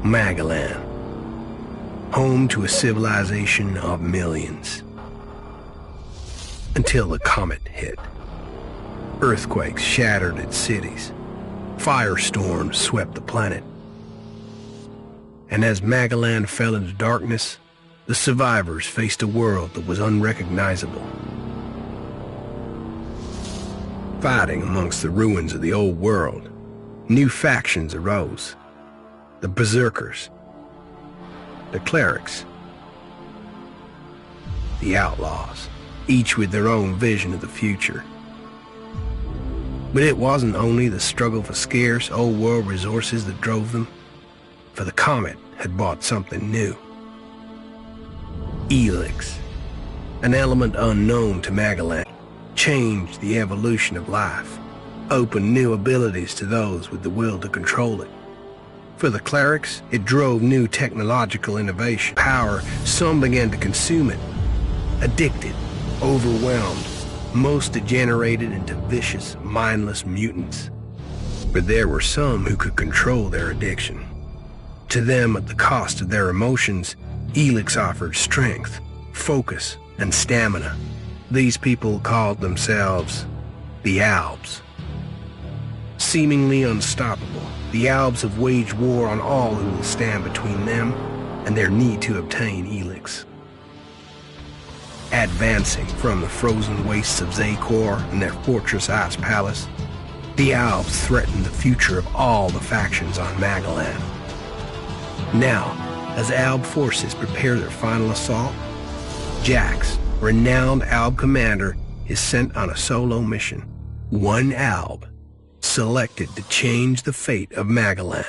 Magellan, home to a civilization of millions. Until the comet hit. Earthquakes shattered its cities. Firestorms swept the planet. And as Magellan fell into darkness, the survivors faced a world that was unrecognizable. Fighting amongst the ruins of the old world, new factions arose. The Berserkers, the Clerics, the Outlaws, each with their own vision of the future. But it wasn't only the struggle for scarce old world resources that drove them, for the comet had brought something new. ELEX, an element unknown to Magellan, changed the evolution of life, opened new abilities to those with the will to control it. For the clerics, it drove new technological innovation, power. Some began to consume it, addicted, overwhelmed, most degenerated into vicious, mindless mutants. But there were some who could control their addiction. To them, at the cost of their emotions, ELEX offered strength, focus, and stamina. These people called themselves the Albs. Seemingly unstoppable, the Albs have waged war on all who will stand between them and their need to obtain ELEX. Advancing from the frozen wastes of Zakor and their fortress ice palace, the Albs threaten the future of all the factions on Magellan. Now, as Alb forces prepare their final assault, Jax, renowned Alb commander, is sent on a solo mission. One Alb, selected to change the fate of Magellan.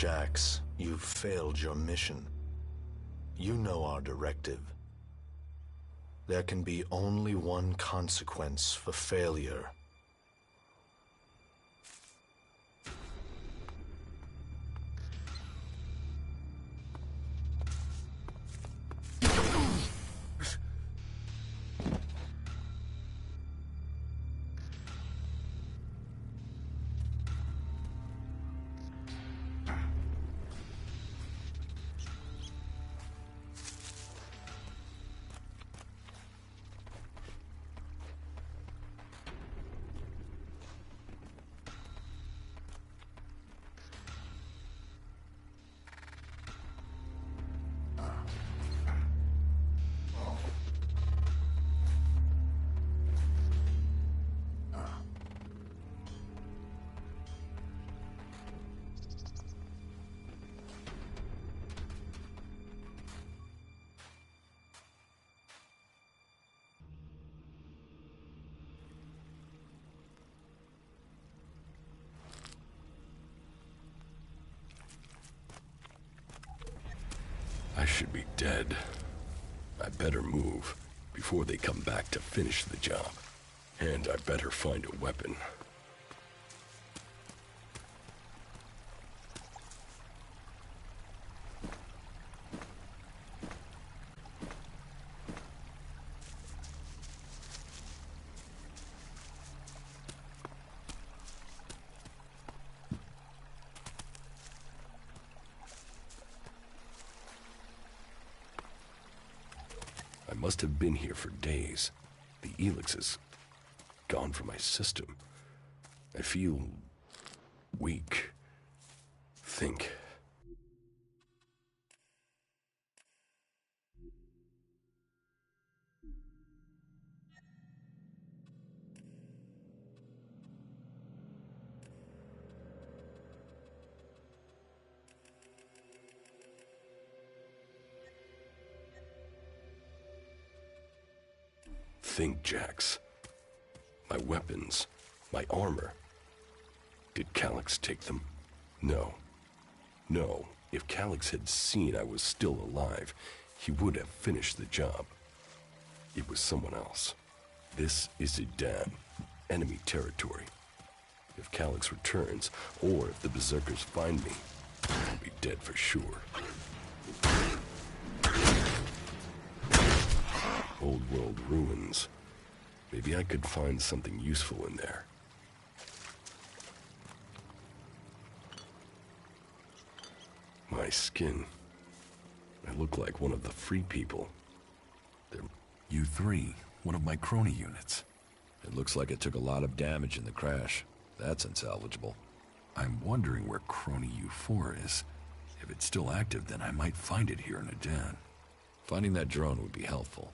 Jax, you've failed your mission. You know our directive. There can be only one consequence for failure. I should be dead. I better move before they come back to finish the job. And I better find a weapon. I must have been here for days. The ELEX is gone from my system. I feel weak. Think. Think, Jax. My weapons, my armor. Did Calyx take them? No. No, if Calyx had seen I was still alive, he would have finished the job. It was someone else. This is Idan, enemy territory. If Calyx returns, or if the Berserkers find me, I'll be dead for sure. Old world ruins. Maybe I could find something useful in there. My skin. I look like one of the free people. You three, one of my crony units. It looks like it took a lot of damage in the crash. That's unsalvageable. I'm wondering where crony U4 is. If it's still active, then I might find it here in Idan. Finding that drone would be helpful.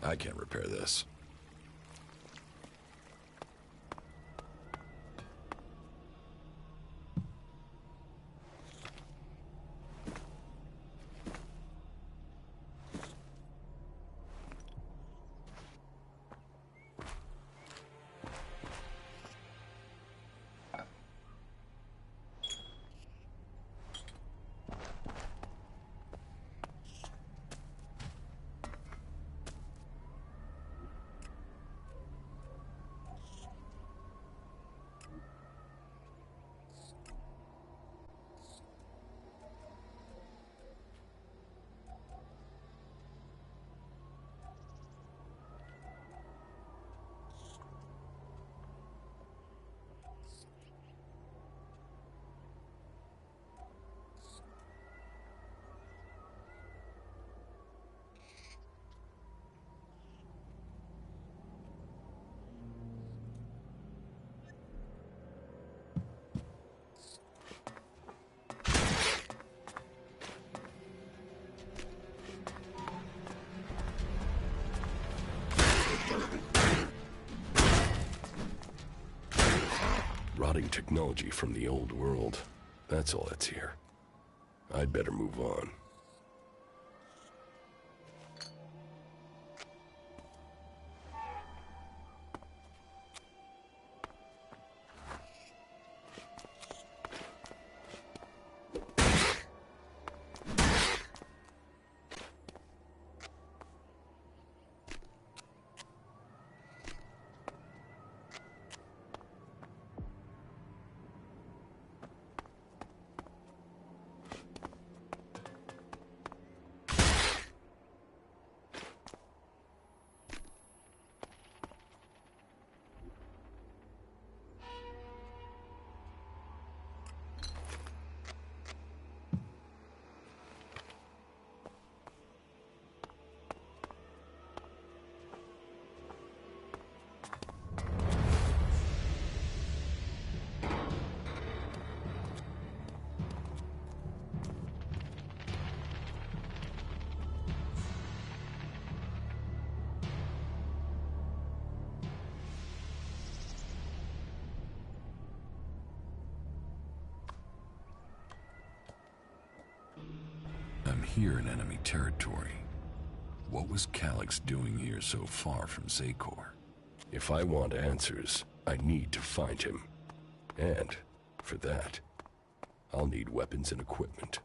I can't repair this. Rotting technology from the old world. That's all that's here. I'd better move on. I'm here in enemy territory. What was Calyx doing here so far from Zakor? If I want answers, I need to find him. And, for that, I'll need weapons and equipment.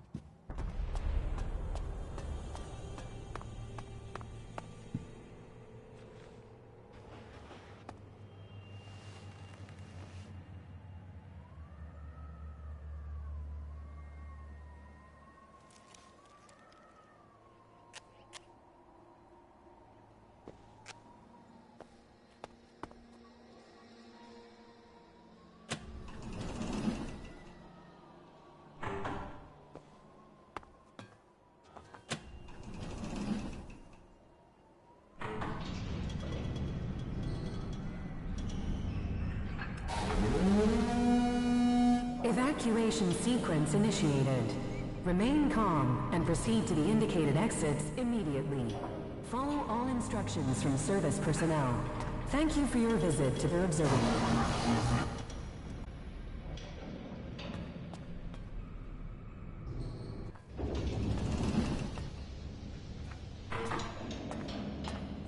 Evacuation sequence initiated. Remain calm and proceed to the indicated exits immediately. Follow all instructions from service personnel. Thank you for your visit to the observatory.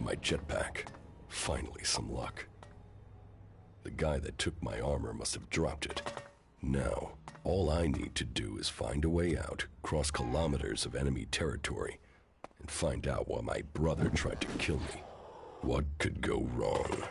My jetpack. Finally, some luck. The guy that took my armor must have dropped it. Now, all I need to do is find a way out, cross kilometers of enemy territory, and find out why my brother tried to kill me. What could go wrong?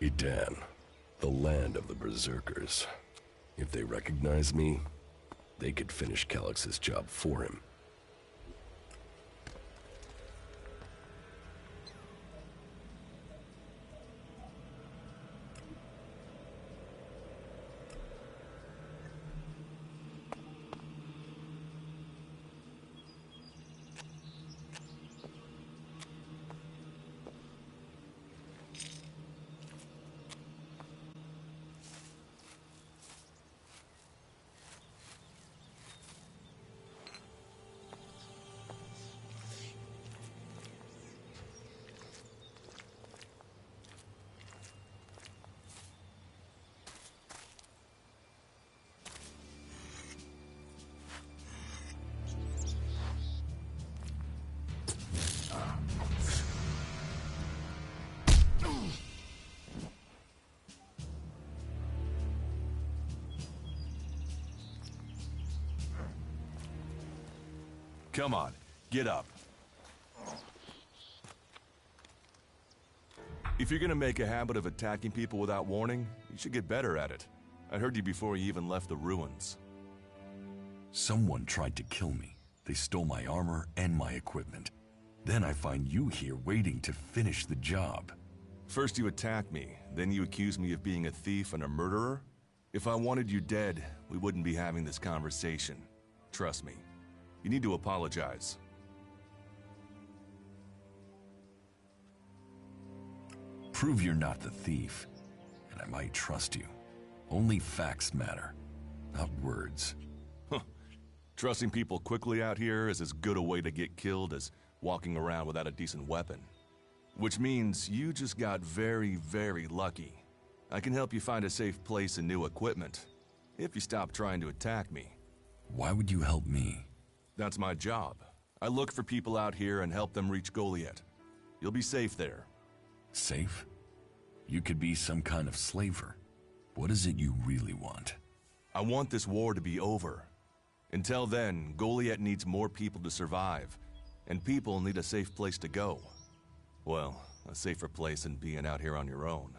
Edan, the land of the Berserkers. If they recognize me, they could finish Calix's job for him. Come on, get up. If you're gonna make a habit of attacking people without warning, you should get better at it. I heard you before you even left the ruins. Someone tried to kill me. They stole my armor and my equipment. Then I find you here waiting to finish the job. First you attack me, then you accuse me of being a thief and a murderer? If I wanted you dead, we wouldn't be having this conversation. Trust me. You need to apologize. Prove you're not the thief, and I might trust you. Only facts matter, not words. Trusting people quickly out here is as good a way to get killed as walking around without a decent weapon. Which means you just got very, very lucky. I can help you find a safe place and new equipment, if you stop trying to attack me. Why would you help me? That's my job. I look for people out here and help them reach Goliath. You'll be safe there. Safe? You could be some kind of slaver. What is it you really want? I want this war to be over. Until then, Goliath needs more people to survive, and people need a safe place to go. Well, a safer place than being out here on your own.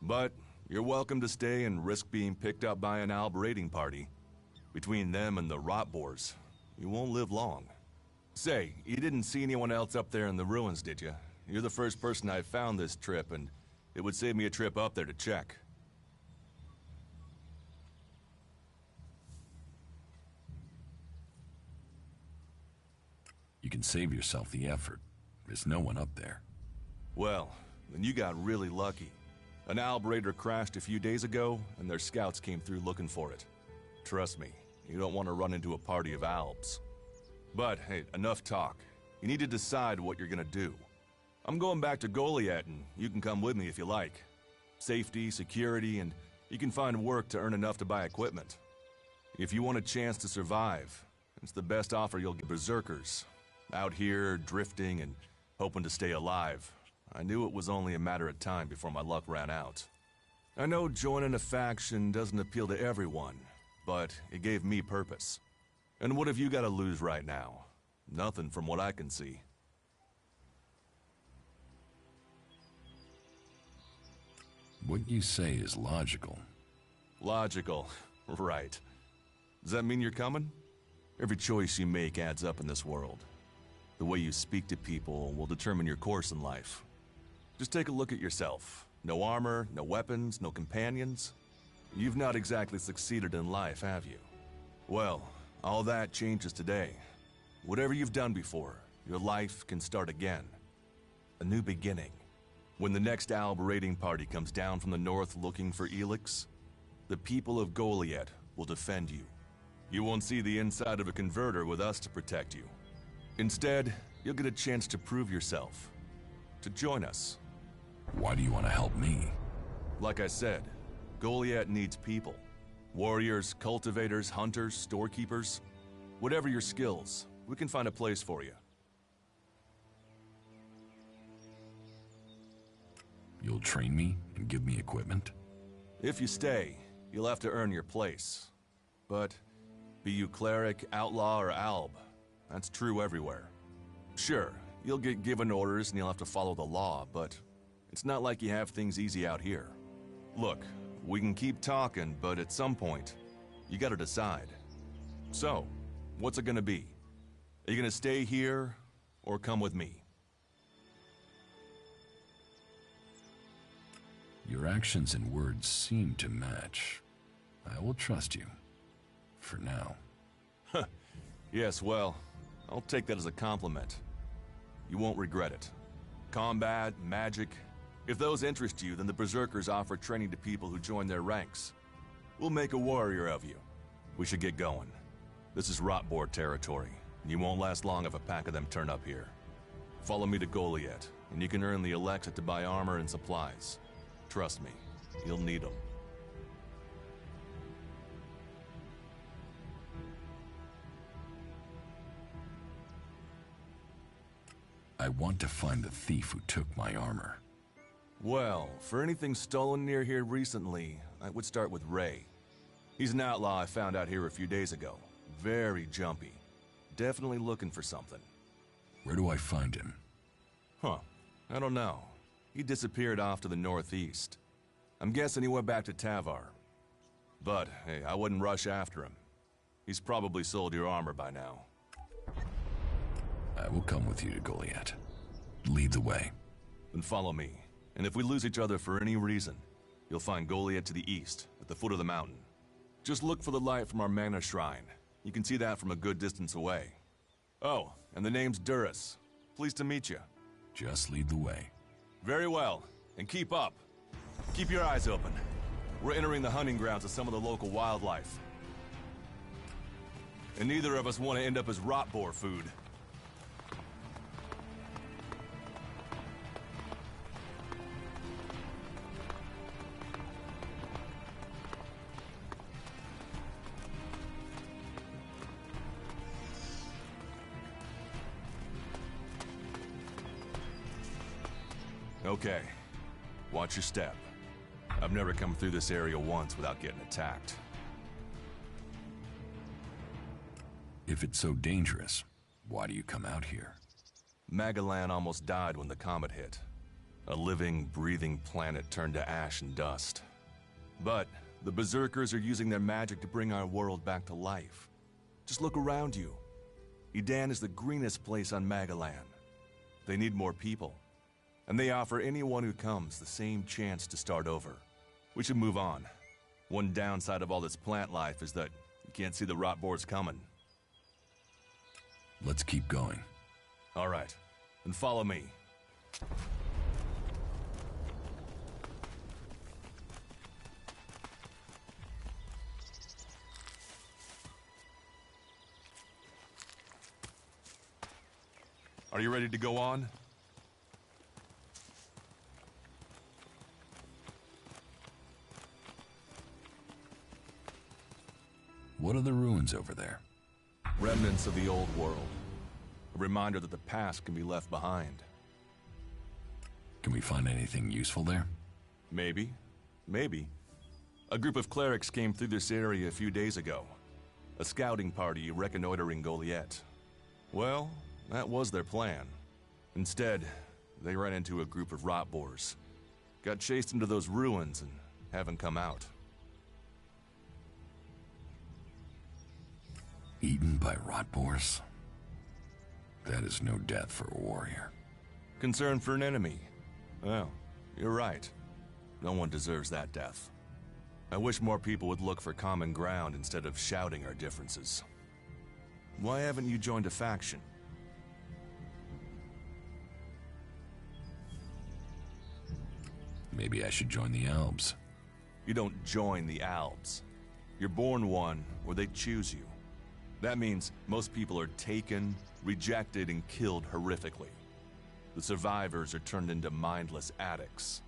But you're welcome to stay and risk being picked up by an Alb raiding party. Between them and the rot boars, you won't live long. Say, you didn't see anyone else up there in the ruins, did you? You're the first person I've found this trip, and it would save me a trip up there to check. You can save yourself the effort. There's no one up there. Well, then you got really lucky. An Alb raider crashed a few days ago, and their scouts came through looking for it. Trust me, you don't want to run into a party of Albs. But, hey, enough talk. You need to decide what you're gonna do. I'm going back to Goliath, and you can come with me if you like. Safety, security, and you can find work to earn enough to buy equipment. If you want a chance to survive, it's the best offer you'll get. Berserkers. Out here, drifting and hoping to stay alive. I knew it was only a matter of time before my luck ran out. I know joining a faction doesn't appeal to everyone, but it gave me purpose. And what have you got to lose right now? Nothing from what I can see. What you say is logical. Logical, right. Does that mean you're coming? Every choice you make adds up in this world. The way you speak to people will determine your course in life. Just take a look at yourself. No armor, no weapons, no companions. You've not exactly succeeded in life, have you? Well, all that changes today. Whatever you've done before, your life can start again. A new beginning. When the next Alb raiding party comes down from the north looking for ELEX, the people of Goliath will defend you. You won't see the inside of a converter with us to protect you. Instead, you'll get a chance to prove yourself. To join us. Why do you want to help me? Like I said, Goliath needs people. Warriors, cultivators, hunters, storekeepers. Whatever your skills, we can find a place for you. You'll train me and give me equipment? If you stay, you'll have to earn your place. But be you cleric, outlaw, or alb, that's true everywhere. Sure, you'll get given orders and you'll have to follow the law, but It's not like you have things easy out here. Look, we can keep talking, but at some point, you gotta decide. So, what's it gonna be? Are you gonna stay here, or come with me? Your actions and words seem to match. I will trust you. For now. Yes, well, I'll take that as a compliment. You won't regret it. Combat, magic, if those interest you, then the Berserkers offer training to people who join their ranks. We'll make a warrior of you. We should get going. This is Rotboar territory, and you won't last long if a pack of them turn up here. Follow me to Goliath, and you can earn the ELEX to buy armor and supplies. Trust me, you'll need them. I want to find the thief who took my armor. Well, for anything stolen near here recently, I would start with Ray. He's an outlaw I found out here a few days ago. Very jumpy. Definitely looking for something. Where do I find him? Huh. I don't know. He disappeared off to the northeast. I'm guessing he went back to Tavar. But, hey, I wouldn't rush after him. He's probably sold your armor by now. I will come with you to Goliath. Lead the way. Then follow me. And if we lose each other for any reason, you'll find Goliath to the east, at the foot of the mountain. Just look for the light from our mana shrine. You can see that from a good distance away. Oh, and the name's Duras. Pleased to meet you. Just lead the way. Very well, and keep up. Keep your eyes open. We're entering the hunting grounds of some of the local wildlife. And neither of us want to end up as Rotboar food. Okay, watch your step. I've never come through this area once without getting attacked. If it's so dangerous, why do you come out here? Magalan almost died when the comet hit. A living, breathing planet turned to ash and dust. But the Berserkers are using their magic to bring our world back to life. Just look around you. Edan is the greenest place on Magalan. They need more people. And they offer anyone who comes the same chance to start over. We should move on. One downside of all this plant life is that you can't see the Rotboars coming. Let's keep going. All right, then follow me. Are you ready to go on? What are the ruins over there? Remnants of the old world. A reminder that the past can be left behind. Can we find anything useful there? Maybe. Maybe. A group of clerics came through this area a few days ago. A scouting party reconnoitering Goliath. Well, that was their plan. Instead, they ran into a group of Rotboars. Got chased into those ruins and haven't come out. Eaten by Rotboars? That is no death for a warrior. Concern for an enemy? Well, you're right. No one deserves that death. I wish more people would look for common ground instead of shouting our differences. Why haven't you joined a faction? Maybe I should join the Albs. You don't join the Albs. You're born one, or they choose you. That means most people are taken, rejected, and killed horrifically. The survivors are turned into mindless addicts.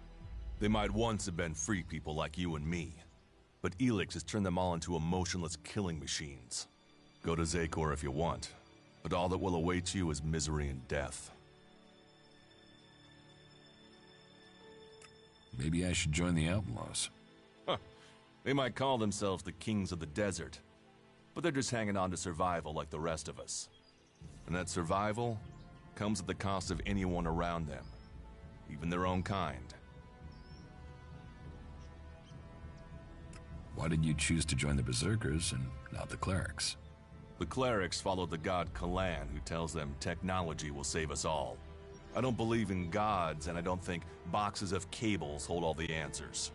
They might once have been free people like you and me, but ELEX has turned them all into emotionless killing machines. Go to Zakor if you want, but all that will await you is misery and death. Maybe I should join the Outlaws. Huh. They might call themselves the Kings of the Desert, but they're just hanging on to survival like the rest of us. And that survival comes at the cost of anyone around them, even their own kind. Why did you choose to join the Berserkers and not the clerics? The clerics follow the god Kalan, who tells them technology will save us all. I don't believe in gods, and I don't think boxes of cables hold all the answers.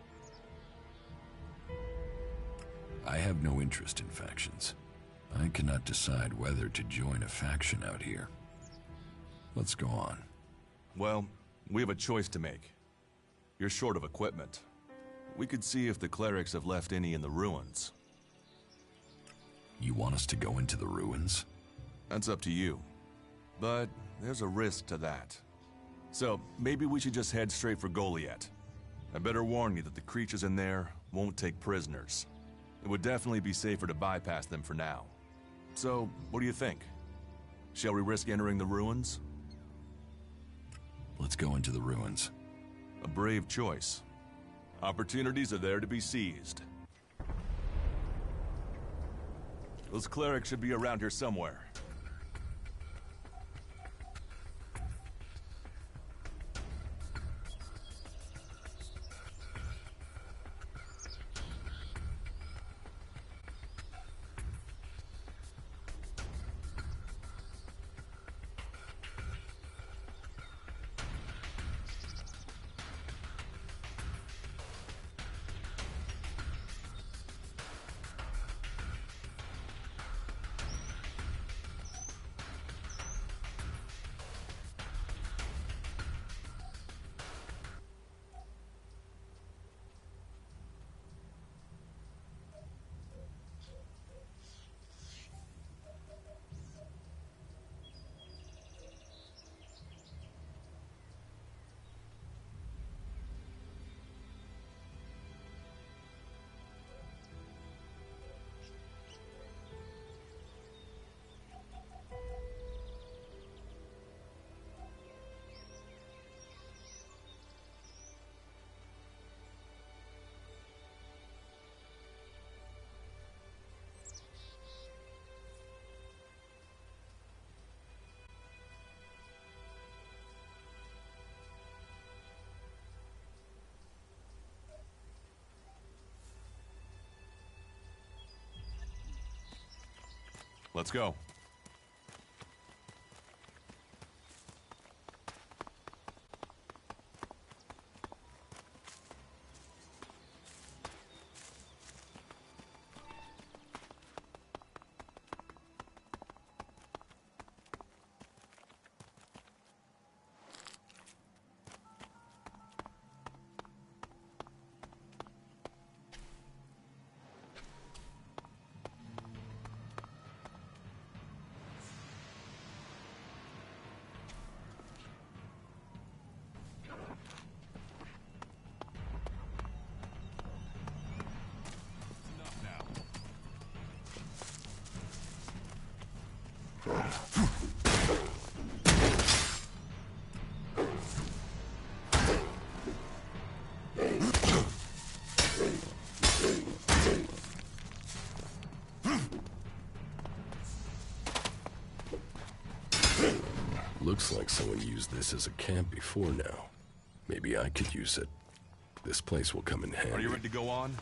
I have no interest in factions. I cannot decide whether to join a faction out here. Let's go on. Well, we have a choice to make. You're short of equipment. We could see if the clerics have left any in the ruins. You want us to go into the ruins? That's up to you. But there's a risk to that. So, maybe we should just head straight for Goliath. I better warn you that the creatures in there won't take prisoners. It would definitely be safer to bypass them for now. So, what do you think? Shall we risk entering the ruins? Let's go into the ruins. A brave choice. Opportunities are there to be seized. Those clerics should be around here somewhere. Let's go. Looks like someone used this as a camp before now. Maybe I could use it. This place will come in handy. Are you ready to go on?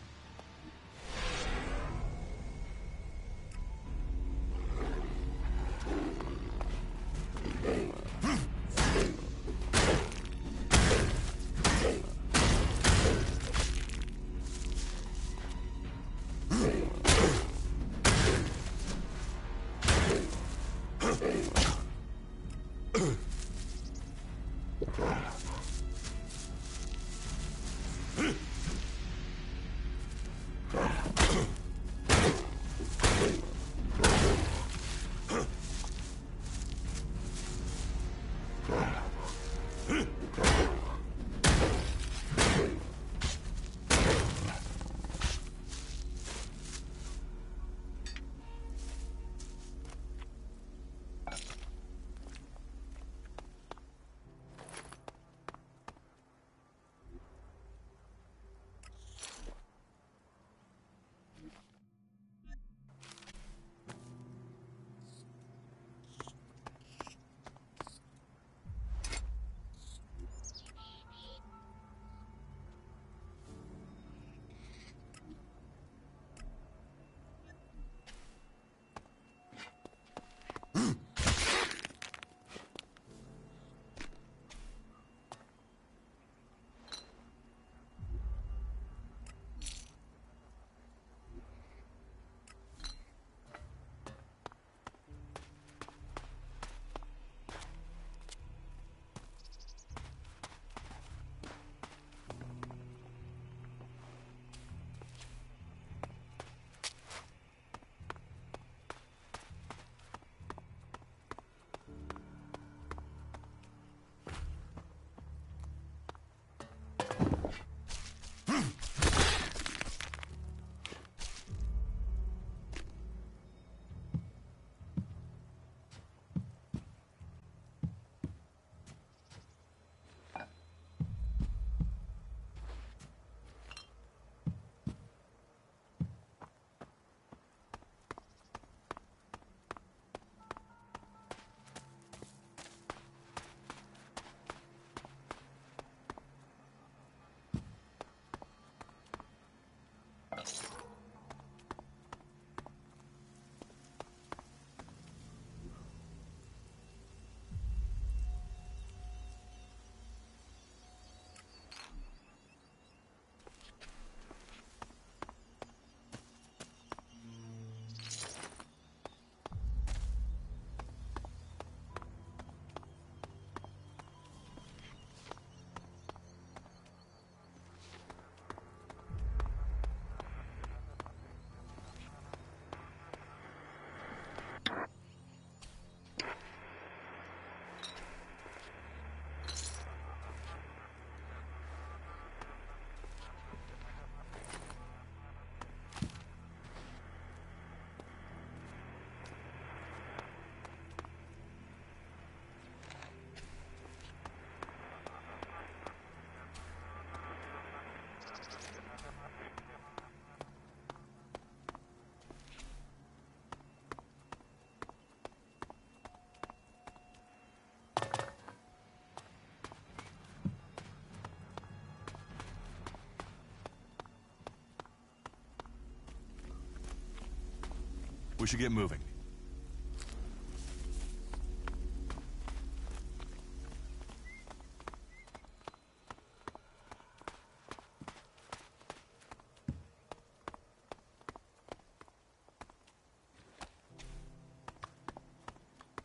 We should get moving.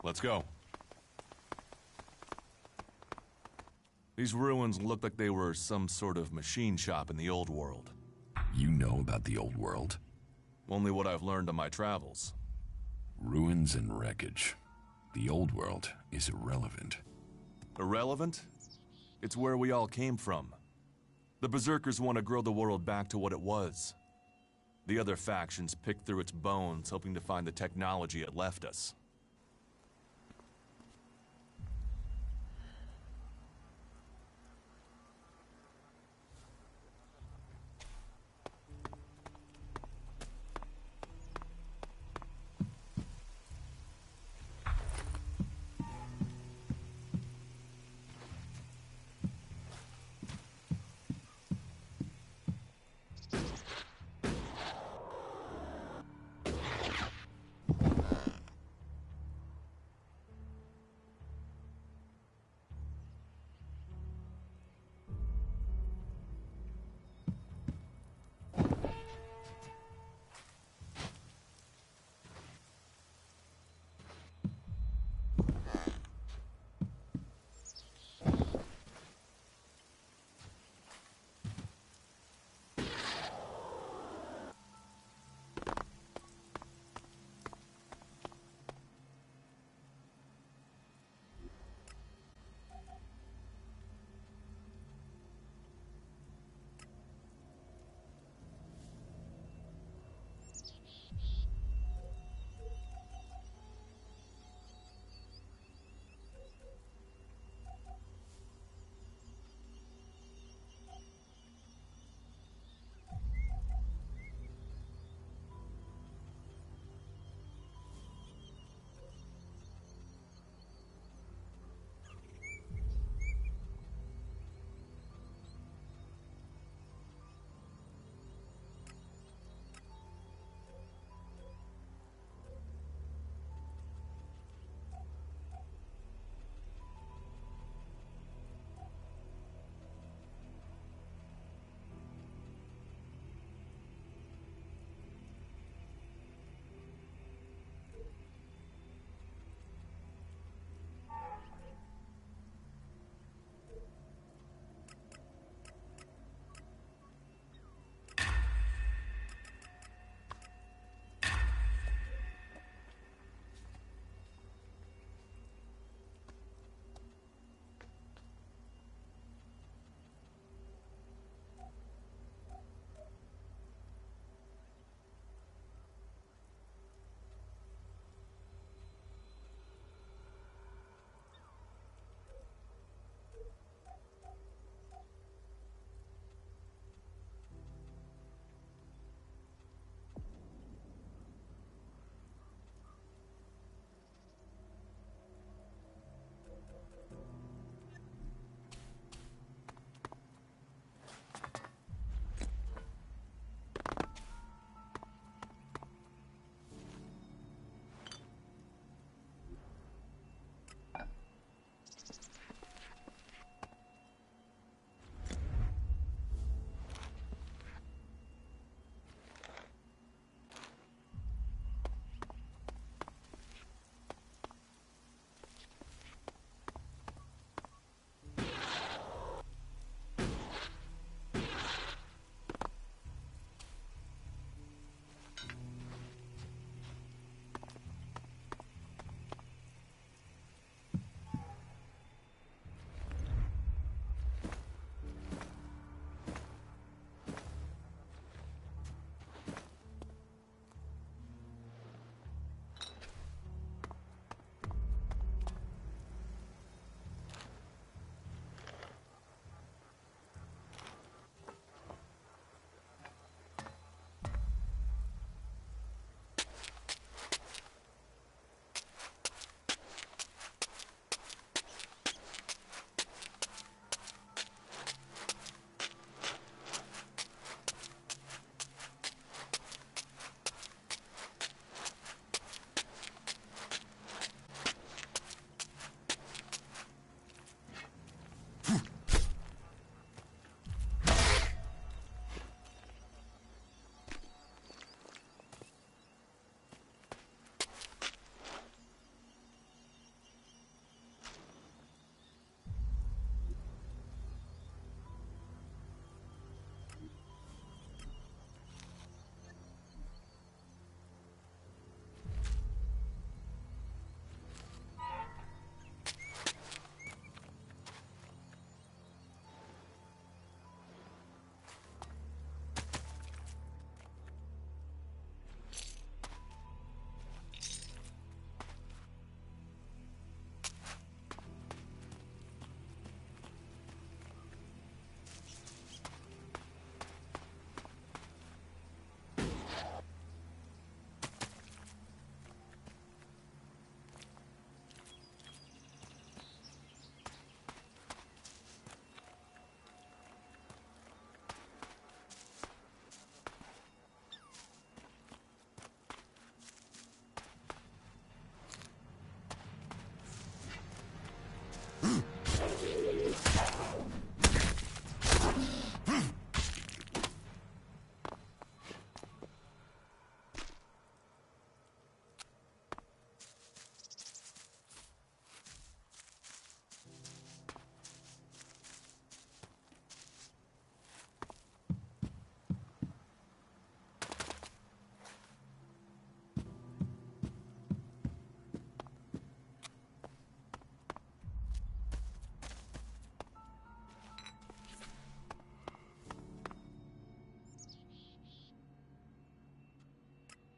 Let's go. These ruins look like they were some sort of machine shop in the old world. You know about the old world? Only what I've learned on my travels. Ruins and wreckage. The old world is irrelevant. Irrelevant? It's where we all came from. The Berserkers want to grow the world back to what it was. The other factions pick through its bones, hoping to find the technology it left us.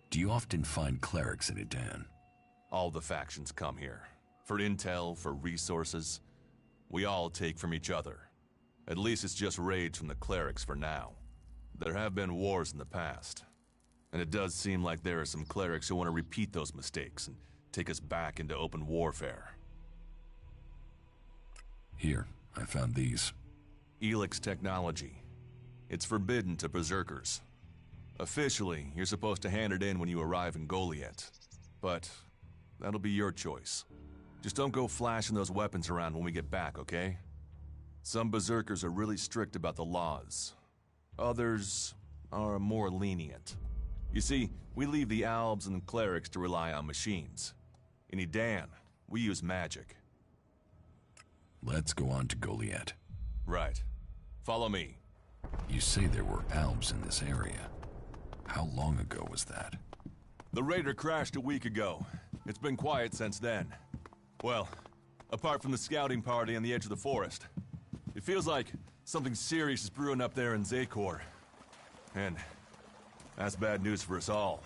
Do you often find clerics in Edan? All the factions come here. For intel, for resources. We all take from each other. At least it's just raids from the clerics for now. There have been wars in the past. And it does seem like there are some clerics who want to repeat those mistakes and take us back into open warfare. Here, I found these. ELEX technology. It's forbidden to berserkers. Officially, you're supposed to hand it in when you arrive in Goliath. But that'll be your choice. Just don't go flashing those weapons around when we get back, okay? Some berserkers are really strict about the laws. Others are more lenient. You see, we leave the Albs and clerics to rely on machines. In Edan, we use magic. Let's go on to Goliath. Right. Follow me. You say there were Albs in this area. How long ago was that? The raider crashed a week ago. It's been quiet since then. Well, apart from the scouting party on the edge of the forest. It feels like something serious is brewing up there in Zakor. And that's bad news for us all.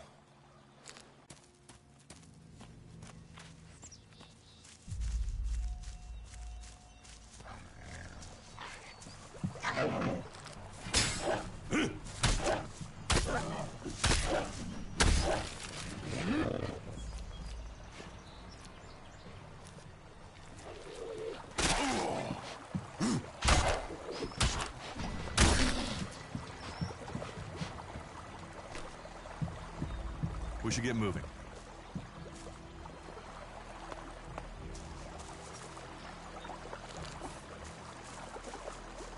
We should get moving.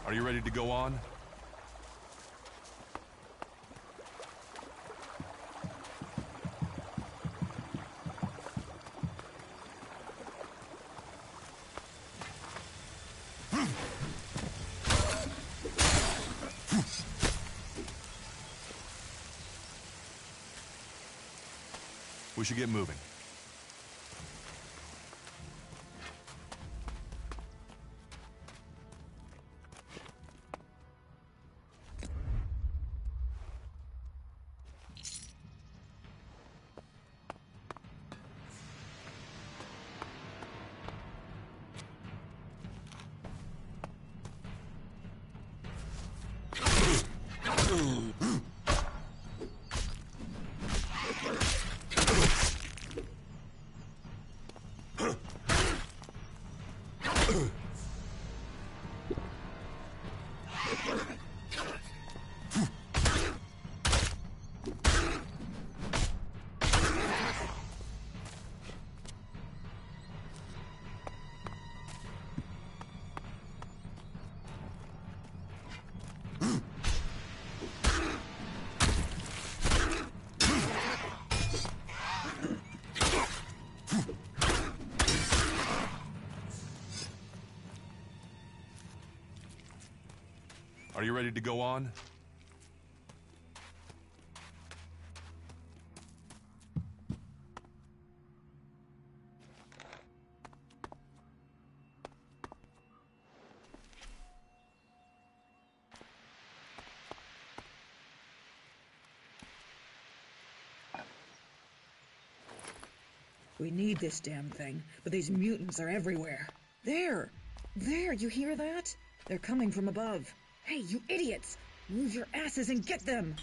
Are you ready to go on? We should get moving. Are you ready to go on? We need this damn thing, but these mutants are everywhere. There! There, you hear that? They're coming from above. Hey, you idiots! Move your asses and get them!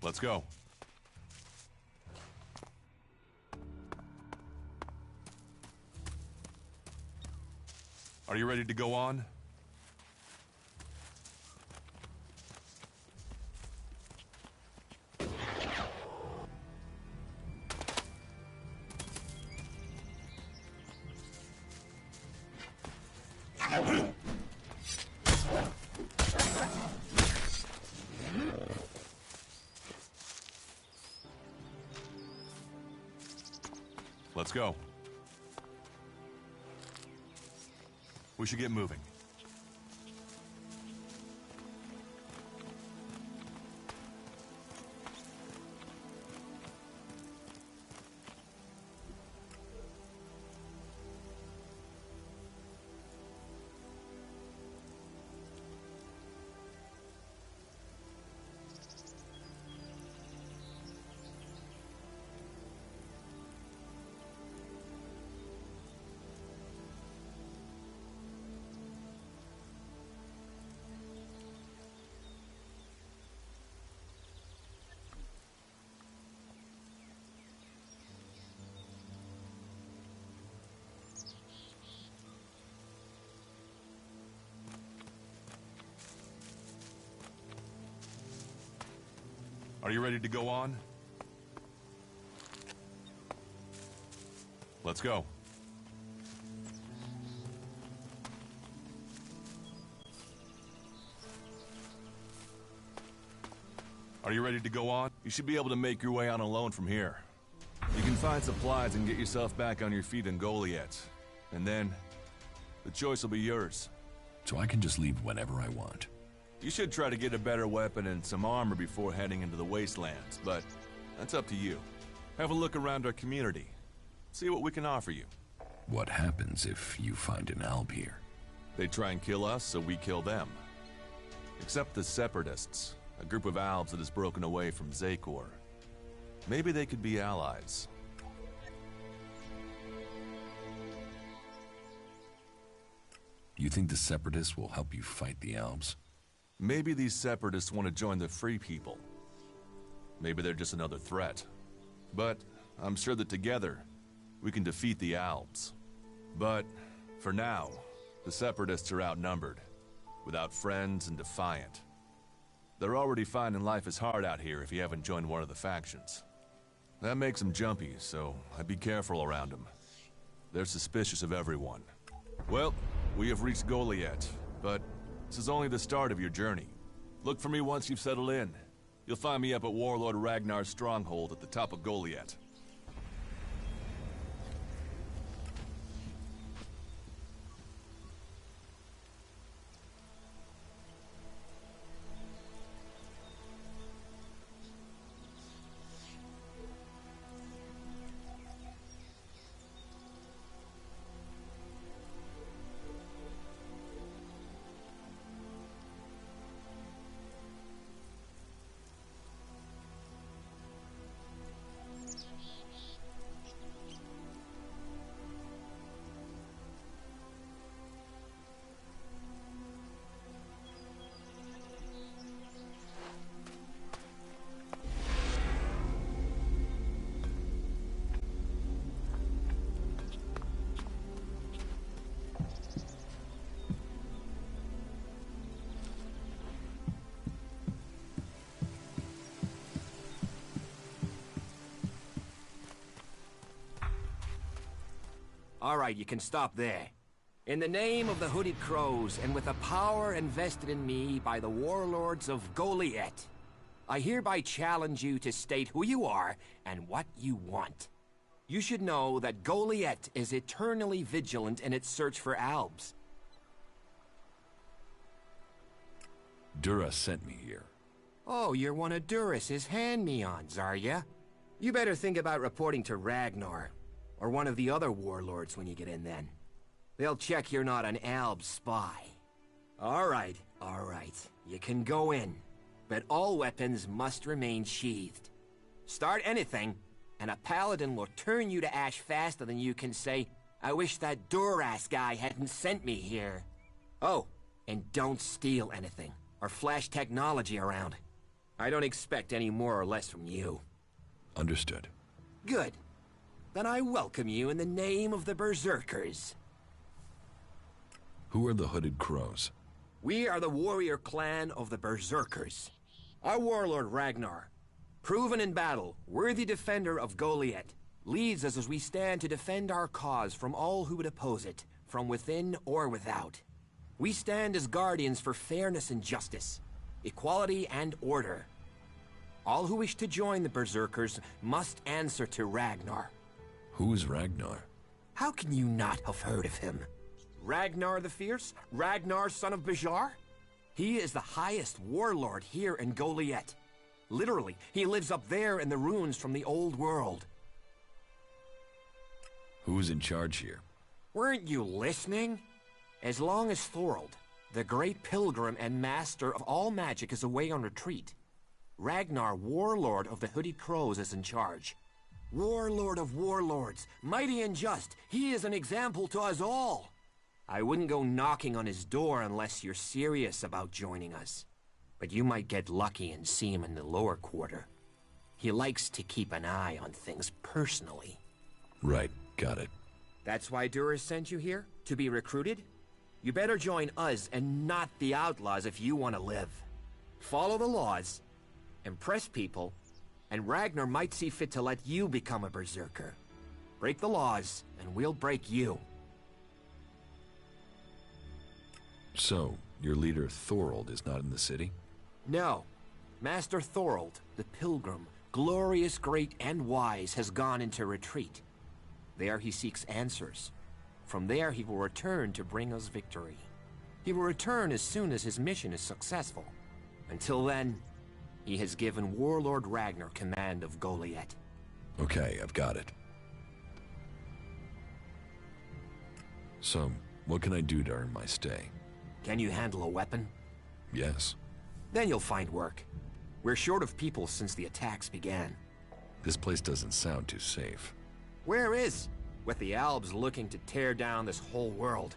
Let's go. Are you ready to go on? Let's go. We should get moving. Are you ready to go on? Let's go. Are you ready to go on? You should be able to make your way on alone from here. You can find supplies and get yourself back on your feet in Goliath. And then, the choice will be yours. So I can just leave whenever I want. You should try to get a better weapon and some armor before heading into the wastelands, but that's up to you. Have a look around our community. See what we can offer you. What happens if you find an alb here? They try and kill us, so we kill them. Except the Separatists, a group of Albs that has broken away from Zakor. Maybe they could be allies. You think the Separatists will help you fight the Albs? Maybe these Separatists want to join the Free People. Maybe they're just another threat. But I'm sure that together, we can defeat the Albs. But for now, the Separatists are outnumbered, without friends and defiant. They're already finding life is hard out here if you haven't joined one of the factions. That makes them jumpy, so I'd be careful around them. They're suspicious of everyone. Well, we have reached Goliath, but this is only the start of your journey. Look for me once you've settled in. You'll find me up at Warlord Ragnar's stronghold at the top of Goliath. All right, you can stop there. In the name of the Hooded Crows, and with the power invested in me by the warlords of Goliath, I hereby challenge you to state who you are and what you want. You should know that Goliath is eternally vigilant in its search for Albs. Dura sent me here. Oh, you're one of Duras's hand-me-ons, are ya? You better think about reporting to Ragnar, or one of the other warlords when you get in then. They'll check you're not an Alb spy. All right. You can go in, but all weapons must remain sheathed. Start anything, and a paladin will turn you to ash faster than you can say, I wish that Duras guy hadn't sent me here. Oh, and don't steal anything, or flash technology around. I don't expect any more or less from you. Understood. Good. Then I welcome you in the name of the Berserkers. Who are the Hooded Crows? We are the warrior clan of the Berserkers. Our warlord Ragnar, proven in battle, worthy defender of Goliath, leads us as we stand to defend our cause from all who would oppose it, from within or without. We stand as guardians for fairness and justice, equality and order. All who wish to join the Berserkers must answer to Ragnar. Who is Ragnar? How can you not have heard of him? Ragnar the Fierce? Ragnar, son of Bajar? He is the highest warlord here in Goliath. Literally, he lives up there in the ruins from the old world. Who is in charge here? Weren't you listening? As long as Thorold, the great pilgrim and master of all magic, is away on retreat, Ragnar, warlord of the Hooded Crows, is in charge. Warlord of warlords, mighty and just, he is an example to us all. I wouldn't go knocking on his door unless you're serious about joining us. But you might get lucky and see him in the lower quarter. He likes to keep an eye on things personally. Right, got it. That's why Duras sent you here? To be recruited? You better join us and not the outlaws if you want to live. Follow the laws, impress people, and Ragnar might see fit to let you become a berserker. Break the laws, and we'll break you. So, your leader Thorold is not in the city? No. Master Thorold, the pilgrim, glorious, great, and wise, has gone into retreat. There he seeks answers. From there he will return to bring us victory. He will return as soon as his mission is successful. Until then, he has given Warlord Ragnar command of Goliath. Okay, I've got it. So, what can I do to earn my stay? Can you handle a weapon? Yes. Then you'll find work. We're short of people since the attacks began. This place doesn't sound too safe. Where is? With the Albs looking to tear down this whole world.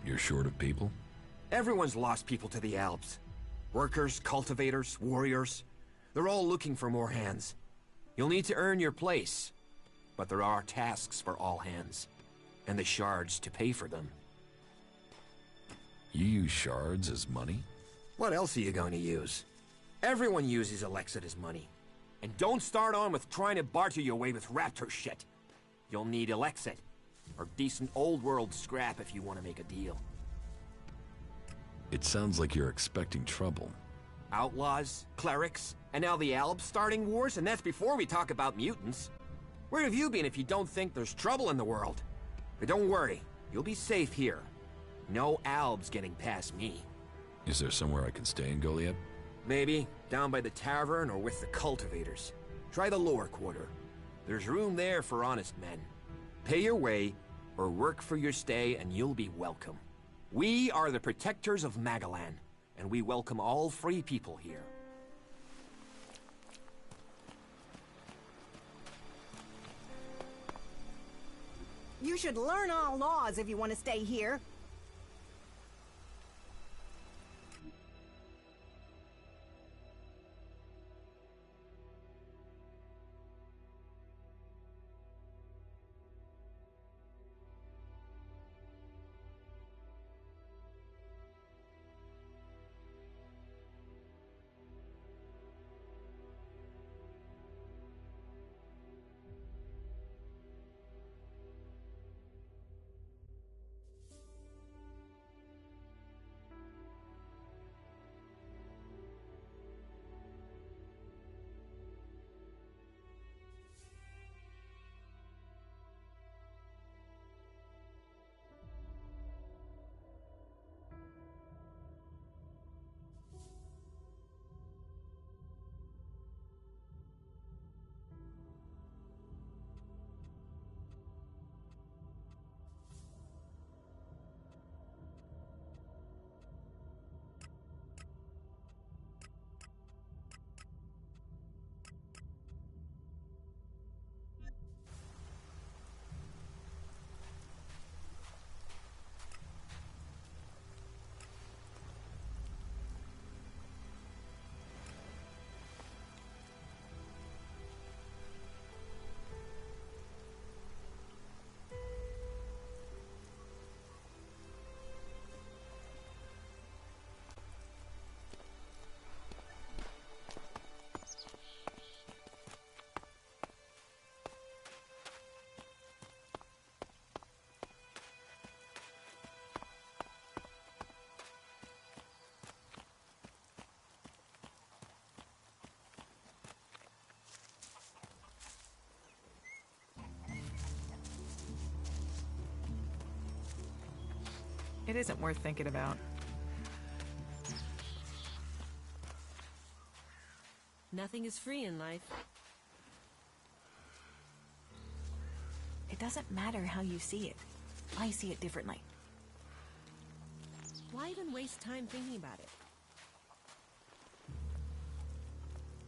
You're short of people? Everyone's lost people to the Albs. Workers, cultivators, warriors. They're all looking for more hands. You'll need to earn your place. But there are tasks for all hands. And the shards to pay for them. You use shards as money? What else are you going to use? Everyone uses ELEX as money. And don't start on with trying to barter your way with raptor shit. You'll need ELEX or decent old world scrap if you want to make a deal. It sounds like you're expecting trouble. Outlaws, clerics, and now the Albs starting wars, and that's before we talk about mutants. Where have you been if you don't think there's trouble in the world? But don't worry, you'll be safe here. No Albs getting past me. Is there somewhere I can stay in Goliath? Maybe, down by the tavern or with the cultivators. Try the lower quarter. There's room there for honest men. Pay your way, or work for your stay, and you'll be welcome. We are the protectors of Magalan, and we welcome all free people here. You should learn all laws if you want to stay here. It isn't worth thinking about. Nothing is free in life. It doesn't matter how you see it. I see it differently. Why even waste time thinking about it?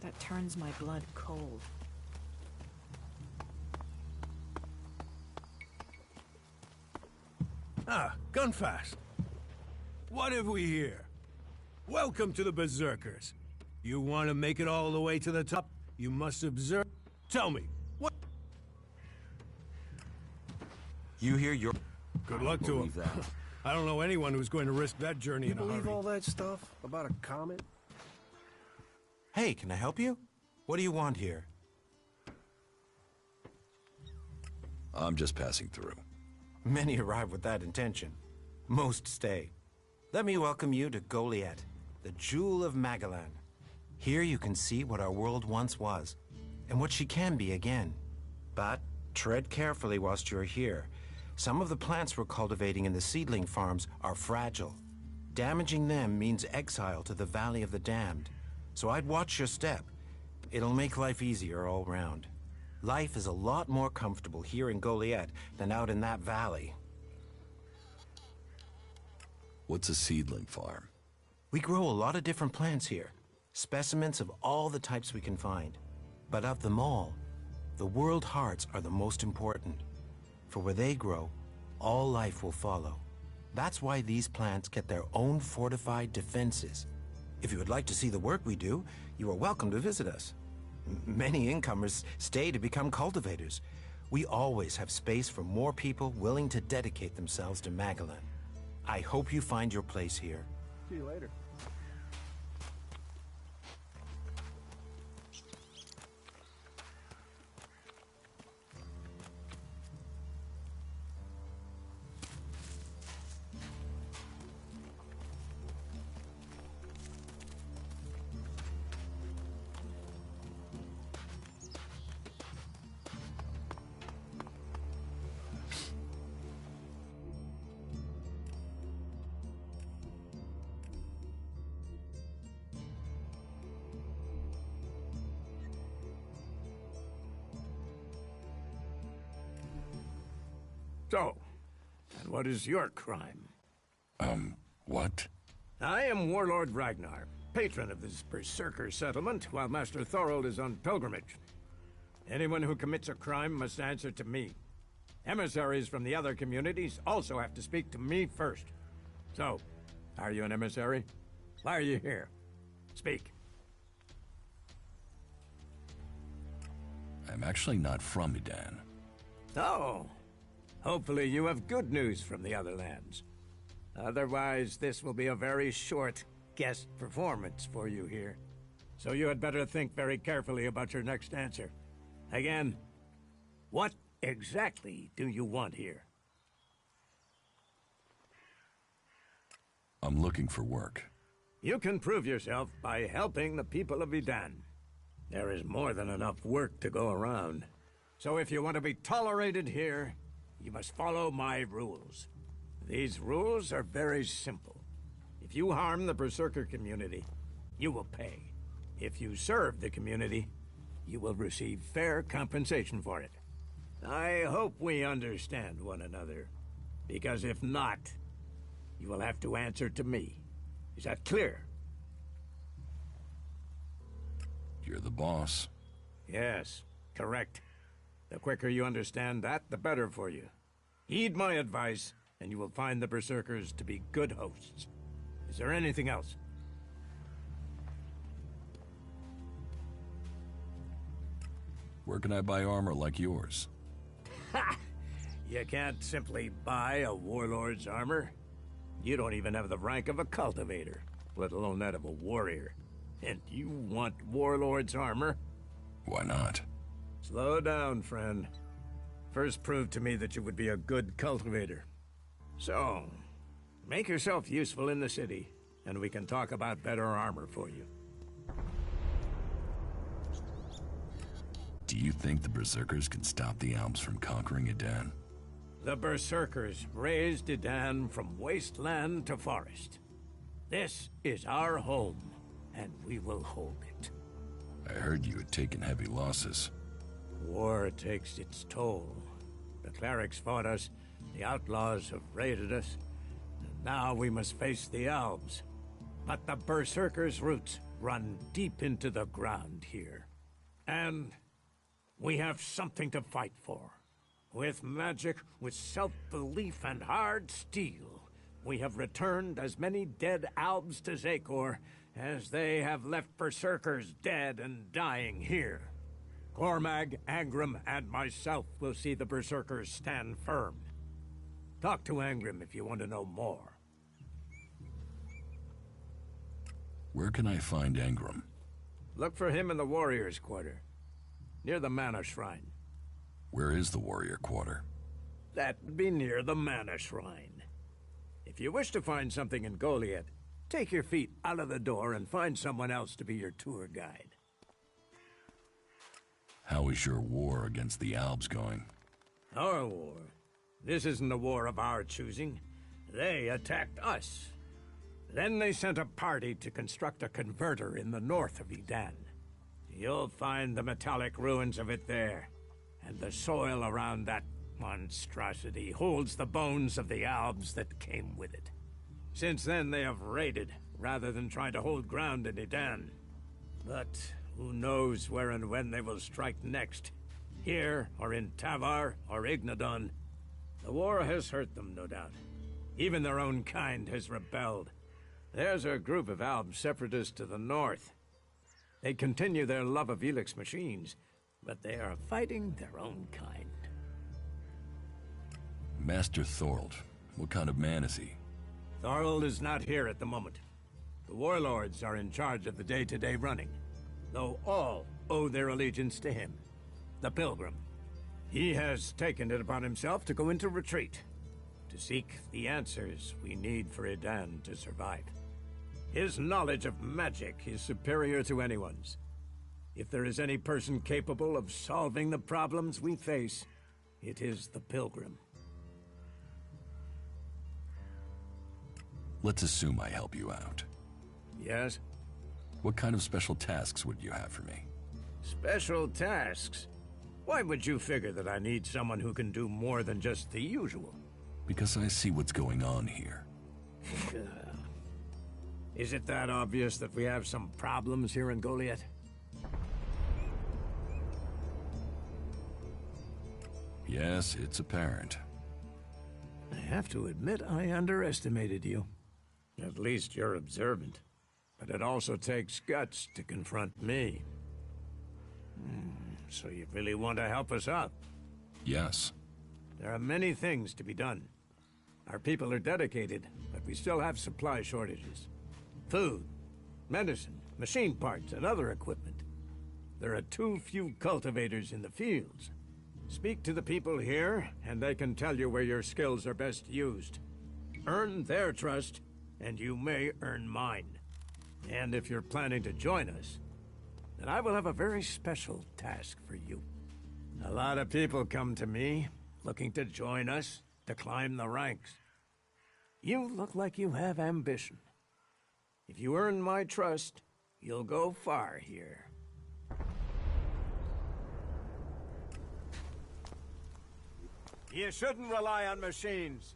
That turns my blood cold. Ah, Gunfast. What have we here? Welcome to the Berserkers. You want to make it all the way to the top? You must observe. Tell me, what? You hear your... Good luck to him. I don't know anyone who's going to risk that journey in a hurry. You believe all that stuff about a comet? Hey, can I help you? What do you want here? I'm just passing through. Many arrive with that intention. Most stay. Let me welcome you to Goliath, the jewel of Magellan. Here you can see what our world once was, and what she can be again. But tread carefully whilst you're here. Some of the plants we're cultivating in the seedling farms are fragile. Damaging them means exile to the Valley of the Damned. So I'd watch your step. It'll make life easier all round. Life is a lot more comfortable here in Goliath than out in that valley. What's a seedling farm? We grow a lot of different plants here. Specimens of all the types we can find. But of them all, the world hearts are the most important. For where they grow, all life will follow. That's why these plants get their own fortified defenses. If you would like to see the work we do, you are welcome to visit us. Many incomers stay to become cultivators. We always have space for more people willing to dedicate themselves to Magellan. I hope you find your place here. See you later. So, and what is your crime? What? I am Warlord Ragnar, patron of this Berserker settlement, while Master Thorold is on pilgrimage. Anyone who commits a crime must answer to me. Emissaries from the other communities also have to speak to me first. So, are you an emissary? Why are you here? Speak. I'm actually not from Edan. Oh. Hopefully you have good news from the other lands. Otherwise, this will be a very short guest performance for you here. So you had better think very carefully about your next answer. Again, what exactly do you want here? I'm looking for work. You can prove yourself by helping the people of Edan. There is more than enough work to go around. So if you want to be tolerated here, you must follow my rules. These rules are very simple. If you harm the Berserker community, you will pay. If you serve the community, you will receive fair compensation for it. I hope we understand one another, because if not, you will have to answer to me. Is that clear? You're the boss. Yes, correct. The quicker you understand that, the better for you. Heed my advice, and you will find the Berserkers to be good hosts. Is there anything else? Where can I buy armor like yours? Ha! You can't simply buy a warlord's armor. You don't even have the rank of a cultivator, let alone that of a warrior. And you want warlord's armor? Why not? Slow down, friend. First prove to me that you would be a good cultivator. So, make yourself useful in the city, and we can talk about better armor for you. Do you think the Berserkers can stop the Alps from conquering Edan? The Berserkers raised Edan from wasteland to forest. This is our home, and we will hold it. I heard you had taken heavy losses. War takes its toll. The clerics fought us, the outlaws have raided us, and now we must face the elves. But the Berserkers' roots run deep into the ground here. And we have something to fight for. With magic, with self-belief and hard steel, we have returned as many dead Albs to Zakor as they have left Berserkers dead and dying here. Cormag, Angrim, and myself will see the Berserkers stand firm. Talk to Angrim if you want to know more. Where can I find Angrim? Look for him in the Warriors' Quarter, near the Mana Shrine. Where is the Warrior Quarter? That would be near the Mana Shrine. If you wish to find something in Goliath, take your feet out of the door and find someone else to be your tour guide. How is your war against the Albs going? Our war? This isn't a war of our choosing. They attacked us. Then they sent a party to construct a converter in the north of Edan. You'll find the metallic ruins of it there, and the soil around that monstrosity holds the bones of the Albs that came with it. Since then they have raided, rather than trying to hold ground in Edan. But who knows where and when they will strike next? Here, or in Tavar, or Ignadon. The war has hurt them, no doubt. Even their own kind has rebelled. There's a group of Alb separatists to the north. They continue their love of ELEX machines, but they are fighting their own kind. Master Thorold, what kind of man is he? Thorold is not here at the moment. The warlords are in charge of the day-to-day running, though all owe their allegiance to him, the Pilgrim. He has taken it upon himself to go into retreat, to seek the answers we need for Edan to survive. His knowledge of magic is superior to anyone's. If there is any person capable of solving the problems we face, it is the Pilgrim. Let's assume I help you out. Yes? What kind of special tasks would you have for me? Special tasks? Why would you figure that I need someone who can do more than just the usual? Because I see what's going on here. Is it that obvious that we have some problems here in Goliath? Yes, it's apparent. I have to admit I underestimated you. At least you're observant. But it also takes guts to confront me. So you really want to help us out? Yes. There are many things to be done. Our people are dedicated, but we still have supply shortages. Food, medicine, machine parts, and other equipment. There are too few cultivators in the fields. Speak to the people here, and they can tell you where your skills are best used. Earn their trust, and you may earn mine. And if you're planning to join us, then I will have a very special task for you. A lot of people come to me, looking to join us, to climb the ranks. You look like you have ambition. If you earn my trust, you'll go far here. You shouldn't rely on machines.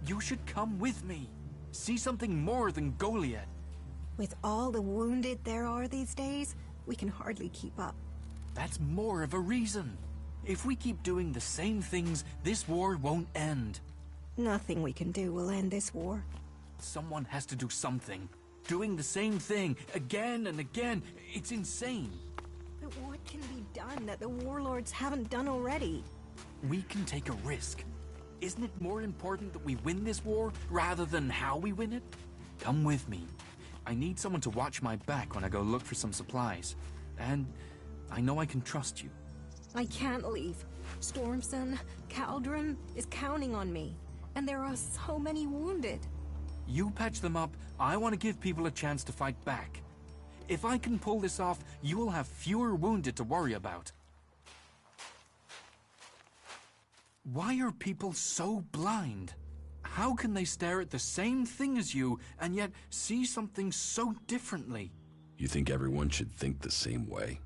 You should come with me. See something more than Goliath. With all the wounded there are these days, we can hardly keep up. That's more of a reason. If we keep doing the same things, this war won't end. Nothing we can do will end this war. Someone has to do something. Doing the same thing again and again, it's insane. But what can be done that the warlords haven't done already? We can take a risk. Isn't it more important that we win this war rather than how we win it? Come with me. I need someone to watch my back when I go look for some supplies. And I know I can trust you. I can't leave. Stormson, Caldron is counting on me. And there are so many wounded. You patch them up, I want to give people a chance to fight back. If I can pull this off, you will have fewer wounded to worry about. Why are people so blind? How can they stare at the same thing as you and yet see something so differently? You think everyone should think the same way?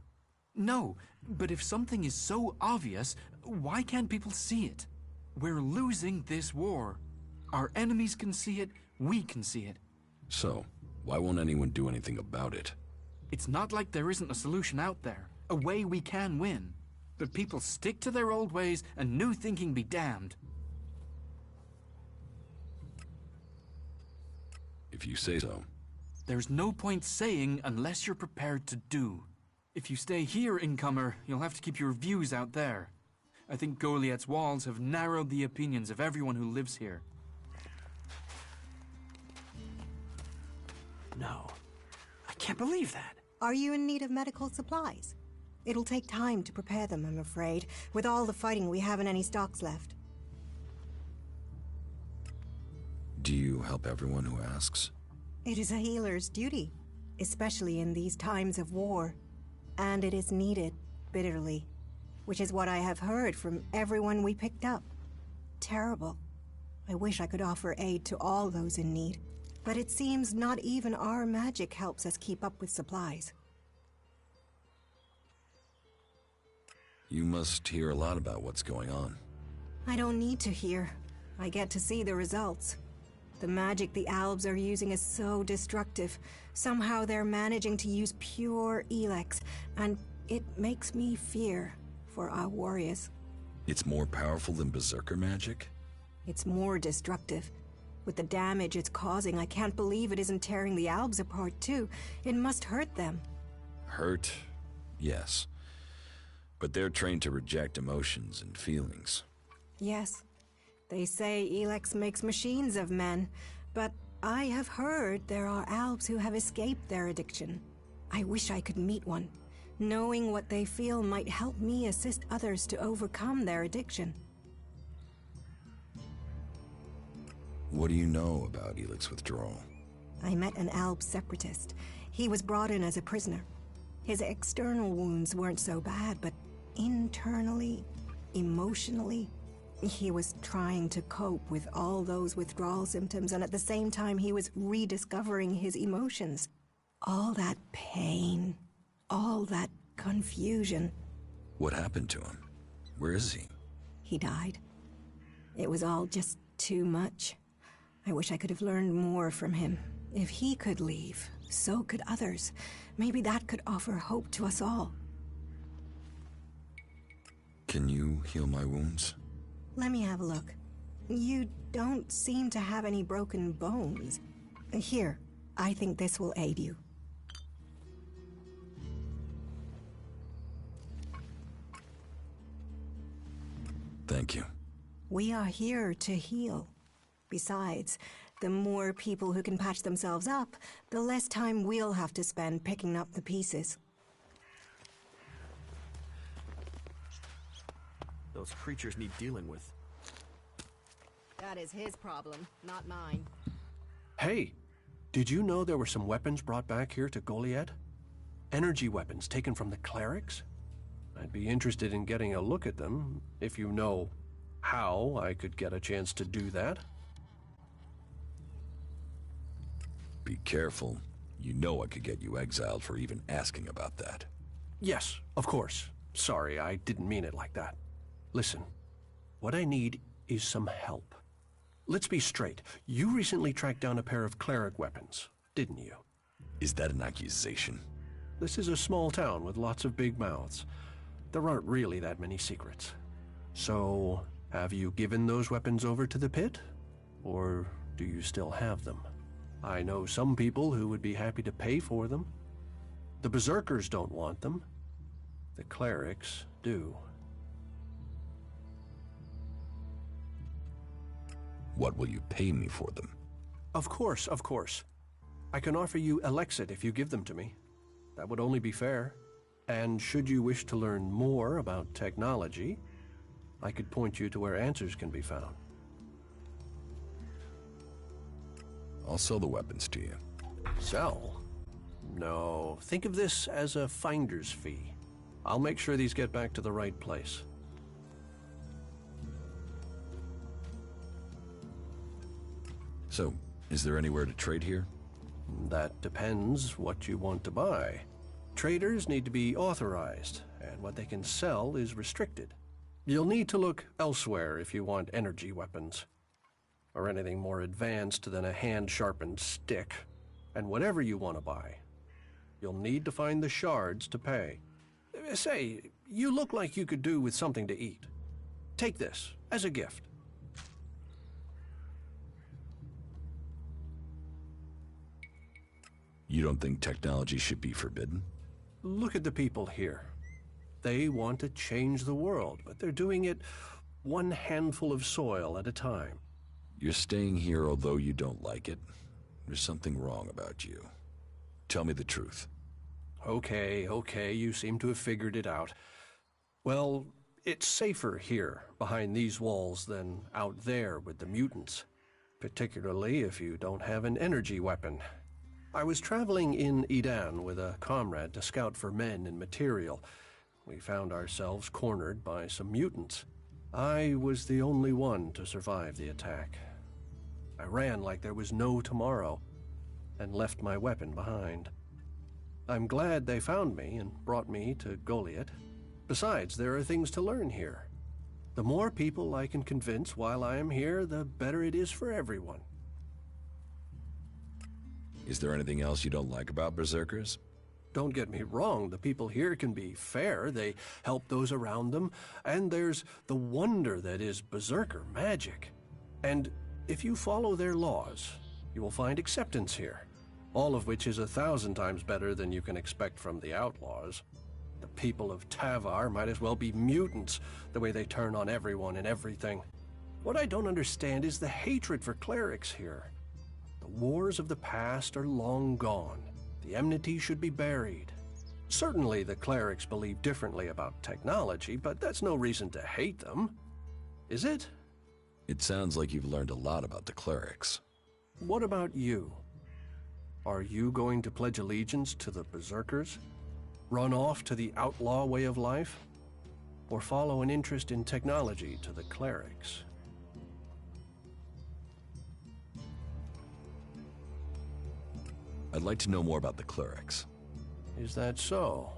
No, but if something is so obvious, why can't people see it? We're losing this war. Our enemies can see it, we can see it. So, why won't anyone do anything about it? It's not like there isn't a solution out there, a way we can win. But people stick to their old ways and new thinking be damned. If you say so. There's no point saying unless you're prepared to do. If you stay here, incomer, you'll have to keep your views out there. I think Goliath's walls have narrowed the opinions of everyone who lives here. No. I can't believe that. Are you in need of medical supplies? It'll take time to prepare them, I'm afraid. With all the fighting, we haven't any stocks left. Do you help everyone who asks? It is a healer's duty, especially in these times of war. And it is needed, bitterly, which is what I have heard from everyone we picked up. Terrible. I wish I could offer aid to all those in need, but it seems not even our magic helps us keep up with supplies. You must hear a lot about what's going on. I don't need to hear. I get to see the results. The magic the Albs are using is so destructive. Somehow they're managing to use pure ELEX, and it makes me fear for our warriors. It's more powerful than Berserker magic? It's more destructive. With the damage it's causing, I can't believe it isn't tearing the Albs apart too. It must hurt them. Hurt? Yes. But they're trained to reject emotions and feelings. Yes. They say ELEX makes machines of men, but I have heard there are Albs who have escaped their addiction. I wish I could meet one. Knowing what they feel might help me assist others to overcome their addiction. What do you know about ELEX withdrawal? I met an Alb separatist. He was brought in as a prisoner. His external wounds weren't so bad, but internally, emotionally, he was trying to cope with all those withdrawal symptoms, and at the same time he was rediscovering his emotions. All that pain, all that confusion. What happened to him? Where is he? He died. It was all just too much. I wish I could have learned more from him. If he could leave, so could others. Maybe that could offer hope to us all. Can you heal my wounds? Let me have a look. You don't seem to have any broken bones. Here, I think this will aid you. Thank you. We are here to heal. Besides, the more people who can patch themselves up, the less time we'll have to spend picking up the pieces. Those creatures need dealing with. That is his problem, not mine. Hey, did you know there were some weapons brought back here to Goliath? Energy weapons taken from the clerics? I'd be interested in getting a look at them, if you know how I could get a chance to do that. Be careful. You know I could get you exiled for even asking about that. Yes, of course. Sorry, I didn't mean it like that. Listen, what I need is some help. Let's be straight. You recently tracked down a pair of cleric weapons, didn't you? Is that an accusation? This is a small town with lots of big mouths. There aren't really that many secrets. So, have you given those weapons over to the pit? Or do you still have them? I know some people who would be happy to pay for them. The Berserkers don't want them. The clerics do. What will you pay me for them? Of course, of course. I can offer you ELEX if you give them to me. That would only be fair. And should you wish to learn more about technology, I could point you to where answers can be found. I'll sell the weapons to you. Sell? No, think of this as a finder's fee. I'll make sure these get back to the right place. So, is there anywhere to trade here? That depends what you want to buy. Traders need to be authorized, and what they can sell is restricted. You'll need to look elsewhere if you want energy weapons, or anything more advanced than a hand-sharpened stick. And whatever you want to buy, you'll need to find the shards to pay. Say, you look like you could do with something to eat. Take this as a gift. You don't think technology should be forbidden? Look at the people here. They want to change the world, but they're doing it one handful of soil at a time. You're staying here although you don't like it. There's something wrong about you. Tell me the truth. Okay, you seem to have figured it out. Well, it's safer here, behind these walls, than out there with the mutants. Particularly if you don't have an energy weapon. I was traveling in Edan with a comrade to scout for men and material. We found ourselves cornered by some mutants. I was the only one to survive the attack. I ran like there was no tomorrow, and left my weapon behind. I'm glad they found me and brought me to Goliath. Besides, there are things to learn here. The more people I can convince while I am here, the better it is for everyone. Is there anything else you don't like about Berserkers? Don't get me wrong, the people here can be fair, they help those around them, and there's the wonder that is Berserker magic. And if you follow their laws, you will find acceptance here, all of which is 1,000 times better than you can expect from the outlaws. The people of Tavar might as well be mutants, the way they turn on everyone and everything. What I don't understand is the hatred for clerics here. The wars of the past are long gone. The enmity should be buried. Certainly the clerics believe differently about technology, but that's no reason to hate them. Is it? It sounds like you've learned a lot about the clerics. What about you? Are you going to pledge allegiance to the Berserkers? Run off to the outlaw way of life? Or follow an interest in technology to the clerics? I'd like to know more about the clerics. Is that so?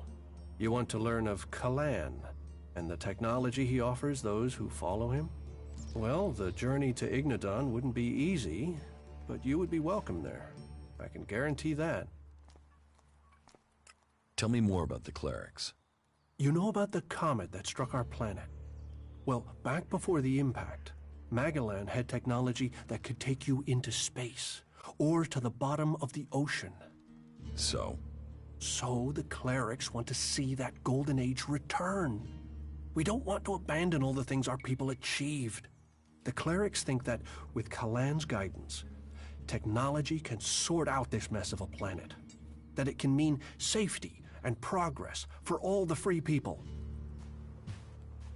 You want to learn of Kalan and the technology he offers those who follow him? Well, the journey to Ignadon wouldn't be easy, but you would be welcome there. I can guarantee that. Tell me more about the clerics. You know about the comet that struck our planet? Well, back before the impact, Magellan had technology that could take you into space, or to the bottom of the ocean. So? So the clerics want to see that golden age return. We don't want to abandon all the things our people achieved. The clerics think that with Kalan's guidance, technology can sort out this mess of a planet. That it can mean safety and progress for all the free people.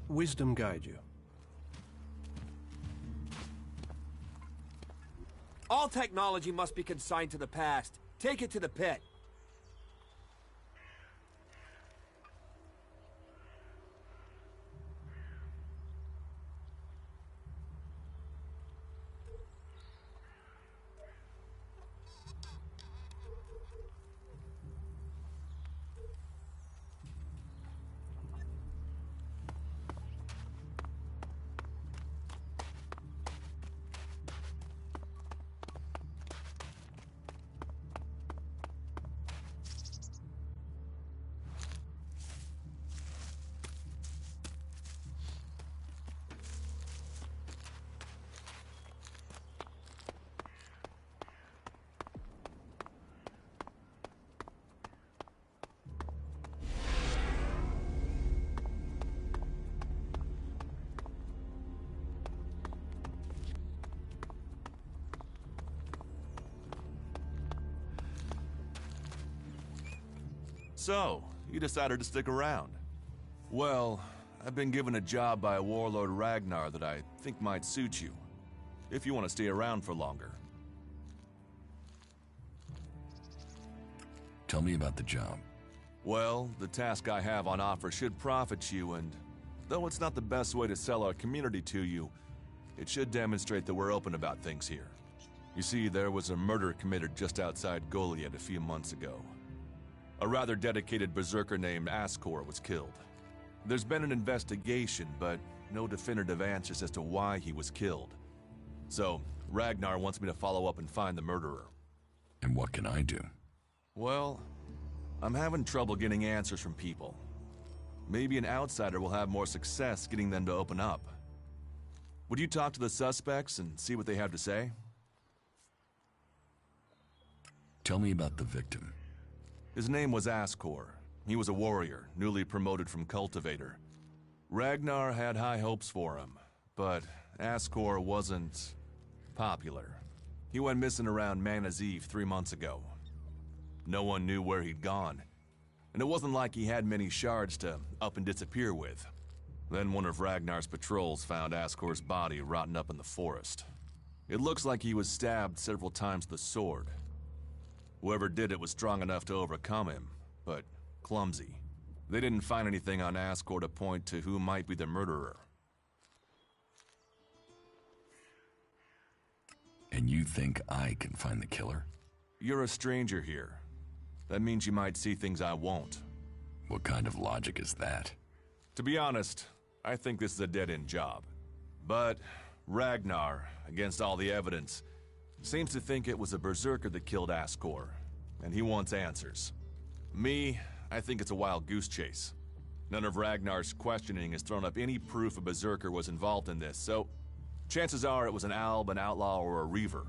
Wisdom guide you. All technology must be consigned to the past. Take it to the pit. So, you decided to stick around. Well, I've been given a job by Warlord Ragnar that I think might suit you, if you want to stay around for longer. Tell me about the job. Well, the task I have on offer should profit you, and though it's not the best way to sell our community to you, it should demonstrate that we're open about things here. You see, there was a murder committed just outside Goliath a few months ago. A rather dedicated berserker named Ascor was killed. There's been an investigation, but no definitive answers as to why he was killed. So, Ragnar wants me to follow up and find the murderer. And what can I do? Well, I'm having trouble getting answers from people. Maybe an outsider will have more success getting them to open up. Would you talk to the suspects and see what they have to say? Tell me about the victim. His name was Ascor. He was a warrior, newly promoted from cultivator. Ragnar had high hopes for him, but Ascor wasn't popular. He went missing around Mana's Eve 3 months ago. No one knew where he'd gone, and it wasn't like he had many shards to up and disappear with. Then one of Ragnar's patrols found Ascor's body rotten up in the forest. It looks like he was stabbed several times with a sword. Whoever did it was strong enough to overcome him, but clumsy. They didn't find anything on Ascor to point to who might be the murderer. And you think I can find the killer? You're a stranger here. That means you might see things I won't. What kind of logic is that? To be honest, I think this is a dead-end job. But Ragnar, against all the evidence, seems to think it was a berserker that killed Ascor, and he wants answers. Me, I think it's a wild goose chase. None of Ragnar's questioning has thrown up any proof a berserker was involved in this, so chances are it was an alb, an outlaw, or a reaver.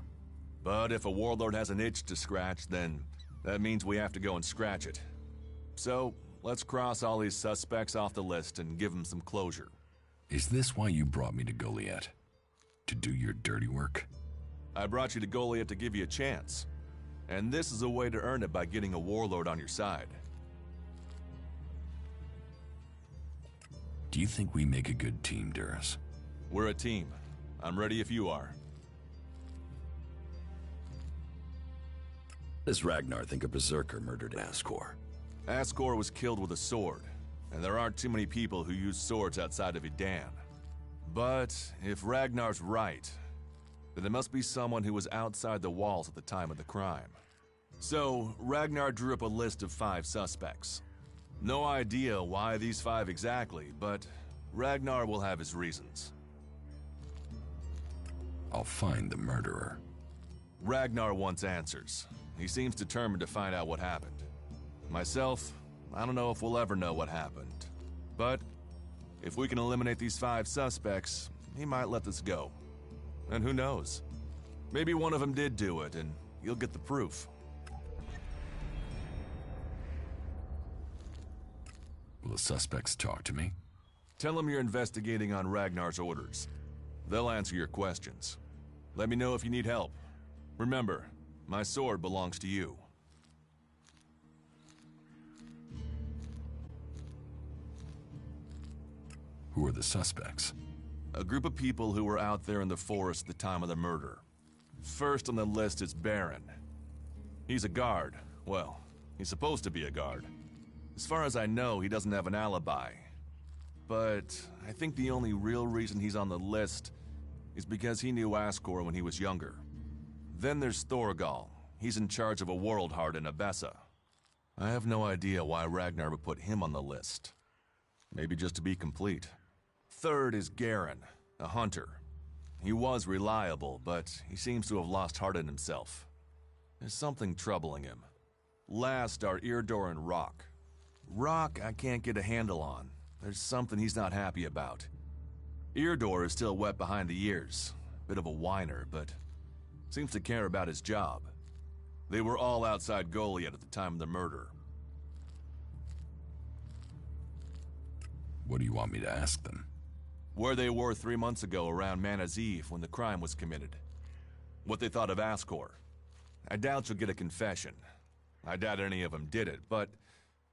But if a warlord has an itch to scratch, then that means we have to go and scratch it. So, let's cross all these suspects off the list and give them some closure. Is this why you brought me to Goliath? To do your dirty work? I brought you to Goliath to give you a chance. And this is a way to earn it by getting a warlord on your side. Do you think we make a good team, Duras? We're a team. I'm ready if you are. Does Ragnar think a berserker murdered Ascor? Ascor was killed with a sword, and there aren't too many people who use swords outside of Idan. But if Ragnar's right, then it must be someone who was outside the walls at the time of the crime. So, Ragnar drew up a list of 5 suspects. No idea why these 5 exactly, but Ragnar will have his reasons. I'll find the murderer. Ragnar wants answers. He seems determined to find out what happened. Myself, I don't know if we'll ever know what happened. But if we can eliminate these 5 suspects, he might let this go. And who knows? Maybe one of them did do it, and you'll get the proof. Will the suspects talk to me? Tell them you're investigating on Ragnar's orders. They'll answer your questions. Let me know if you need help. Remember, my sword belongs to you. Who are the suspects? A group of people who were out there in the forest at the time of the murder. First on the list is Baron. He's a guard. Well, he's supposed to be a guard. As far as I know, he doesn't have an alibi. But I think the only real reason he's on the list is because he knew Ascor when he was younger. Then there's Thorgal. He's in charge of a world heart in Abessa. I have no idea why Ragnar would put him on the list. Maybe just to be complete. Third is Garen, a hunter. He was reliable, but he seems to have lost heart in himself. There's something troubling him. Last are Eardor and Rock. Rock I can't get a handle on. There's something he's not happy about. Eardor is still wet behind the ears. Bit of a whiner, but seems to care about his job. They were all outside Goliath at the time of the murder. What do you want me to ask them? Where they were 3 months ago around Mana's Eve when the crime was committed. What they thought of Ascor. I doubt you'll get a confession. I doubt any of them did it, but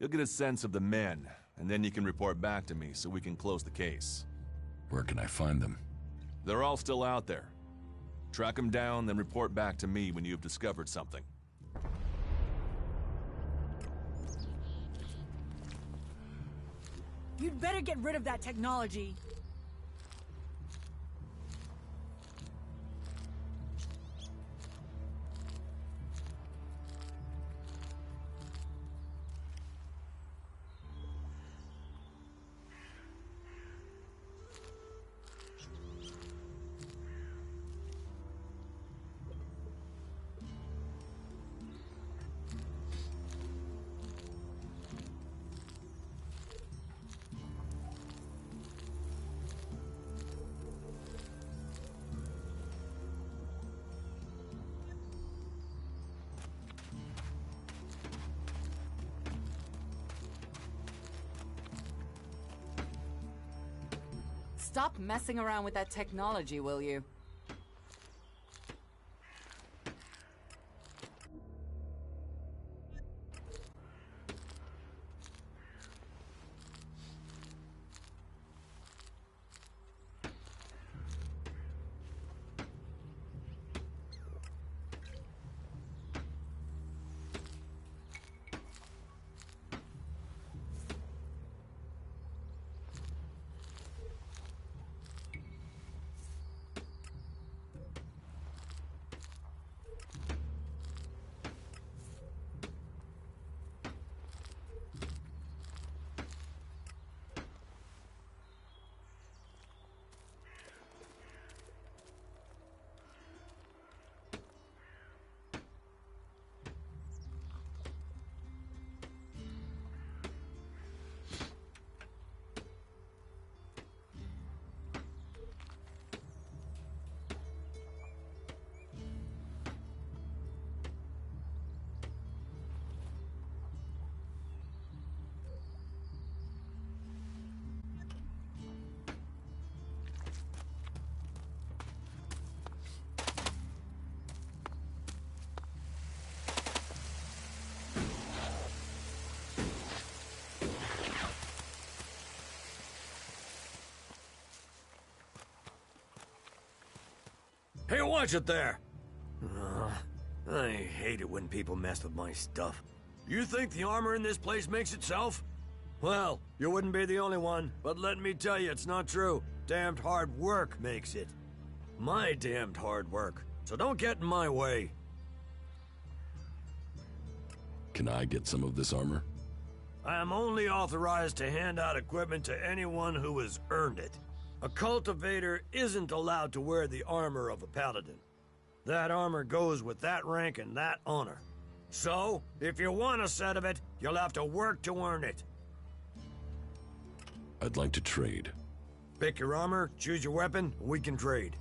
You'll get a sense of the men, and then you can report back to me so we can close the case. Where can I find them? They're all still out there. Track them down, then report back to me when you've discovered something. You'd better get rid of that technology. Stop messing around with that technology, will you? Hey, watch it there! I hate it when people mess with my stuff. You think the armor in this place makes itself? Well, you wouldn't be the only one, but let me tell you, it's not true. Damned hard work makes it. My damned hard work. So don't get in my way. Can I get some of this armor? I am only authorized to hand out equipment to anyone who has earned it. A cultivator isn't allowed to wear the armor of a paladin. That armor goes with that rank and that honor. So, if you want a set of it, you'll have to work to earn it. I'd like to trade. Pick your armor, choose your weapon, and we can trade.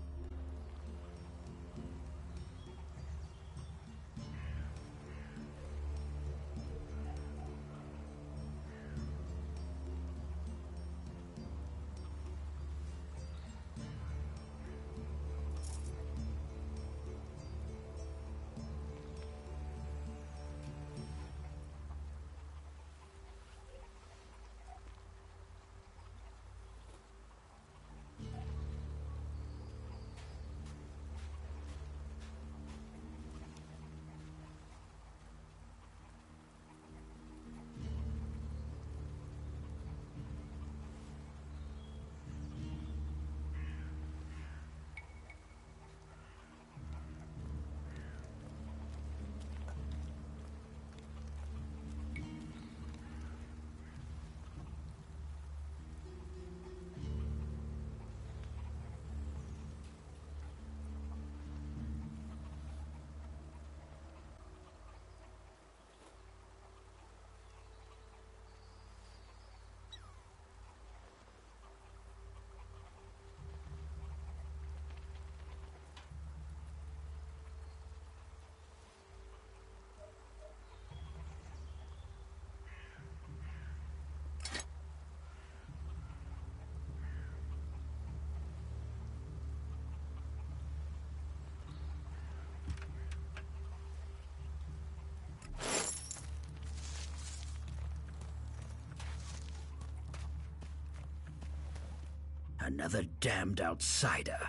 Another damned outsider.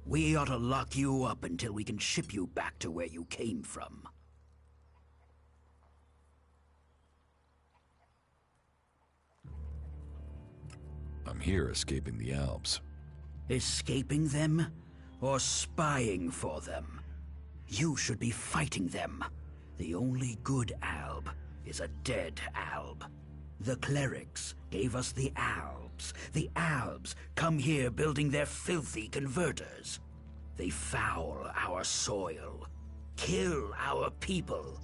We ought to lock you up until we can ship you back to where you came from. I'm here escaping the Alps. Escaping them? Or spying for them? You should be fighting them. The only good Alb is a dead Alb. The clerics gave us the Albs. The Albs come here building their filthy converters. They foul our soil, kill our people.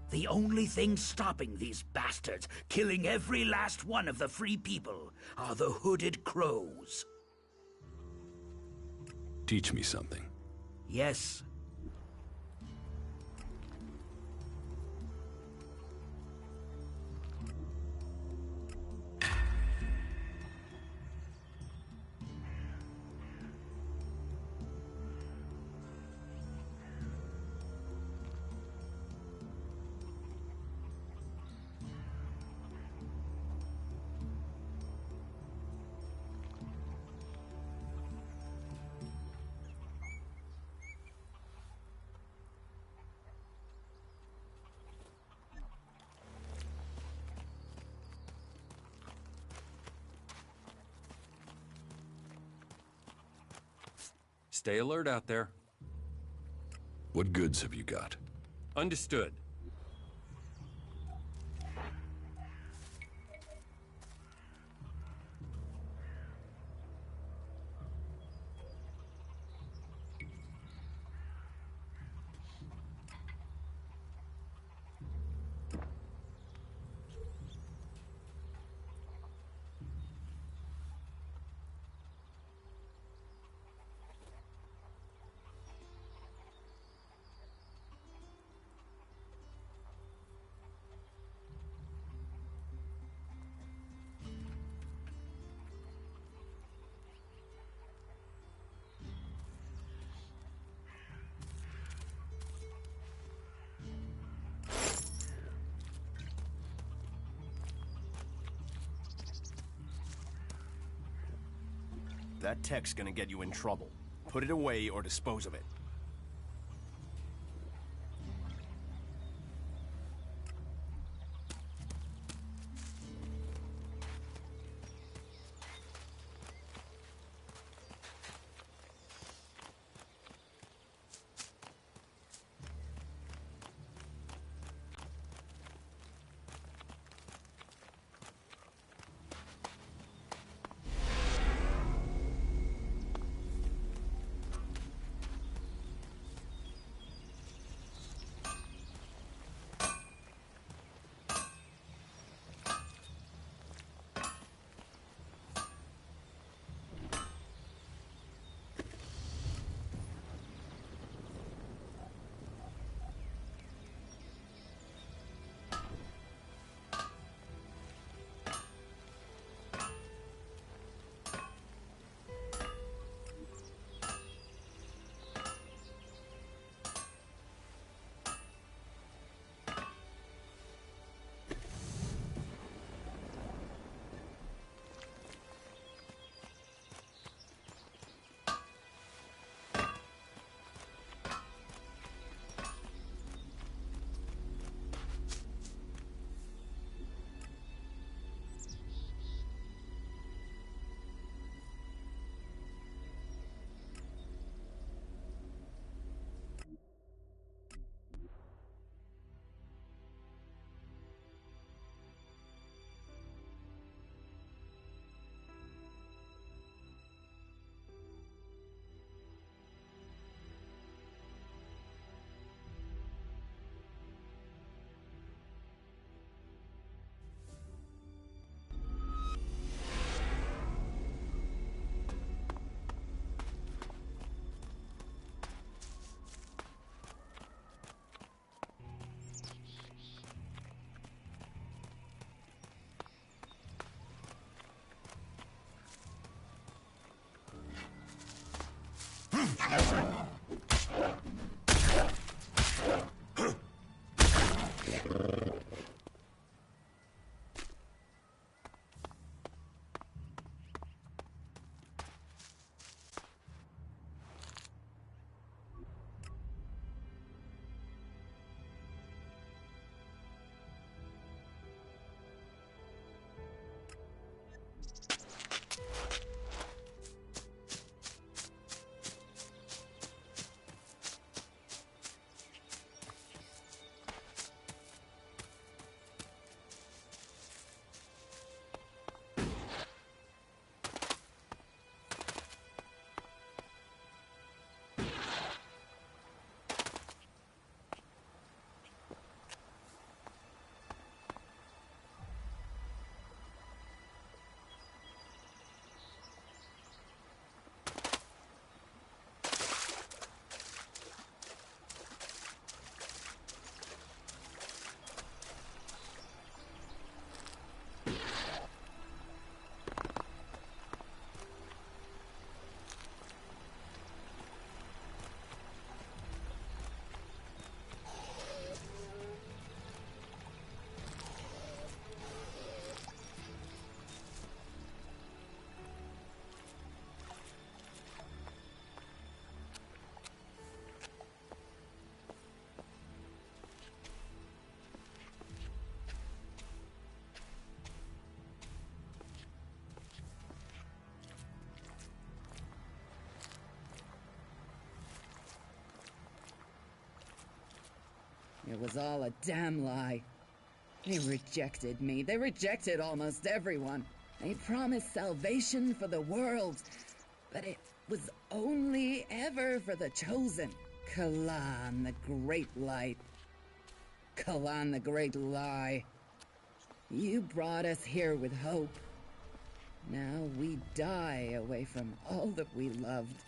The only thing stopping these bastards killing every last one of the free people are the hooded crows. Teach me something. Yes. Stay alert out there. What goods have you got? Understood. That tech's gonna get you in trouble. Put it away or dispose of it. It was all a damn lie. They rejected me. They rejected almost everyone. They promised salvation for the world, but it was only ever for the chosen. Kalan, the great light. Kalan, the great lie. You brought us here with hope. Now we die away from all that we loved.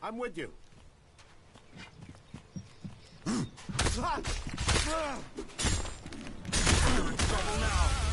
I'm with you. You're in trouble now.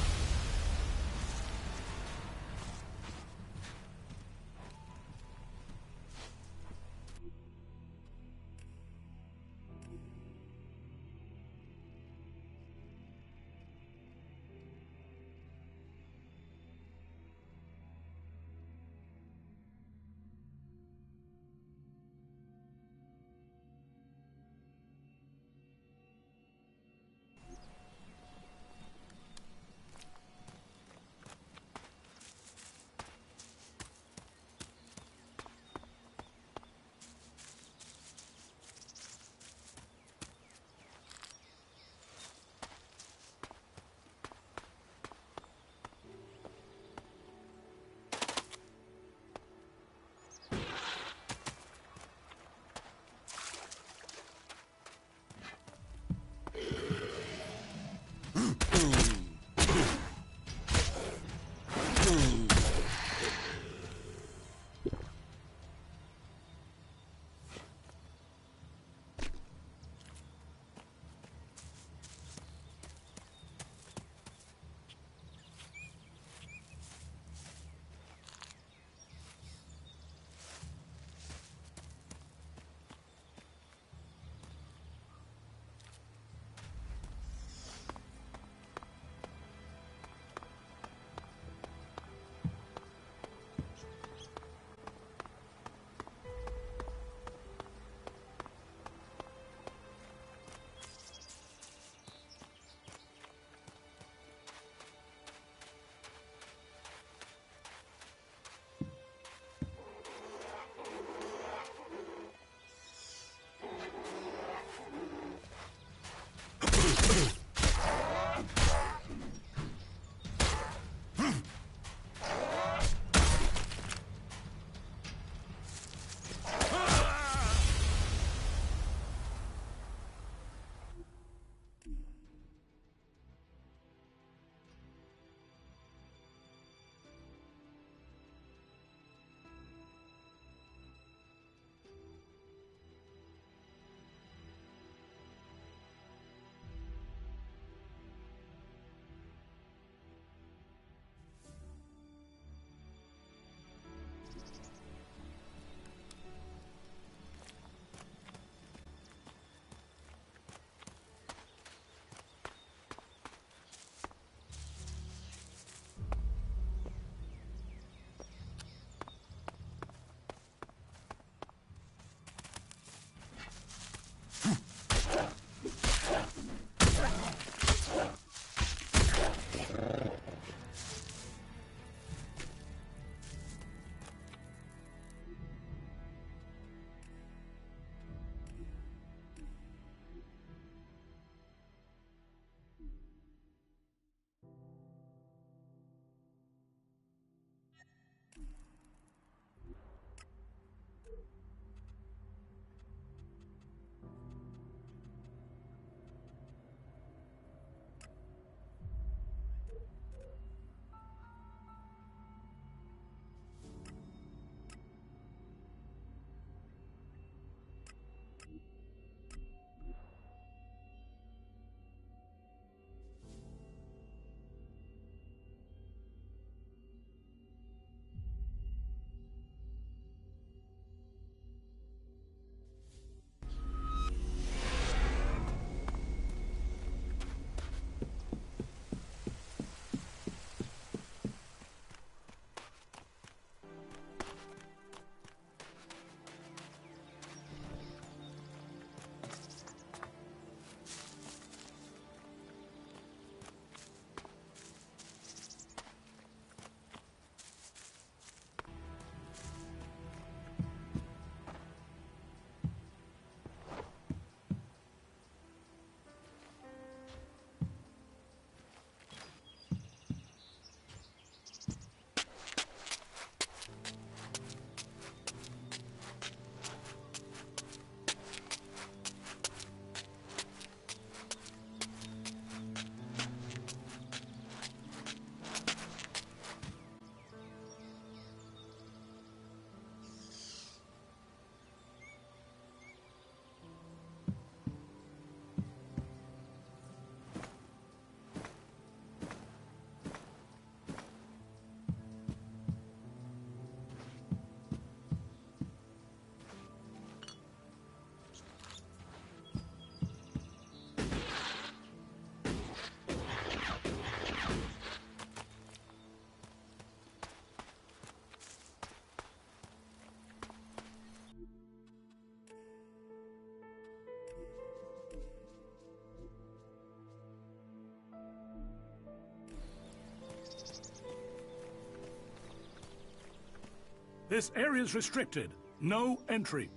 This area's restricted. No entry.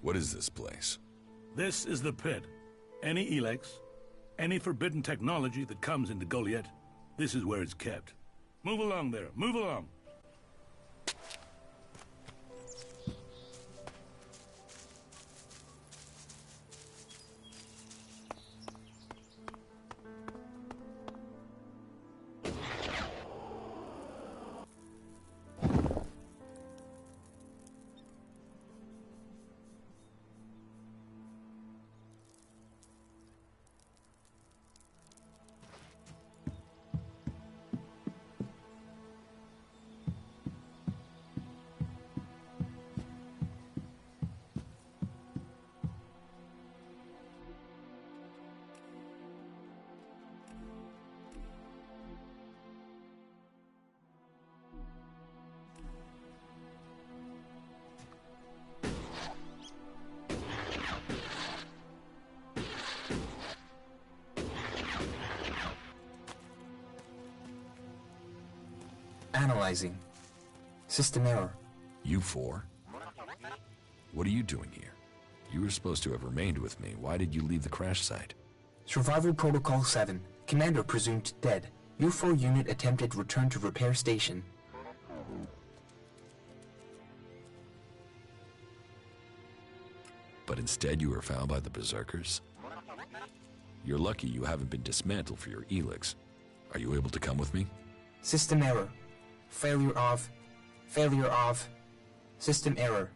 What is this place? This is the pit. Any ELEX, any forbidden technology that comes into Goliath, this is where it's kept. Move along there, move along. Analyzing. System error. You four? What are you doing here? You were supposed to have remained with me. Why did you leave the crash site? Survival Protocol 7. Commander presumed dead. U4 unit attempted return to repair station. But instead you were found by the Berserkers? You're lucky you haven't been dismantled for your ELEX. Are you able to come with me? System error. Failure of... System error.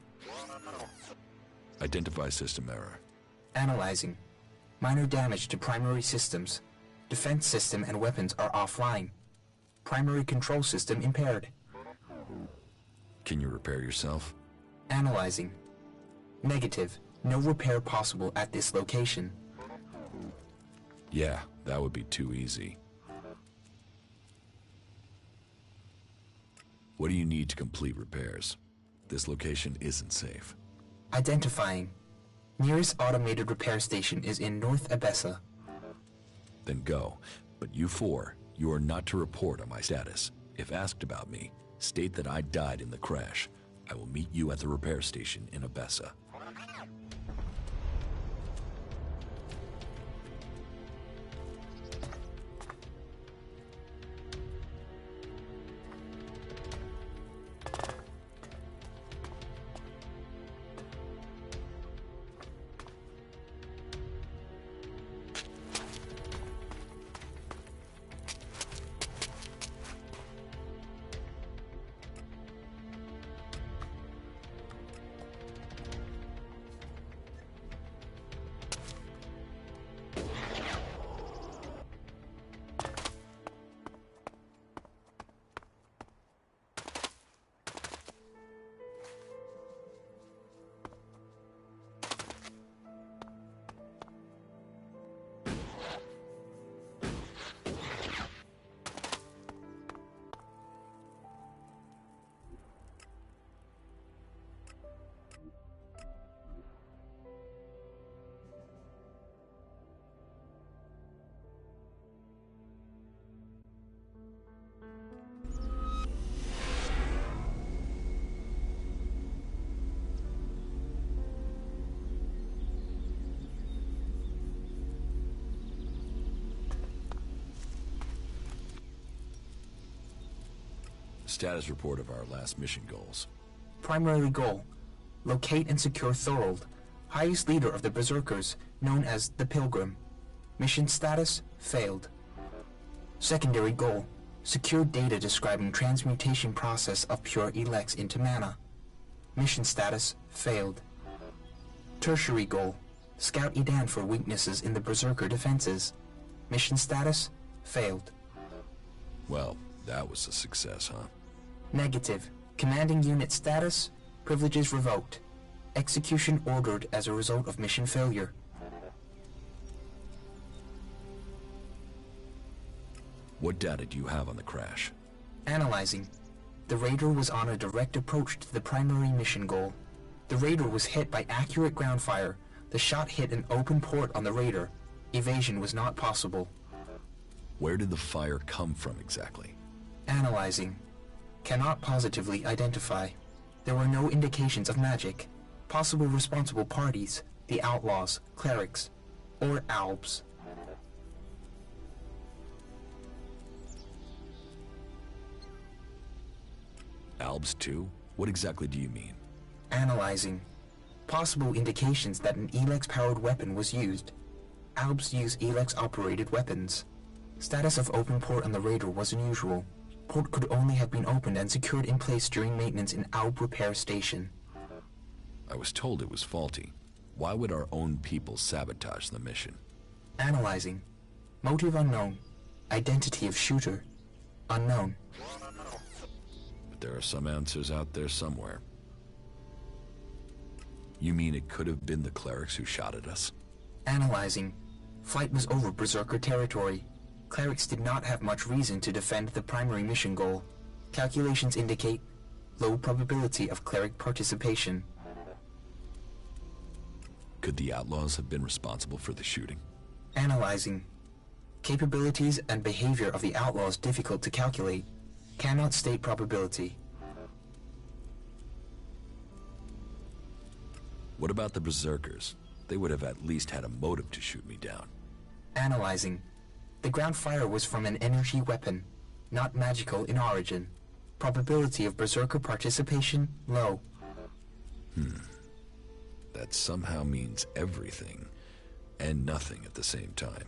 Identify system error. Analyzing. Minor damage to primary systems. Defense system and weapons are offline. Primary control system impaired. Can you repair yourself? Analyzing. Negative. No repair possible at this location. Yeah, that would be too easy. What do you need to complete repairs? This location isn't safe. Identifying. Nearest automated repair station is in North Abessa. Then go. But you four, you are not to report on my status. If asked about me, state that I died in the crash. I will meet you at the repair station in Abessa. Status report of our last mission goals. Primary goal. Locate and secure Thorold, highest leader of the Berserkers, known as the Pilgrim. Mission status, failed. Secondary goal. Secure data describing transmutation process of pure ELEX into mana. Mission status, failed. Tertiary goal. Scout Edan for weaknesses in the Berserker defenses. Mission status, failed. Well, that was a success, huh? Negative. Commanding unit status, privileges revoked. Execution ordered as a result of mission failure. What data do you have on the crash? Analyzing. The Raider was on a direct approach to the primary mission goal. The Raider was hit by accurate ground fire. The shot hit an open port on the Raider. Evasion was not possible. Where did the fire come from exactly? Analyzing. Cannot positively identify. There were no indications of magic. Possible responsible parties, the outlaws, clerics, or albs. Albs too? What exactly do you mean? Analyzing. Possible indications that an ELEX-powered weapon was used. Albs use ELEX-operated weapons. Status of open port on the radar was unusual. Port could only have been opened and secured in place during maintenance in Alb repair station. I was told it was faulty. Why would our own people sabotage the mission? Analyzing. Motive unknown. Identity of shooter unknown. But there are some answers out there somewhere. You mean it could have been the clerics who shot at us? Analyzing. Flight was over Berserker territory. Clerics did not have much reason to defend the primary mission goal. Calculations indicate low probability of cleric participation. Could the outlaws have been responsible for the shooting? Analyzing. Capabilities and behavior of the outlaws difficult to calculate. Cannot state probability. What about the Berserkers? They would have at least had a motive to shoot me down. Analyzing. The ground fire was from an energy weapon, not magical in origin. Probability of Berserker participation, low. That somehow means everything and nothing at the same time.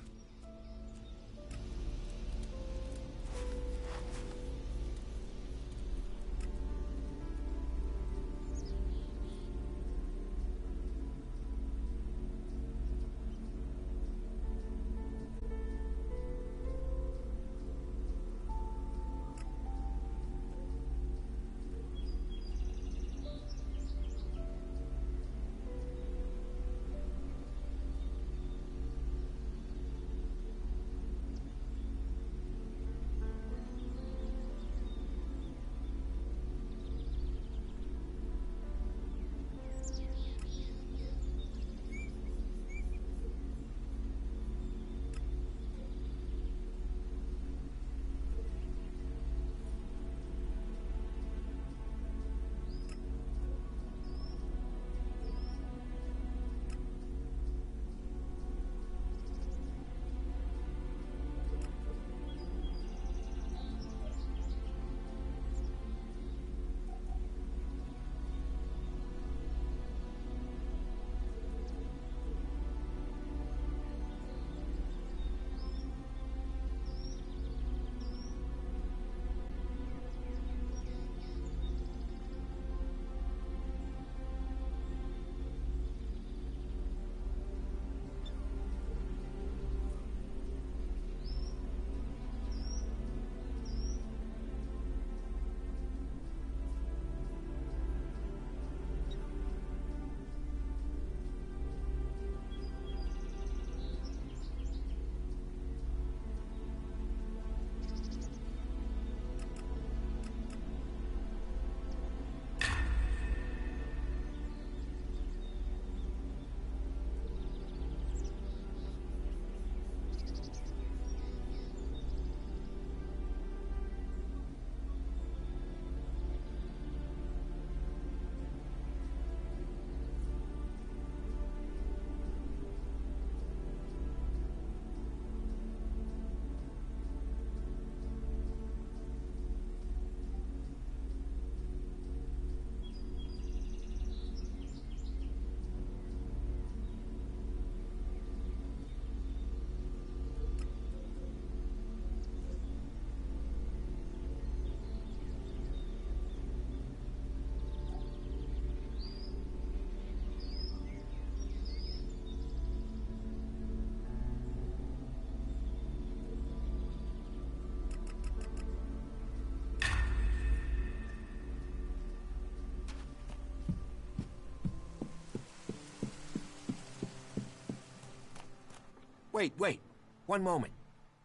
Wait. One moment.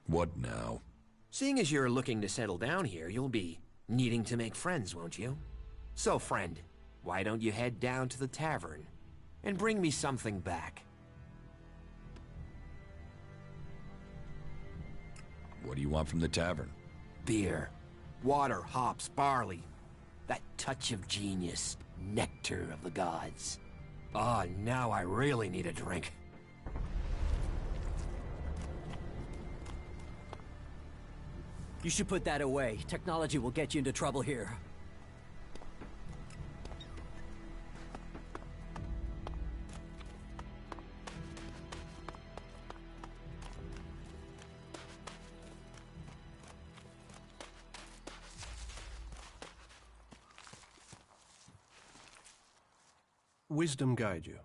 What now? Seeing as you're looking to settle down here, you'll be needing to make friends, won't you? So, friend, why don't you head down to the tavern and bring me something back? What do you want from the tavern? Beer. Water, hops, barley. That touch of genius. Nectar of the gods. Ah, now I really need a drink. You should put that away. Technology will get you into trouble here. Wisdom guide you.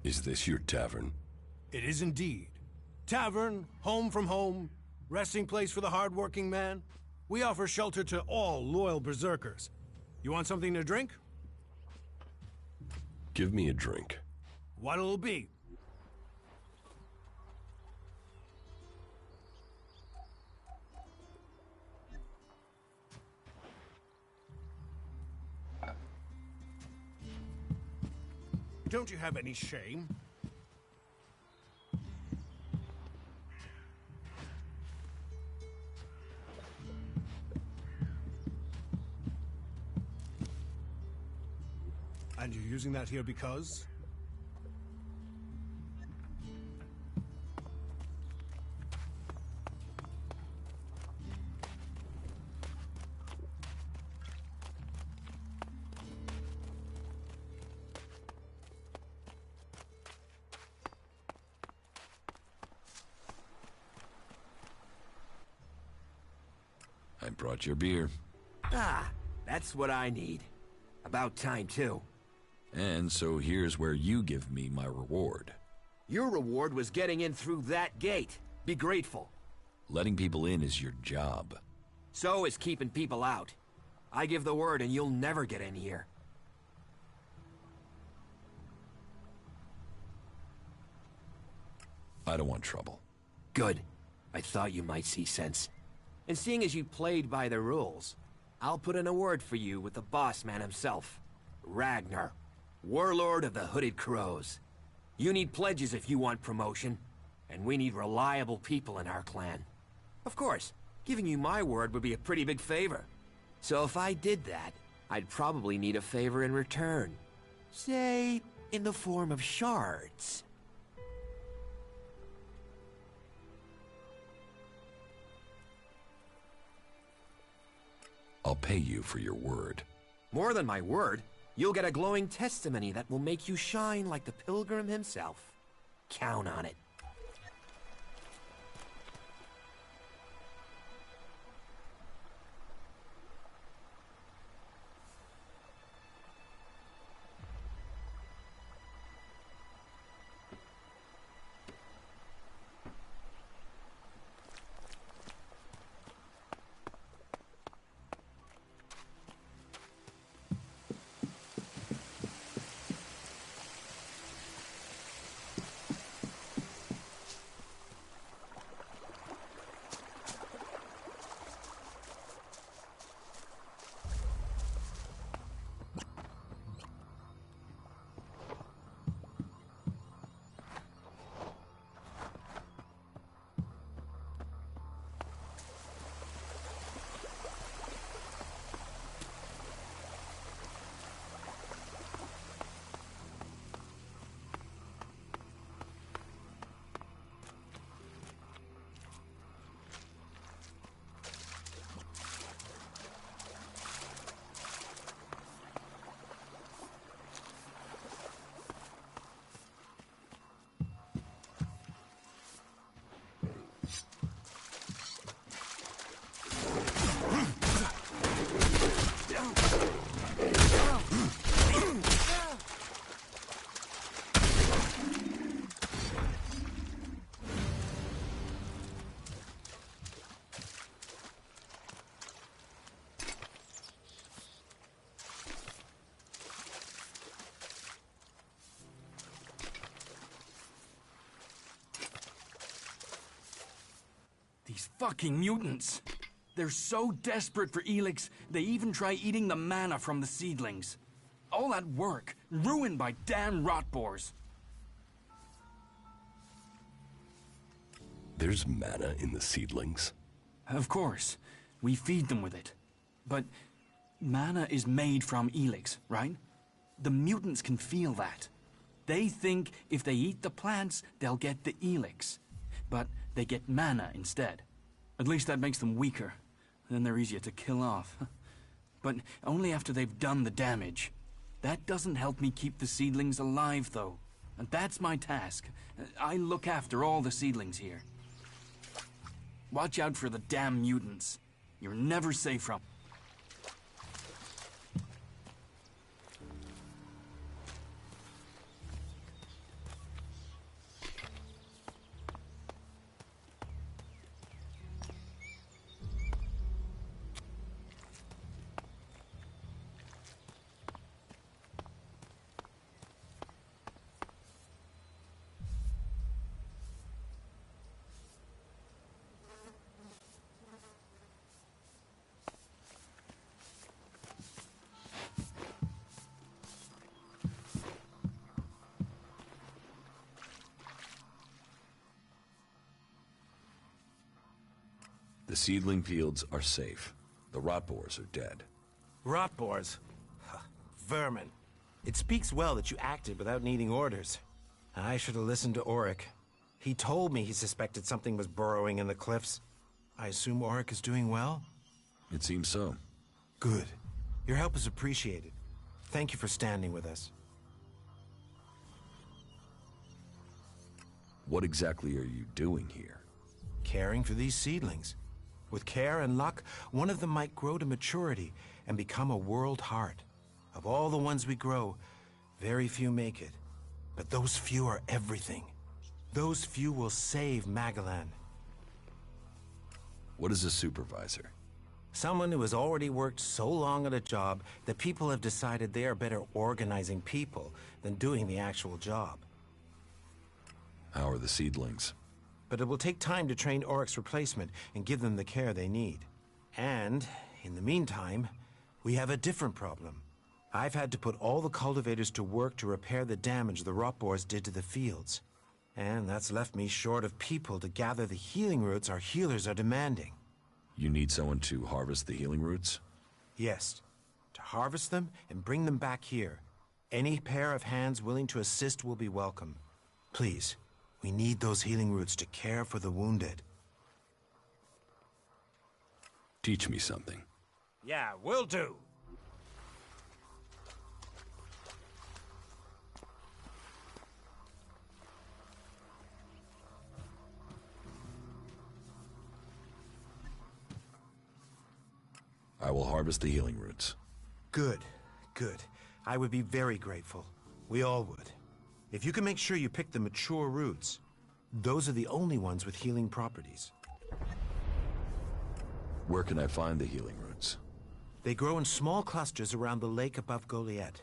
Is this your tavern? It is indeed. Tavern, home from home, resting place for the hard-working man. We offer shelter to all loyal berserkers. You want something to drink? Give me a drink. What'll it be? Don't you have any shame? And you're using that here because? I brought your beer. Ah, that's what I need. About time, too. And so here's where you give me my reward. Your reward was getting in through that gate. Be grateful. Letting people in is your job. So is keeping people out. I give the word and you'll never get in here. I don't want trouble. Good. I thought you might see sense. And seeing as you played by the rules, I'll put in a word for you with the boss man himself. Ragnar, warlord of the Hooded Crows. You need pledges if you want promotion, and we need reliable people in our clan. Of course, giving you my word would be a pretty big favor. So if I did that, I'd probably need a favor in return. Say, in the form of shards. I'll pay you for your word. More than my word, you'll get a glowing testimony that will make you shine like the pilgrim himself. Count on it. These fucking mutants. They're so desperate for ELEX, they even try eating the mana from the seedlings. All that work, ruined by damn rot boars. There's mana in the seedlings. Of course. We feed them with it. But mana is made from ELEX, right? The mutants can feel that. They think if they eat the plants, they'll get the ELEX. But they get mana instead. At least that makes them weaker. Then they're easier to kill off. But only after they've done the damage. That doesn't help me keep the seedlings alive, though. And that's my task. I look after all the seedlings here. Watch out for the damn mutants. You're never safe from... The seedling fields are safe. The rot boars are dead. Rot boars? Vermin. It speaks well that you acted without needing orders. I should have listened to Auric. He told me he suspected something was burrowing in the cliffs. I assume Auric is doing well? It seems so. Good. Your help is appreciated. Thank you for standing with us. What exactly are you doing here? Caring for these seedlings. With care and luck, one of them might grow to maturity and become a world heart. Of all the ones we grow, very few make it. But those few are everything. Those few will save Magalan. What is a supervisor? Someone who has already worked so long at a job that people have decided they are better organizing people than doing the actual job. How are the seedlings? But it will take time to train Auric's replacement and give them the care they need. And, in the meantime, we have a different problem. I've had to put all the cultivators to work to repair the damage the rot boars did to the fields. And that's left me short of people to gather the healing roots our healers are demanding. You need someone to harvest the healing roots? Yes. To harvest them and bring them back here. Any pair of hands willing to assist will be welcome. Please. We need those healing roots to care for the wounded. Teach me something. Yeah, will do. I will harvest the healing roots. Good, good. I would be very grateful. We all would. If you can make sure you pick the mature roots, those are the only ones with healing properties. Where can I find the healing roots? They grow in small clusters around the lake above Goliath.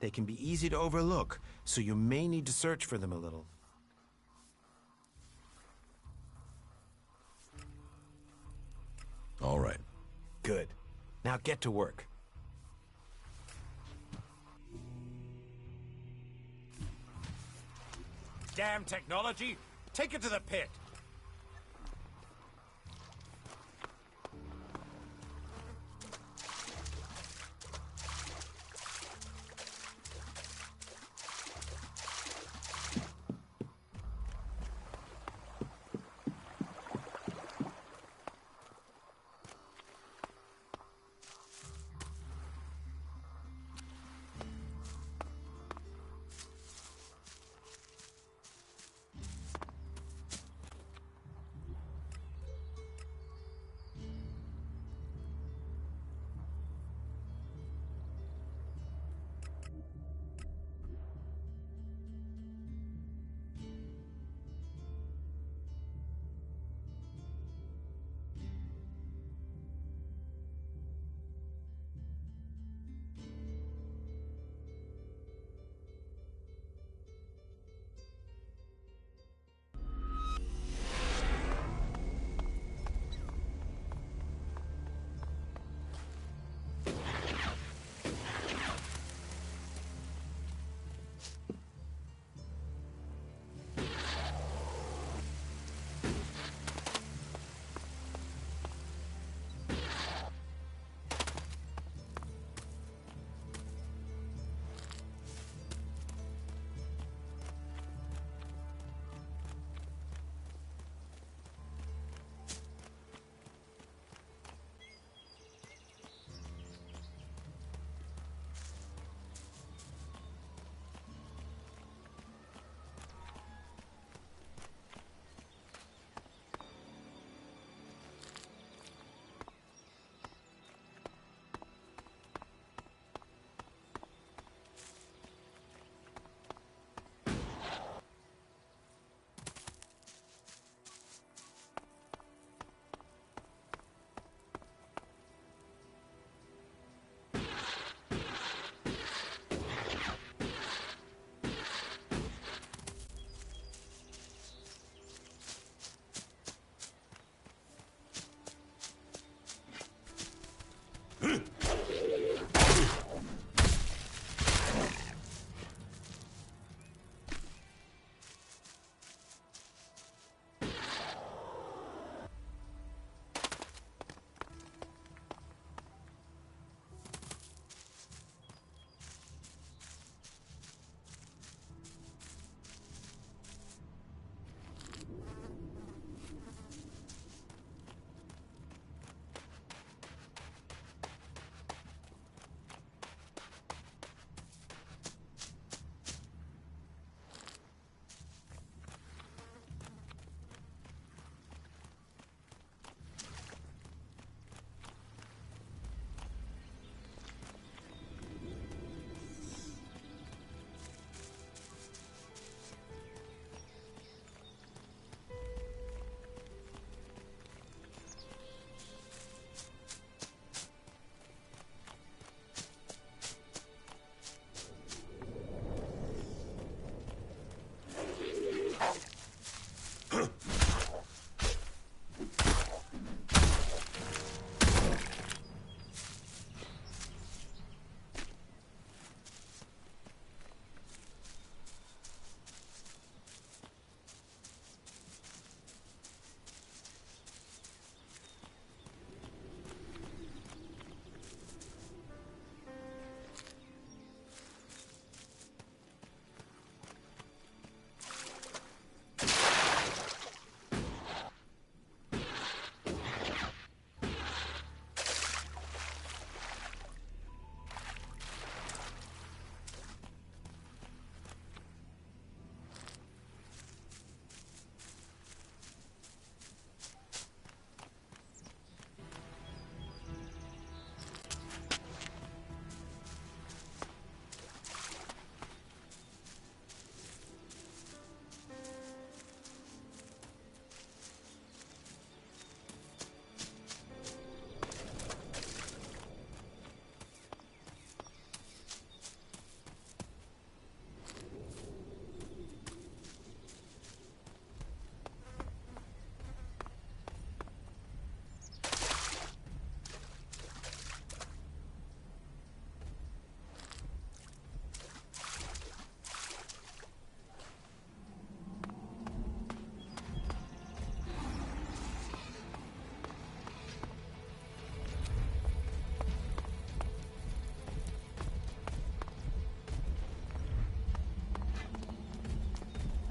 They can be easy to overlook, so you may need to search for them a little. All right. Good. Now get to work. Damn technology! Take it to the pit!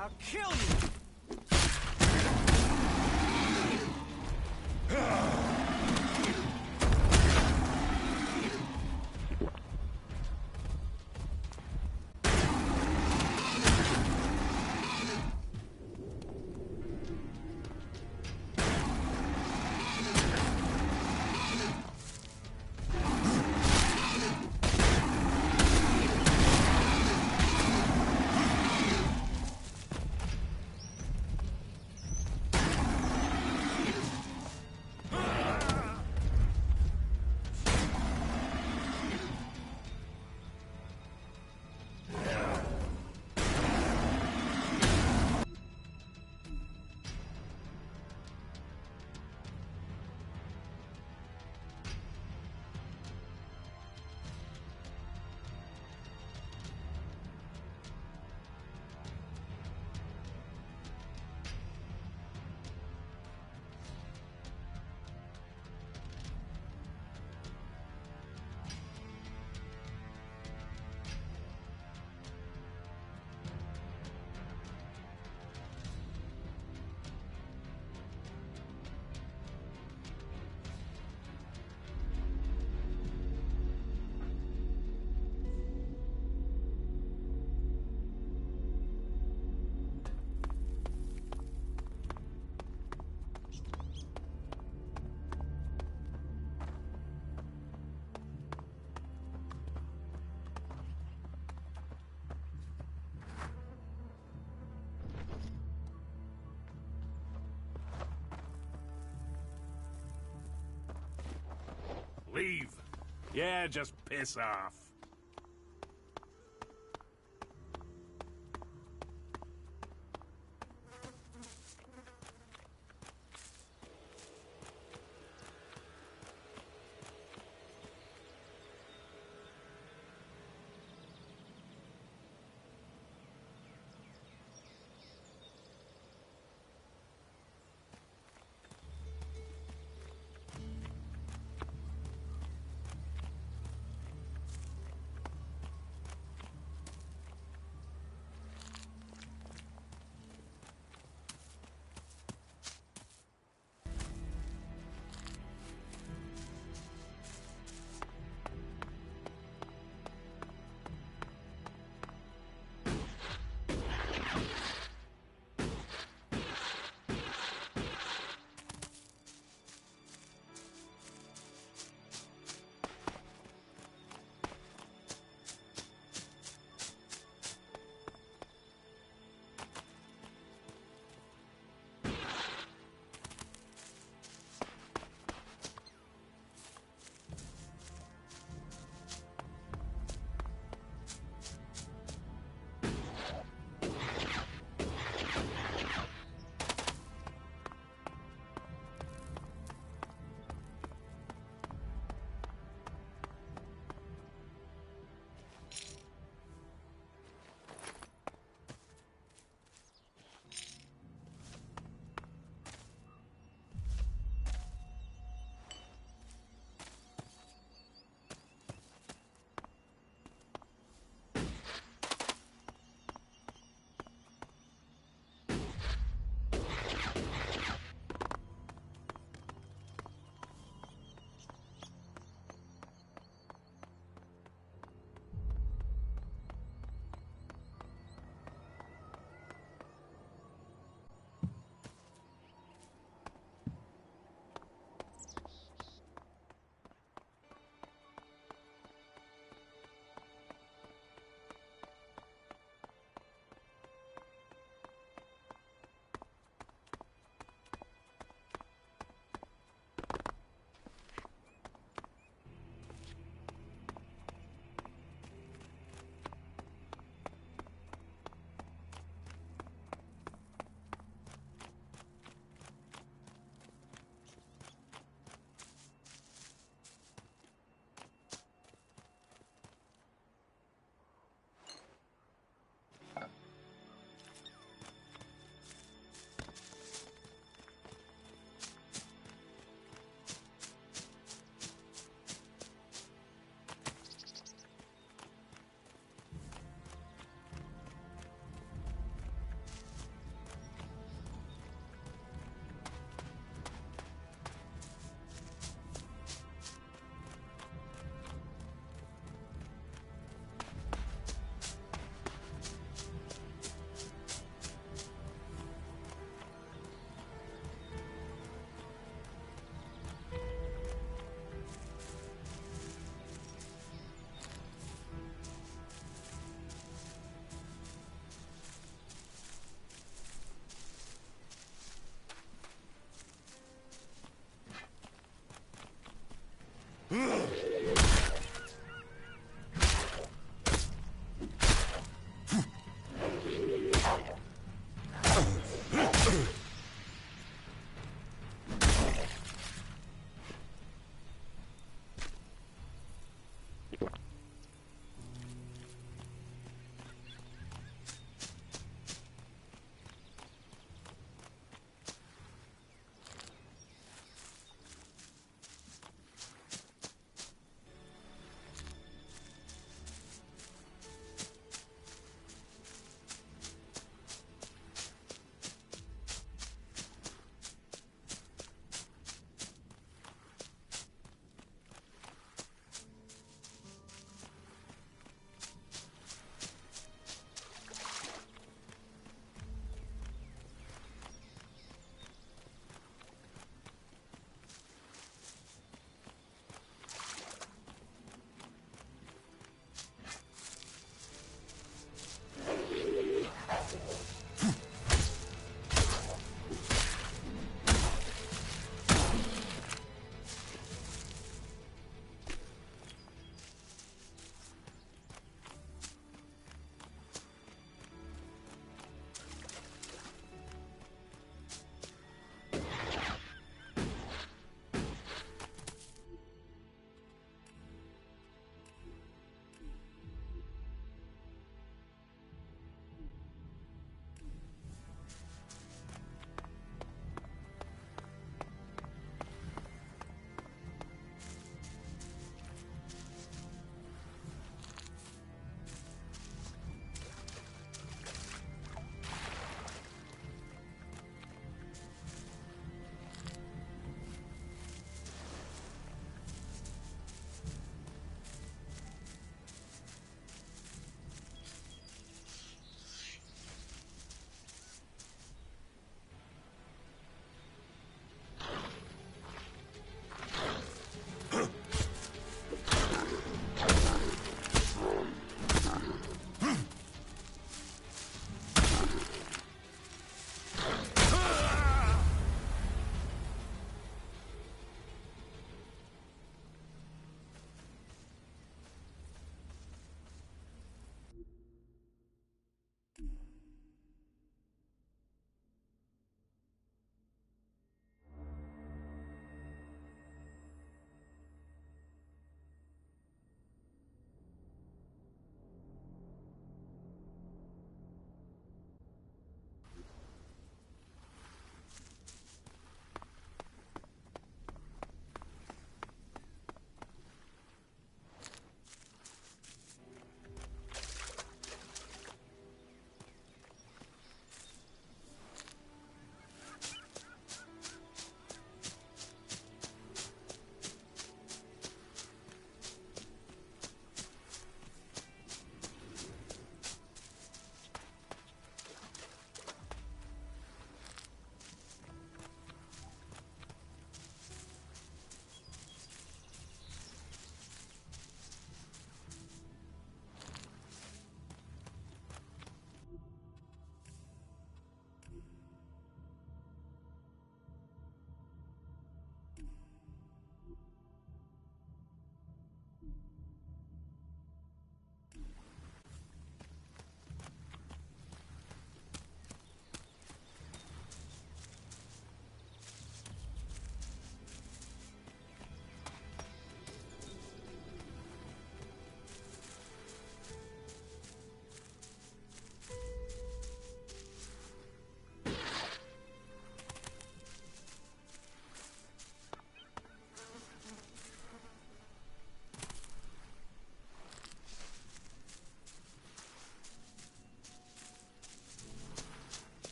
I'll kill you! Leave. Yeah, just piss off.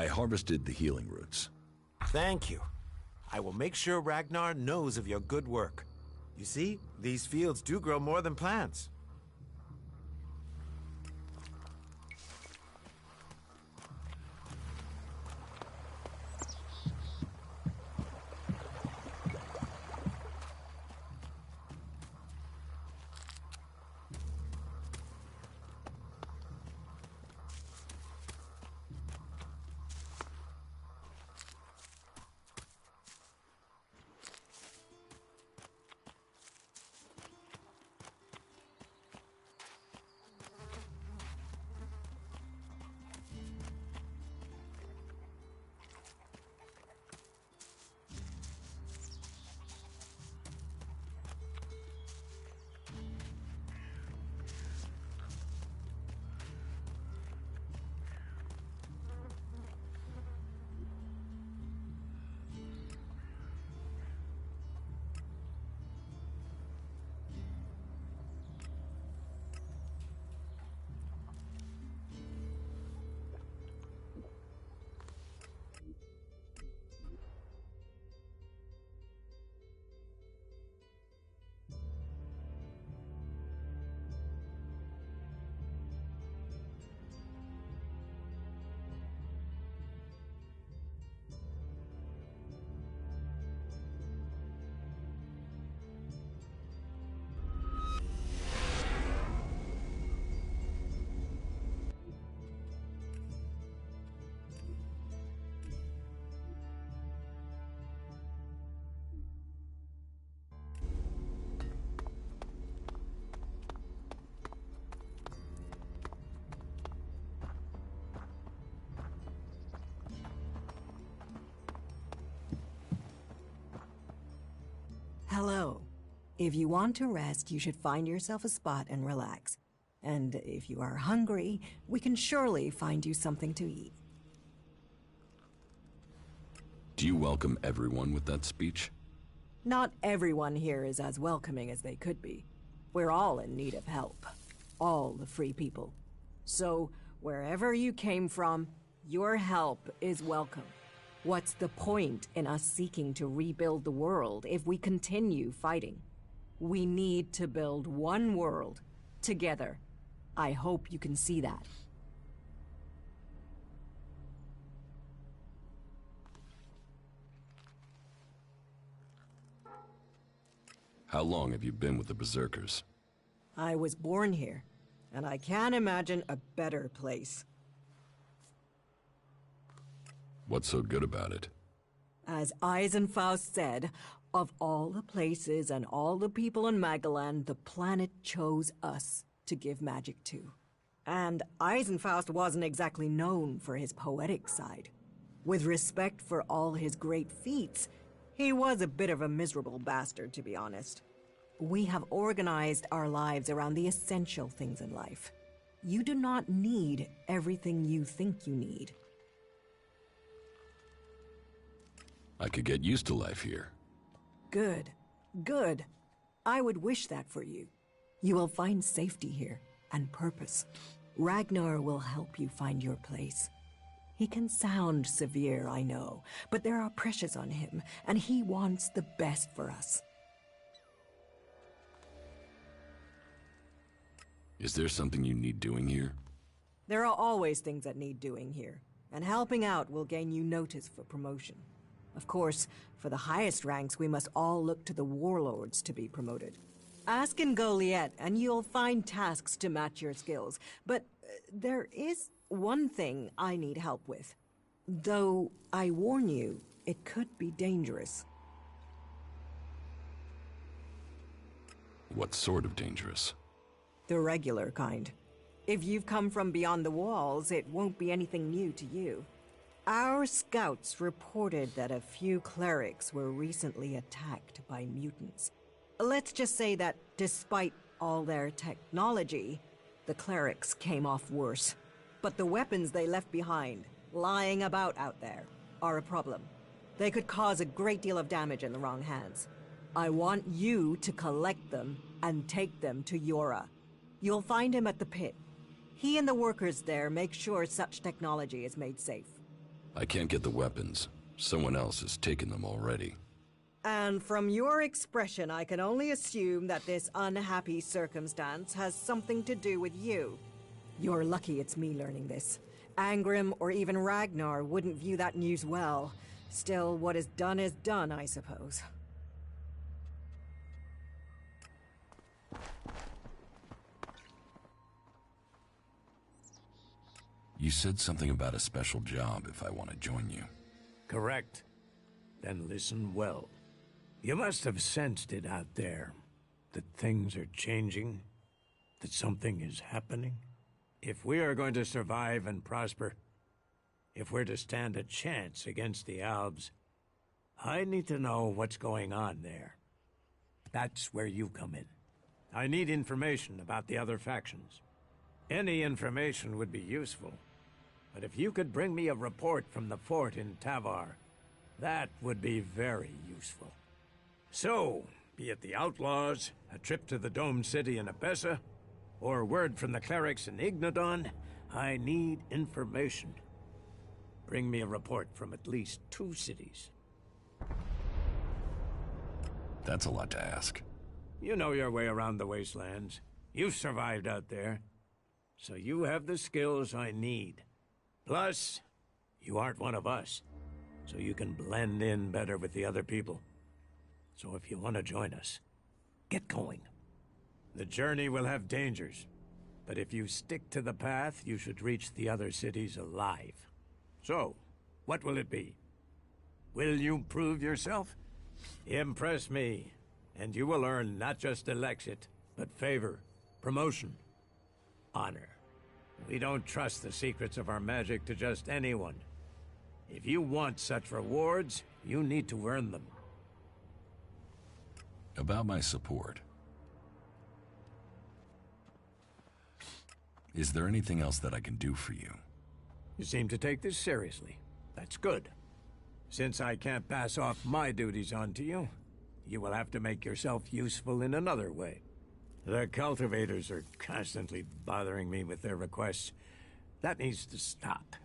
I harvested the healing roots. Thank you. I will make sure Ragnar knows of your good work. You see, these fields do grow more than plants. Hello. If you want to rest, you should find yourself a spot and relax. And if you are hungry, we can surely find you something to eat. Do you welcome everyone with that speech? Not everyone here is as welcoming as they could be. We're all in need of help. All the free people. So, wherever you came from, your help is welcome. What's the point in us seeking to rebuild the world if we continue fighting? We need to build one world, together. I hope you can see that. How long have you been with the Berserkers? I was born here, and I can't imagine a better place. What's so good about it? As Eisenfaust said, of all the places and all the people in Magaland, the planet chose us to give magic to. And Eisenfaust wasn't exactly known for his poetic side. With respect for all his great feats, he was a bit of a miserable bastard, to be honest. We have organized our lives around the essential things in life. You do not need everything you think you need. I could get used to life here. Good. Good. I would wish that for you. You will find safety here, and purpose. Ragnar will help you find your place. He can sound severe, I know, but there are pressures on him, and he wants the best for us. Is there something you need doing here? There are always things that need doing here, and helping out will gain you notice for promotion. Of course, for the highest ranks, we must all look to the warlords to be promoted. Ask in Goliath, and you'll find tasks to match your skills. But there is one thing I need help with. Though, I warn you, it could be dangerous. What sort of dangerous? The regular kind. If you've come from beyond the walls, it won't be anything new to you. Our scouts reported that a few clerics were recently attacked by mutants. Let's just say that despite all their technology, the clerics came off worse. But the weapons they left behind, lying about out there, are a problem. They could cause a great deal of damage in the wrong hands. I want you to collect them and take them to Yora. You'll find him at the pit. He and the workers there make sure such technology is made safe. I can't get the weapons. Someone else has taken them already. And from your expression, I can only assume that this unhappy circumstance has something to do with you. You're lucky it's me learning this. Angrim or even Ragnar wouldn't view that news well. Still, what is done, I suppose. You said something about a special job if I want to join you. Correct. Then listen well. You must have sensed it out there. That things are changing. That something is happening. If we are going to survive and prosper, if we're to stand a chance against the Albs, I need to know what's going on there. That's where you come in. I need information about the other factions. Any information would be useful. But if you could bring me a report from the fort in Tavar, that would be very useful. So, be it the Outlaws, a trip to the Dome City in Abessa, or word from the clerics in Ignadon, I need information. Bring me a report from at least 2 cities. That's a lot to ask. You know your way around the wastelands. You've survived out there. So you have the skills I need. Plus, you aren't one of us, so you can blend in better with the other people. So if you want to join us, get going. The journey will have dangers, but if you stick to the path, you should reach the other cities alive. So, what will it be? Will you prove yourself? Impress me, and you will earn not just Elexit, but favor, promotion, honor. We don't trust the secrets of our magic to just anyone. If you want such rewards, you need to earn them. About my support. Is there anything else that I can do for you? You seem to take this seriously. That's good. Since I can't pass off my duties onto you, you will have to make yourself useful in another way. The cultivators are constantly bothering me with their requests. That needs to stop.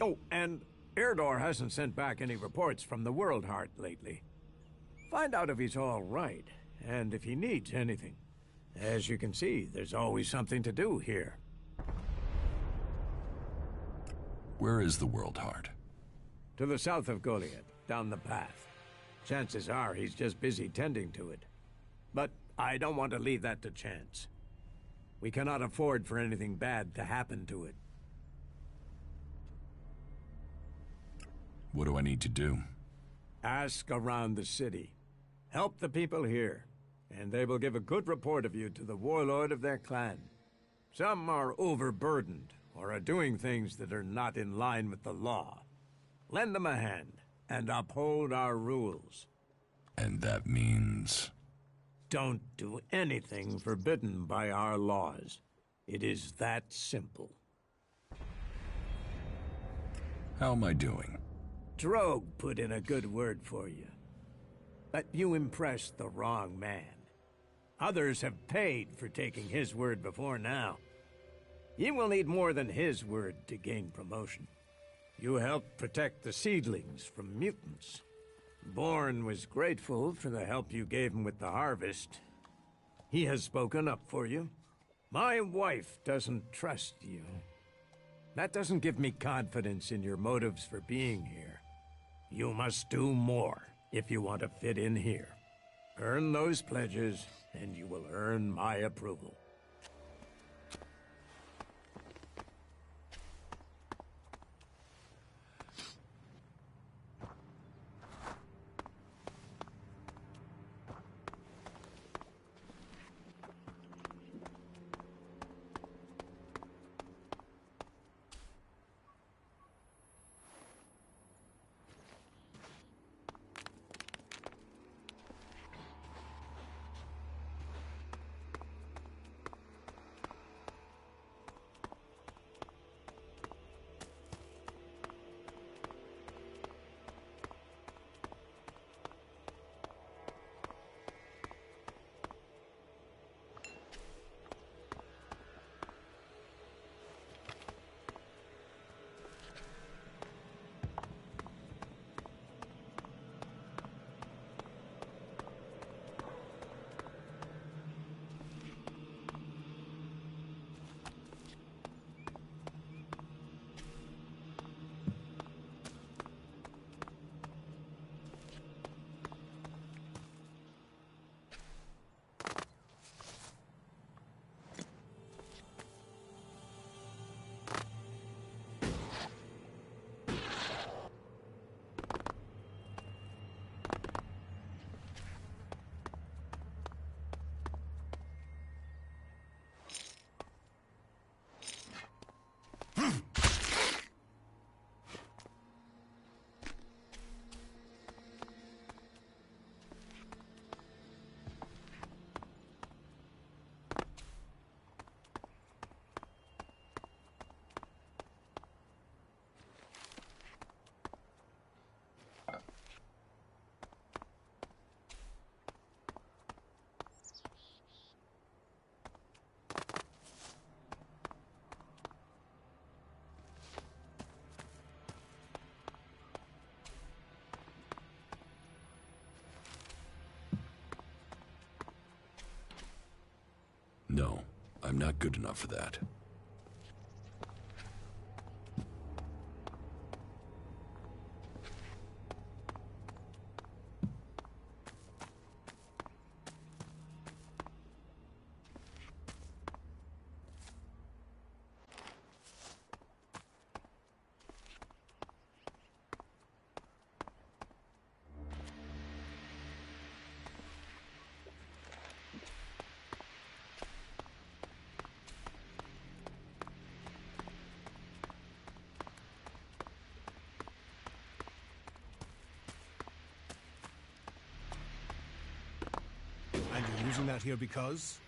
Oh, and Erdor hasn't sent back any reports from the World Heart lately. Find out if he's all right, and if he needs anything. As you can see, there's always something to do here. Where is the World Heart? To the south of Goliath, down the path. Chances are he's just busy tending to it. But I don't want to leave that to chance. We cannot afford for anything bad to happen to it. What do I need to do? Ask around the city. Help the people here, and they will give a good report of you to the warlord of their clan. Some are overburdened, or are doing things that are not in line with the law. Lend them a hand, and uphold our rules. And that means... Don't do anything forbidden by our laws. It is that simple. How am I doing? Drogue put in a good word for you. But you impressed the wrong man. Others have paid for taking his word before now. You will need more than his word to gain promotion. You helped protect the seedlings from mutants. Born was grateful for the help you gave him with the harvest. He has spoken up for you. My wife doesn't trust you. That doesn't give me confidence in your motives for being here. You must do more if you want to fit in here. Earn those pledges, and you will earn my approval. No, I'm not good enough for that. And you're using that here because?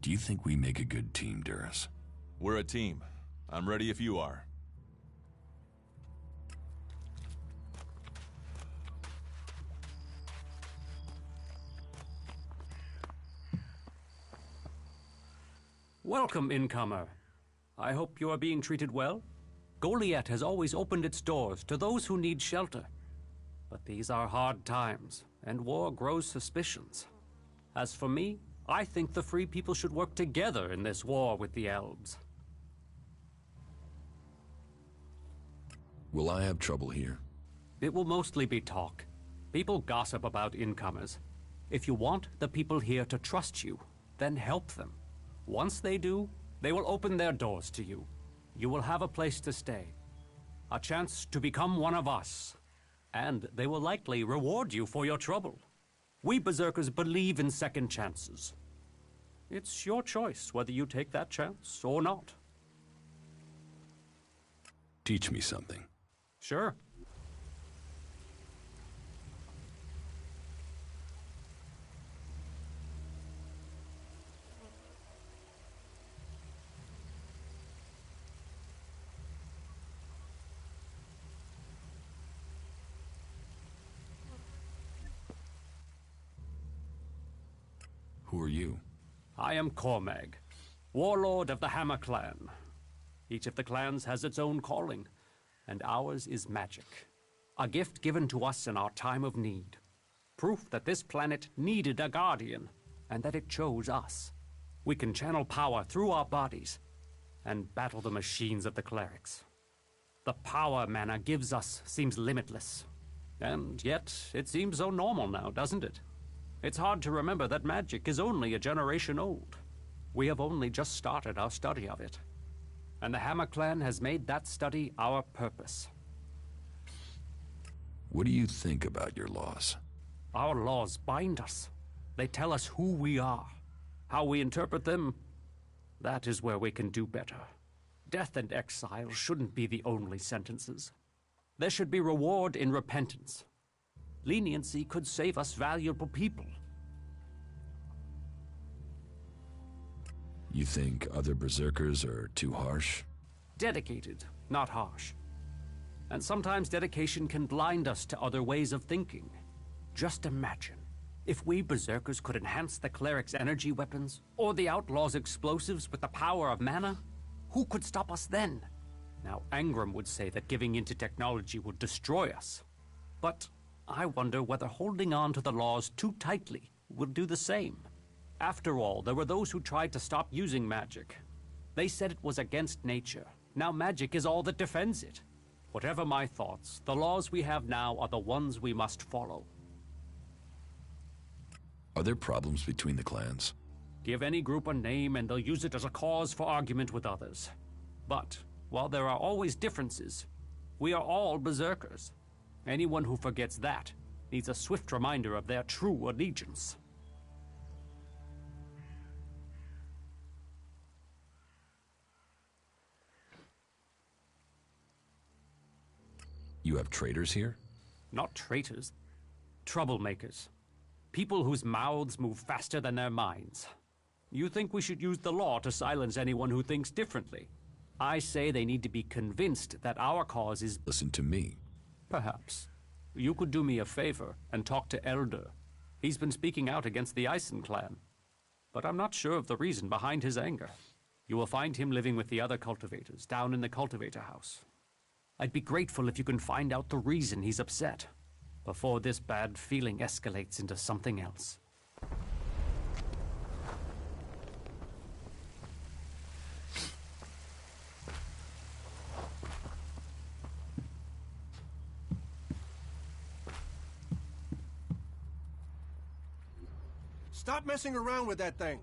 Do you think we make a good team, Duras? We're a team. I'm ready if you are. Welcome, incomer. I hope you are being treated well. Goliath has always opened its doors to those who need shelter. But these are hard times, and war grows suspicions. As for me, I think the free people should work together in this war with the elves. Will I have trouble here? It will mostly be talk. People gossip about incomers. If you want the people here to trust you, then help them. Once they do, they will open their doors to you. You will have a place to stay, a chance to become one of us, and they will likely reward you for your trouble. We Berserkers believe in second chances. It's your choice whether you take that chance or not. Teach me something. Sure. Who are you? I am Cormag, warlord of the Hammer Clan. Each of the clans has its own calling, and ours is magic. A gift given to us in our time of need. Proof that this planet needed a guardian, and that it chose us. We can channel power through our bodies, and battle the machines of the clerics. The power mana gives us seems limitless. And yet, it seems so normal now, doesn't it? It's hard to remember that magic is only a generation old. We have only just started our study of it. And the Hammer Clan has made that study our purpose. What do you think about your laws? Our laws bind us. They tell us who we are. How we interpret them, that is where we can do better. Death and exile shouldn't be the only sentences. There should be reward in repentance. Leniency could save us valuable people. You think other Berserkers are too harsh? Dedicated, not harsh. And sometimes dedication can blind us to other ways of thinking. Just imagine, if we Berserkers could enhance the cleric's energy weapons, or the outlaws' explosives with the power of mana, who could stop us then? Now, Angram would say that giving into technology would destroy us. But I wonder whether holding on to the laws too tightly would do the same. After all, there were those who tried to stop using magic. They said it was against nature. Now magic is all that defends it. Whatever my thoughts, the laws we have now are the ones we must follow. Are there problems between the clans? Give any group a name and they'll use it as a cause for argument with others. But, while there are always differences, we are all Berserkers. Anyone who forgets that needs a swift reminder of their true allegiance. You have traitors here? Not traitors. Troublemakers. People whose mouths move faster than their minds. You think we should use the law to silence anyone who thinks differently? I say they need to be convinced that our cause is... Listen to me. Perhaps. You could do me a favor and talk to Elder. He's been speaking out against the Ison clan. But I'm not sure of the reason behind his anger. You will find him living with the other cultivators down in the cultivator house. I'd be grateful if you can find out the reason he's upset, before this bad feeling escalates into something else. Stop messing around with that thing.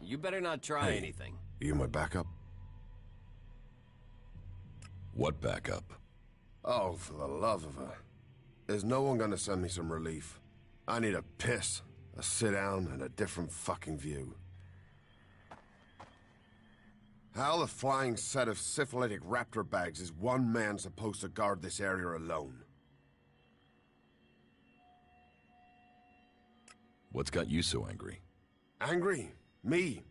You better not try Hey, anything. You my backup? What backup? Oh, for the love of her. Is no one gonna send me some relief? I need a piss, a sit down, and a different fucking view. How the flying set of syphilitic raptor bags is one man supposed to guard this area alone? What's got you so angry? Angry? Me?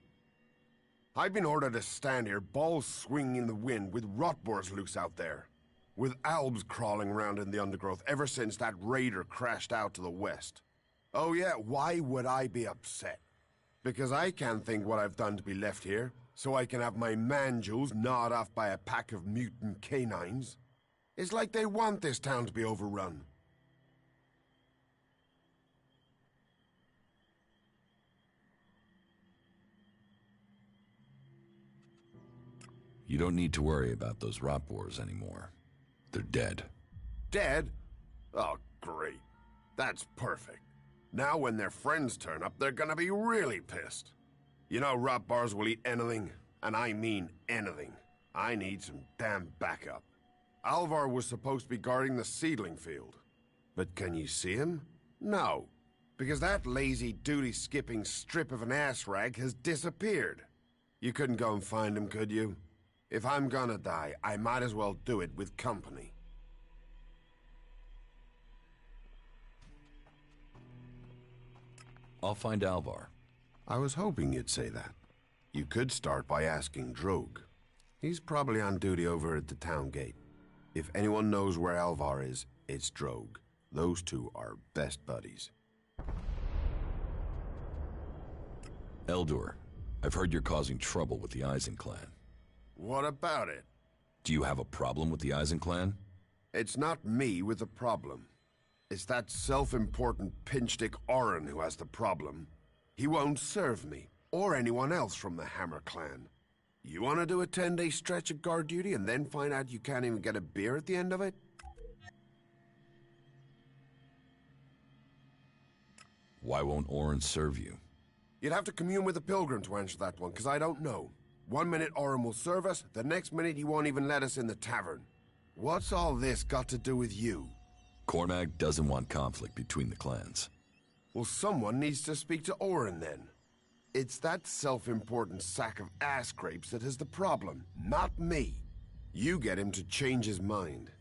I've been ordered to stand here, balls swinging in the wind, with rotboars loose out there. With albs crawling around in the undergrowth ever since that raider crashed out to the west. Oh yeah, why would I be upset? Because I can't think what I've done to be left here, so I can have my man-jewels gnawed off by a pack of mutant canines. It's like they want this town to be overrun. You don't need to worry about those rotboars anymore. They're dead. Dead? Oh, great. That's perfect. Now when their friends turn up, they're gonna be really pissed. You know rotbars will eat anything, and I mean anything. I need some damn backup. Alvar was supposed to be guarding the seedling field. But can you see him? No, because that lazy duty-skipping strip of an ass rag has disappeared. You couldn't go and find him, could you? If I'm gonna die, I might as well do it with company. I'll find Alvar. I was hoping you'd say that. You could start by asking Drogue. He's probably on duty over at the town gate. If anyone knows where Alvar is, it's Drogue. Those two are best buddies. Eldor, I've heard you're causing trouble with the Eisen clan. What about it? Do you have a problem with the Eisen clan? It's not me with the problem. It's that self-important pinchstick Orin who has the problem. He won't serve me, or anyone else from the Hammer clan. You want to do a 10-day stretch of guard duty and then find out you can't even get a beer at the end of it? Why won't Orin serve you? You'd have to commune with the Pilgrim to answer that one, because I don't know. 1 minute Orin will serve us, the next minute he won't even let us in the tavern. What's all this got to do with you? Cormag doesn't want conflict between the clans. Well, someone needs to speak to Orin then. It's that self-important sack of ass scrapes that is the problem, not me. You get him to change his mind.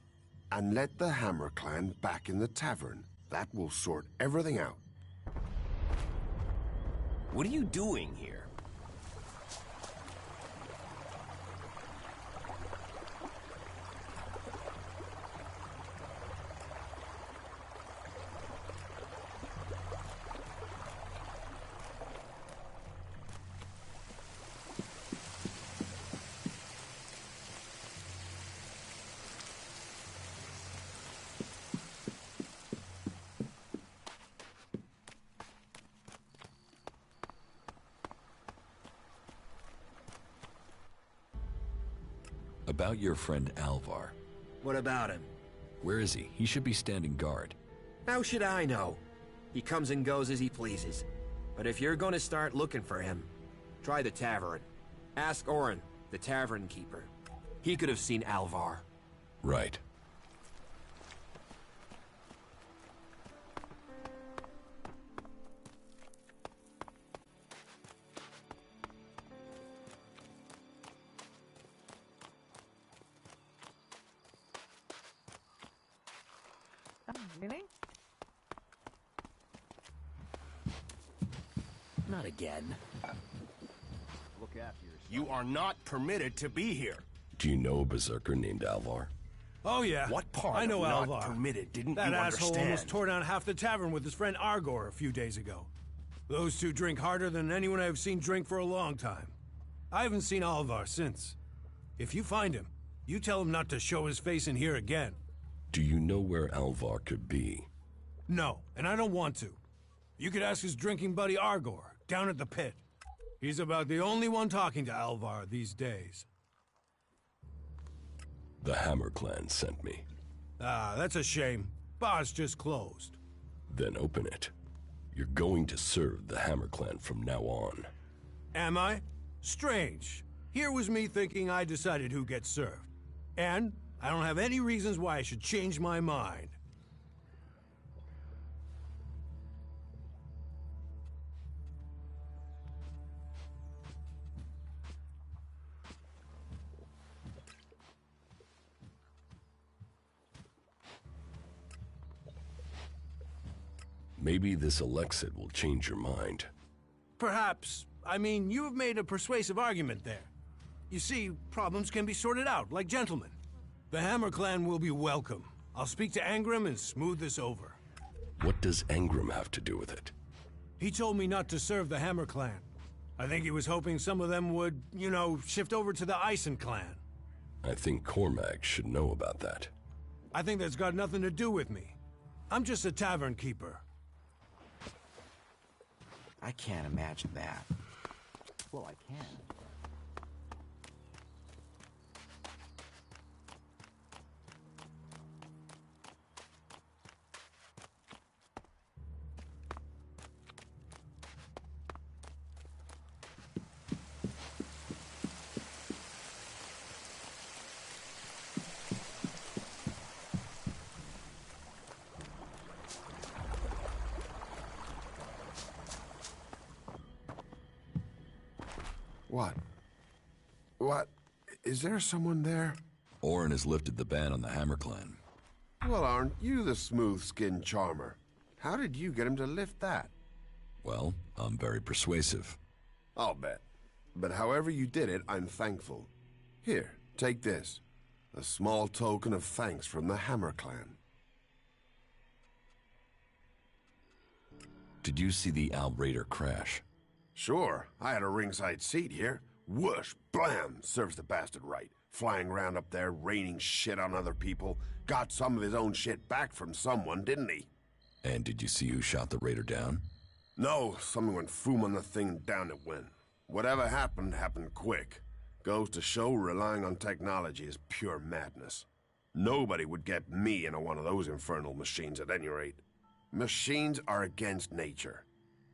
And let the Hammer clan back in the tavern. That will sort everything out. What are you doing here? About your friend Alvar. What about him? Where is he? He should be standing guard. How should I know? He comes and goes as he pleases. But if you're gonna start looking for him, try the tavern. Ask Orin, the tavern keeper. He could have seen Alvar. Right. Really? Not again. Look after yourself. You are not permitted to be here. Do you know a berserker named Alvar? Oh yeah. What part I know of Alvar. not permitted didn't that you asshole understand? almost tore down half the tavern with his friend Argor a few days ago. Those two drink harder than anyone I've seen drink for a long time. I haven't seen Alvar since. If you find him, you tell him not to show his face in here again. Do you know where Alvar could be? No, and I don't want to. You could ask his drinking buddy Argor, down at the pit. He's about the only one talking to Alvar these days. The Hammer clan sent me. Ah, that's a shame. Bar's just closed. Then open it. You're going to serve the Hammer clan from now on. Am I? Strange. Here was me thinking I decided who gets served. And I don't have any reasons why I should change my mind. Maybe this Elexit will change your mind. Perhaps. I mean, you've made a persuasive argument there. You see, problems can be sorted out, like gentlemen. The Hammer Clan will be welcome. I'll speak to Angram and smooth this over. What does Angram have to do with it? He told me not to serve the Hammer Clan. I think he was hoping some of them would, you know, shift over to the Eisen Clan. I think Cormac should know about that. I think that's got nothing to do with me. I'm just a tavern keeper. I can't imagine that. Well, I can. What? Is there someone there? Orin has lifted the ban on the Hammer Clan. Well, aren't you the smooth-skinned charmer? How did you get him to lift that? Well, I'm very persuasive. I'll bet. But however you did it, I'm thankful. Here, take this. A small token of thanks from the Hammer Clan. Did you see the Alb Raider crash? Sure. I had a ringside seat here. Whoosh, blam, serves the bastard right. Flying around up there, raining shit on other people. Got some of his own shit back from someone, didn't he? And did you see who shot the Raider down? No, someone went foom on the thing and down it went. Whatever happened, happened quick. Goes to show relying on technology is pure madness. Nobody would get me into one of those infernal machines at any rate. Machines are against nature.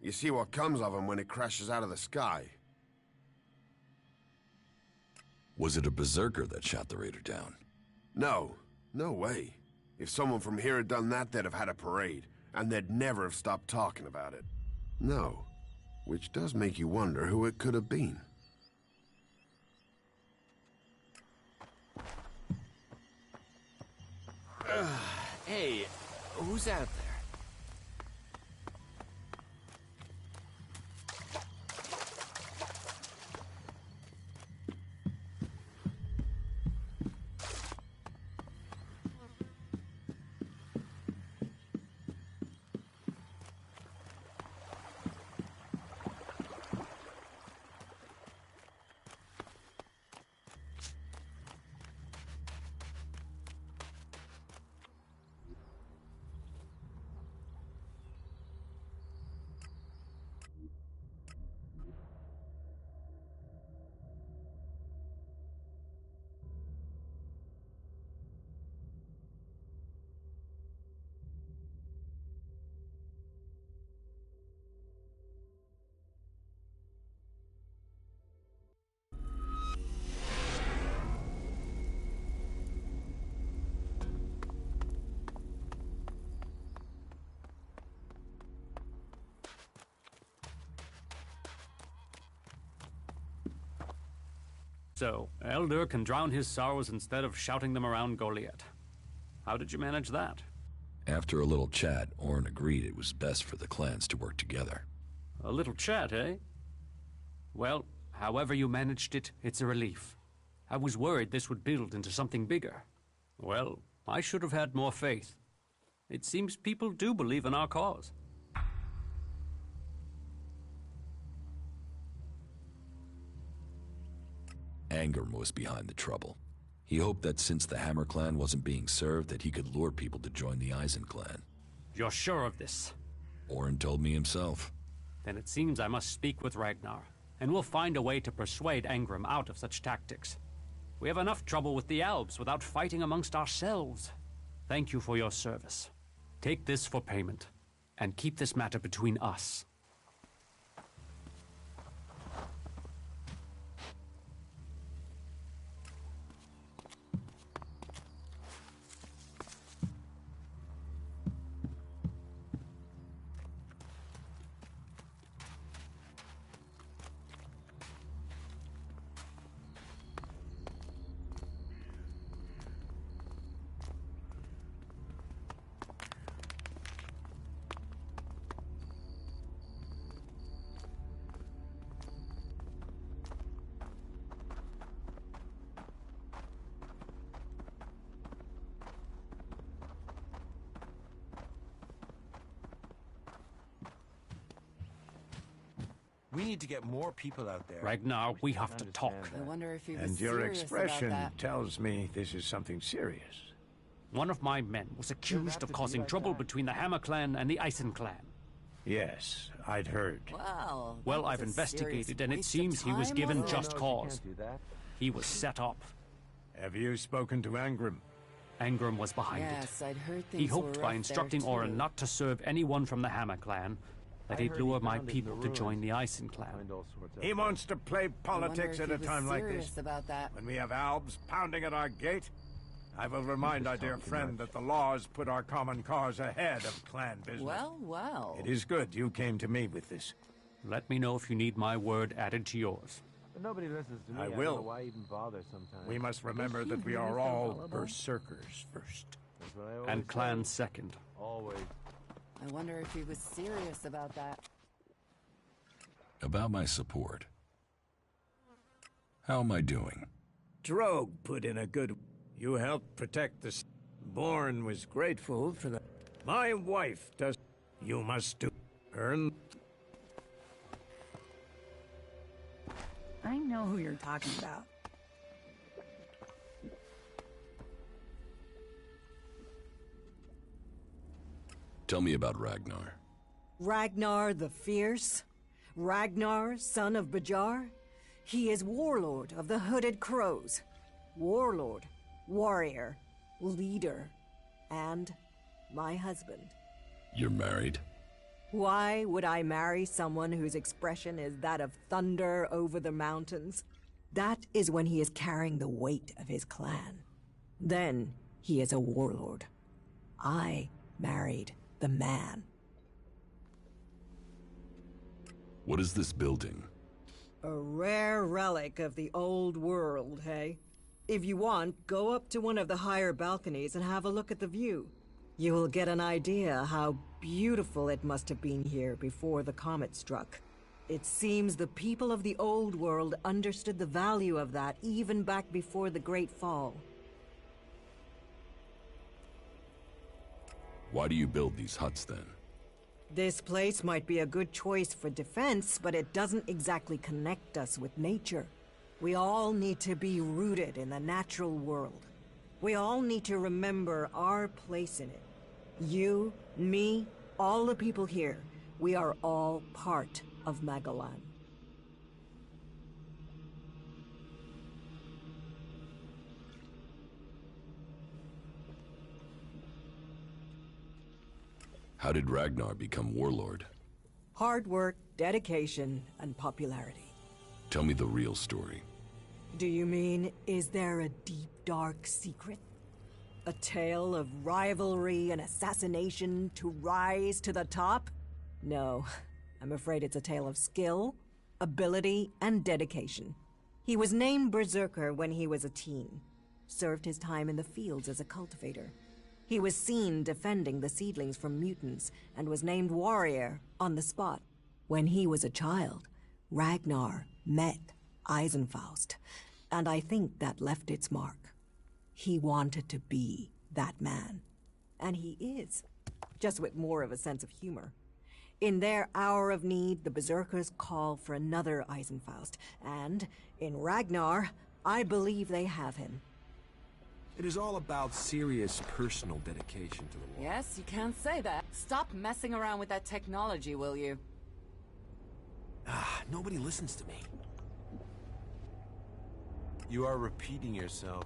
You see what comes of them when it crashes out of the sky. Was it a berserker that shot the Raider down? No. No way. If someone from here had done that, they'd have had a parade, and they'd never have stopped talking about it. No. Which does make you wonder who it could have been. Hey, who's out there? So, Elder can drown his sorrows instead of shouting them around Goliath. How did you manage that? After a little chat, Orin agreed it was best for the clans to work together. A little chat, eh? Well, however you managed it, it's a relief. I was worried this would build into something bigger. Well, I should have had more faith. It seems people do believe in our cause. Angram was behind the trouble. He hoped that since the Hammer Clan wasn't being served, that he could lure people to join the Eisen Clan. You're sure of this? Orin told me himself. Then it seems I must speak with Ragnar, and we'll find a way to persuade Angram out of such tactics. We have enough trouble with the Albs without fighting amongst ourselves. Thank you for your service. Take this for payment, and keep this matter between us. We need to get more people out there. Ragnar, we have to talk. I wonder if he was And your serious expression about that. tells me this is something serious. One of my men was accused of causing trouble between the Hammer clan and the Eisen clan. Yes, I'd heard. Well, I've investigated, and it seems he was given just cause. He was set up. Have you spoken to Angram? Angram was behind Yes, it. I'd heard He things were hoped rough by instructing there, Orin too. not to serve anyone from the Hammer clan, that he'd lure my people to join the Eisen clan. He wants to play politics I at wonder a if he was time like serious this. about that. When we have Albs pounding at our gate, I will remind our dear friend that the laws put our common cause ahead of clan business. Well. It is good you came to me with this. Let me know if you need my word added to yours. But nobody listens to me. I don't will. know why even bother sometimes. We must remember that we are all berserkers first. That's what I always And clan say. second. Always. I wonder if he was serious about that. About my support. How am I doing? Drogue put in a good... You helped protect the... Born was grateful for that. My wife does... You must do... Earn... I know who you're talking about. Tell me about Ragnar. Ragnar the Fierce? Ragnar, son of Bajar? He is warlord of the Hooded Crows. Warlord, warrior, leader, and my husband. You're married? Why would I marry someone whose expression is that of thunder over the mountains? That is when he is carrying the weight of his clan. Then he is a warlord. I married the man. What is this building? A rare relic of the old world, hey? If you want, go up to one of the higher balconies and have a look at the view. You will get an idea how beautiful it must have been here before the comet struck. It seems the people of the old world understood the value of that even back before the Great Fall. Why do you build these huts then? This place might be a good choice for defense, but it doesn't exactly connect us with nature. We all need to be rooted in the natural world. We all need to remember our place in it. You, me, all the people here, we are all part of Magalan. How did Ragnar become warlord? Hard work, dedication, and popularity. Tell me the real story. Do you mean, is there a deep, dark secret? A tale of rivalry and assassination to rise to the top? No, I'm afraid it's a tale of skill, ability, and dedication. He was named Berserker when he was a teen. Served his time in the fields as a cultivator. He was seen defending the seedlings from mutants and was named warrior on the spot. When he was a child, Ragnar met Eisenfaust, and I think that left its mark. He wanted to be that man. And he is, just with more of a sense of humor. In their hour of need, the Berserkers call for another Eisenfaust, and in Ragnar, I believe they have him. It is all about serious personal dedication to the war. Yes, you can't say that. Stop messing around with that technology, will you? Nobody listens to me. You are repeating yourself.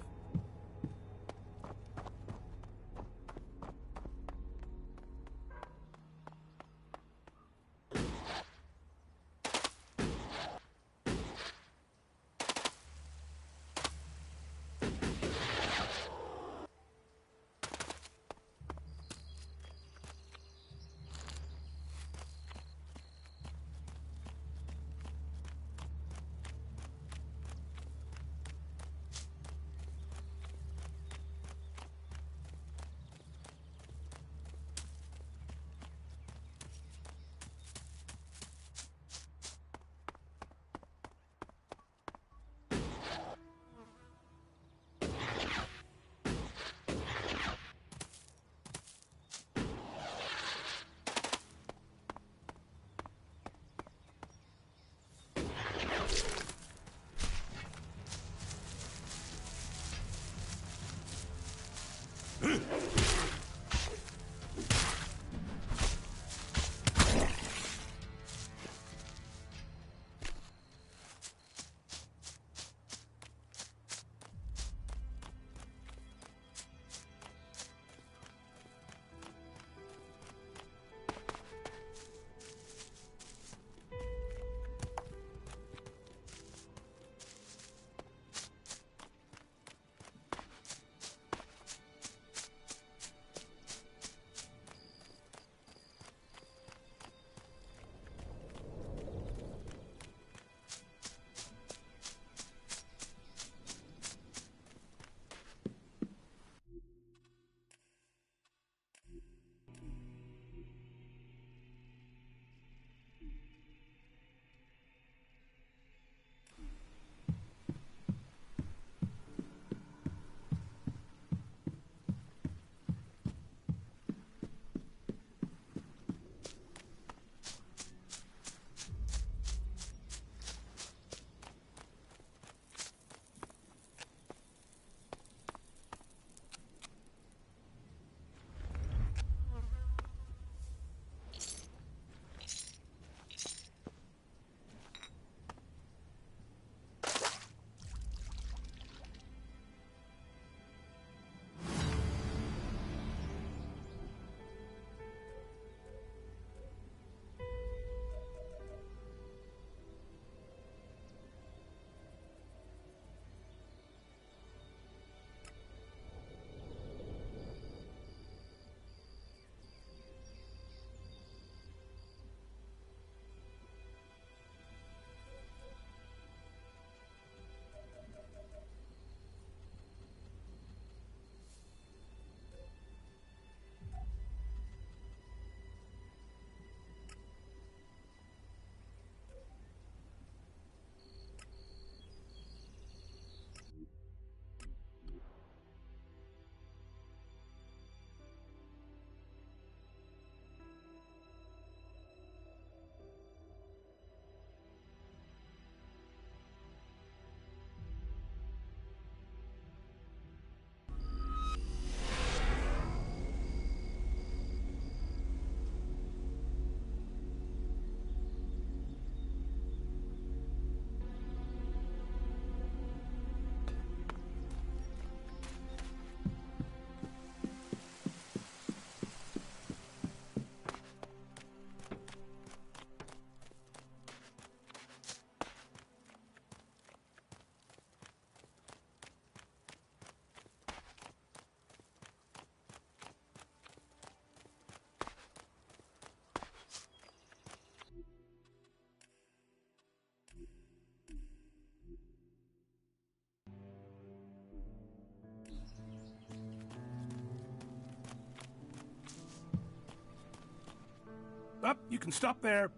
Up, you can stop there.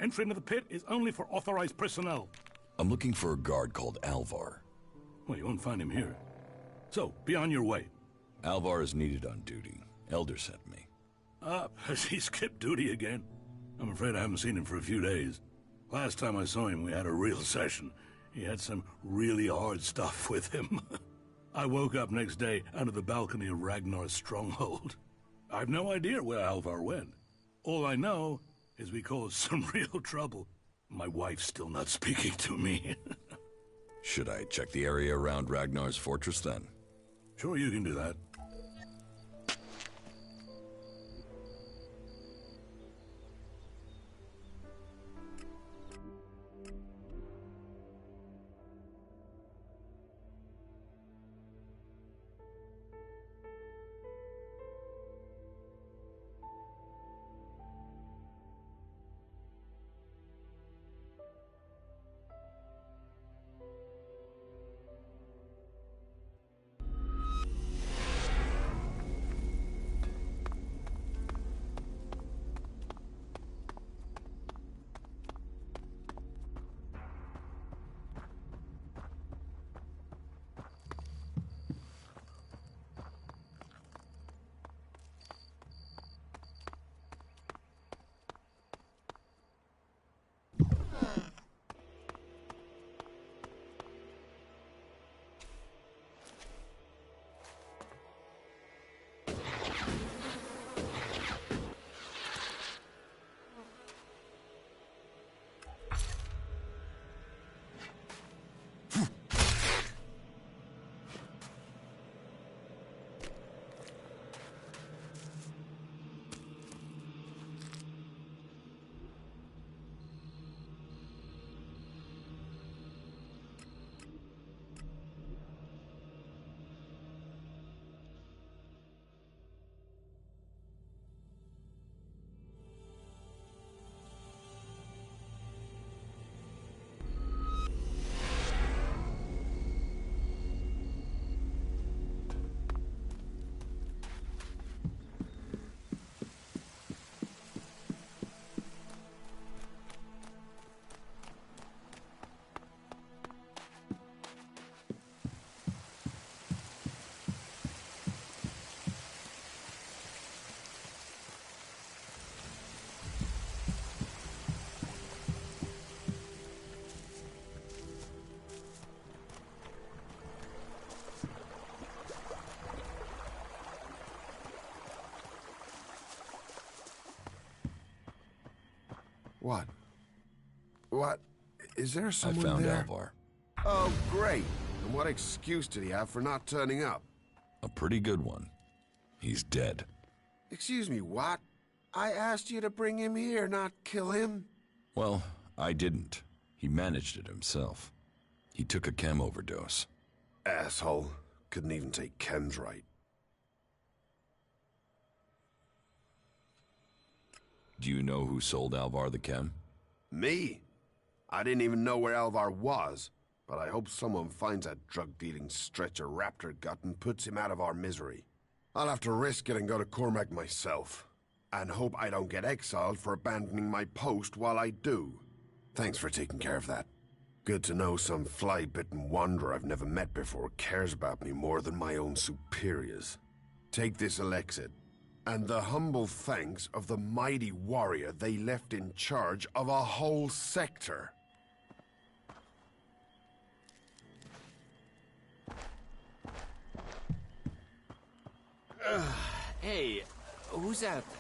Entry into the pit is only for authorized personnel. I'm looking for a guard called Alvar. Well, you won't find him here. So, be on your way. Alvar is needed on duty. Elder sent me. Has he skipped duty again? I'm afraid I haven't seen him for a few days. Last time I saw him, we had a real session. He had some really hard stuff with him. I woke up next day under the balcony of Ragnar's stronghold. I've no idea where Alvar went. All I know is we caused some real trouble. My wife's still not speaking to me. Should I check the area around Ragnar's fortress then? Sure, you can do that. What? What? Is there someone I found there? Alvar. Oh, great. And what excuse did he have for not turning up? A pretty good one. He's dead. Excuse me, what? I asked you to bring him here, not kill him. Well, I didn't. He managed it himself. He took a chem overdose. Asshole. Couldn't even take chems right. Do you know who sold Alvar the chem? Me? I didn't even know where Alvar was, but I hope someone finds that drug-dealing stretcher Raptor got and puts him out of our misery. I'll have to risk it and go to Cormac myself, and hope I don't get exiled for abandoning my post while I do. Thanks for taking care of that. Good to know some fly-bitten wanderer I've never met before cares about me more than my own superiors. Take this ELEX, and the humble thanks of the mighty warrior they left in charge of a whole sector. Hey, who's out there?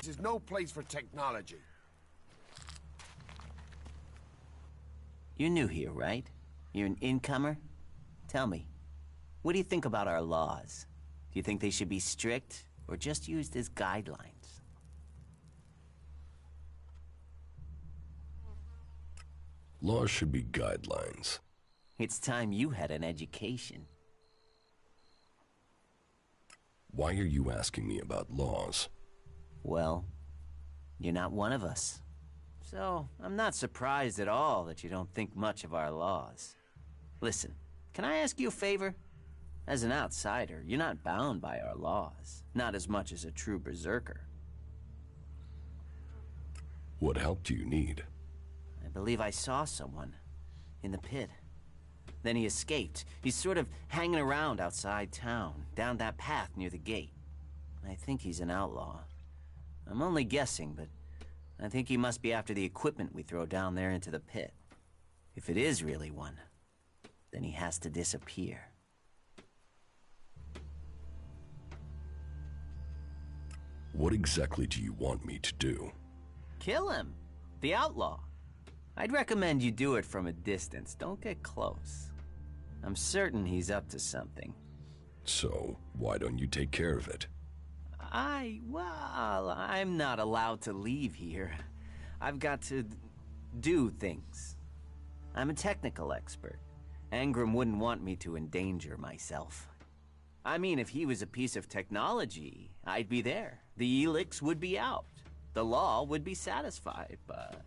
This is no place for technology. You're new here, right? You're an incomer? Tell me, what do you think about our laws? Do you think they should be strict, or just used as guidelines? Laws should be guidelines. It's time you had an education. Why are you asking me about laws? Well, you're not one of us. So, I'm not surprised at all that you don't think much of our laws. Listen, can I ask you a favor? As an outsider, you're not bound by our laws. Not as much as a true berserker. What help do you need? I believe I saw someone in the pit. Then he escaped. He's sort of hanging around outside town, down that path near the gate. I think he's an outlaw. I'm only guessing, but I think he must be after the equipment we throw down there into the pit. If it is really one, then he has to disappear. What exactly do you want me to do? Kill him. The outlaw. I'd recommend you do it from a distance. Don't get close. I'm certain he's up to something. So, why don't you take care of it? Well, I'm not allowed to leave here. I've got to do things. I'm a technical expert. Angram wouldn't want me to endanger myself. I mean, if he was a piece of technology, I'd be there. The ELEX would be out. The law would be satisfied, but...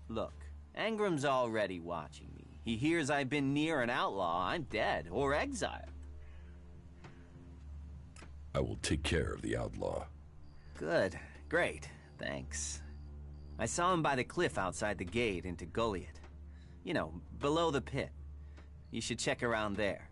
Look, Angram's already watching me. He hears I've been near an outlaw, I'm dead, or exiled. I will take care of the outlaw. Good. Great. Thanks. I saw him by the cliff outside the gate into Goliath. You know, below the pit. You should check around there.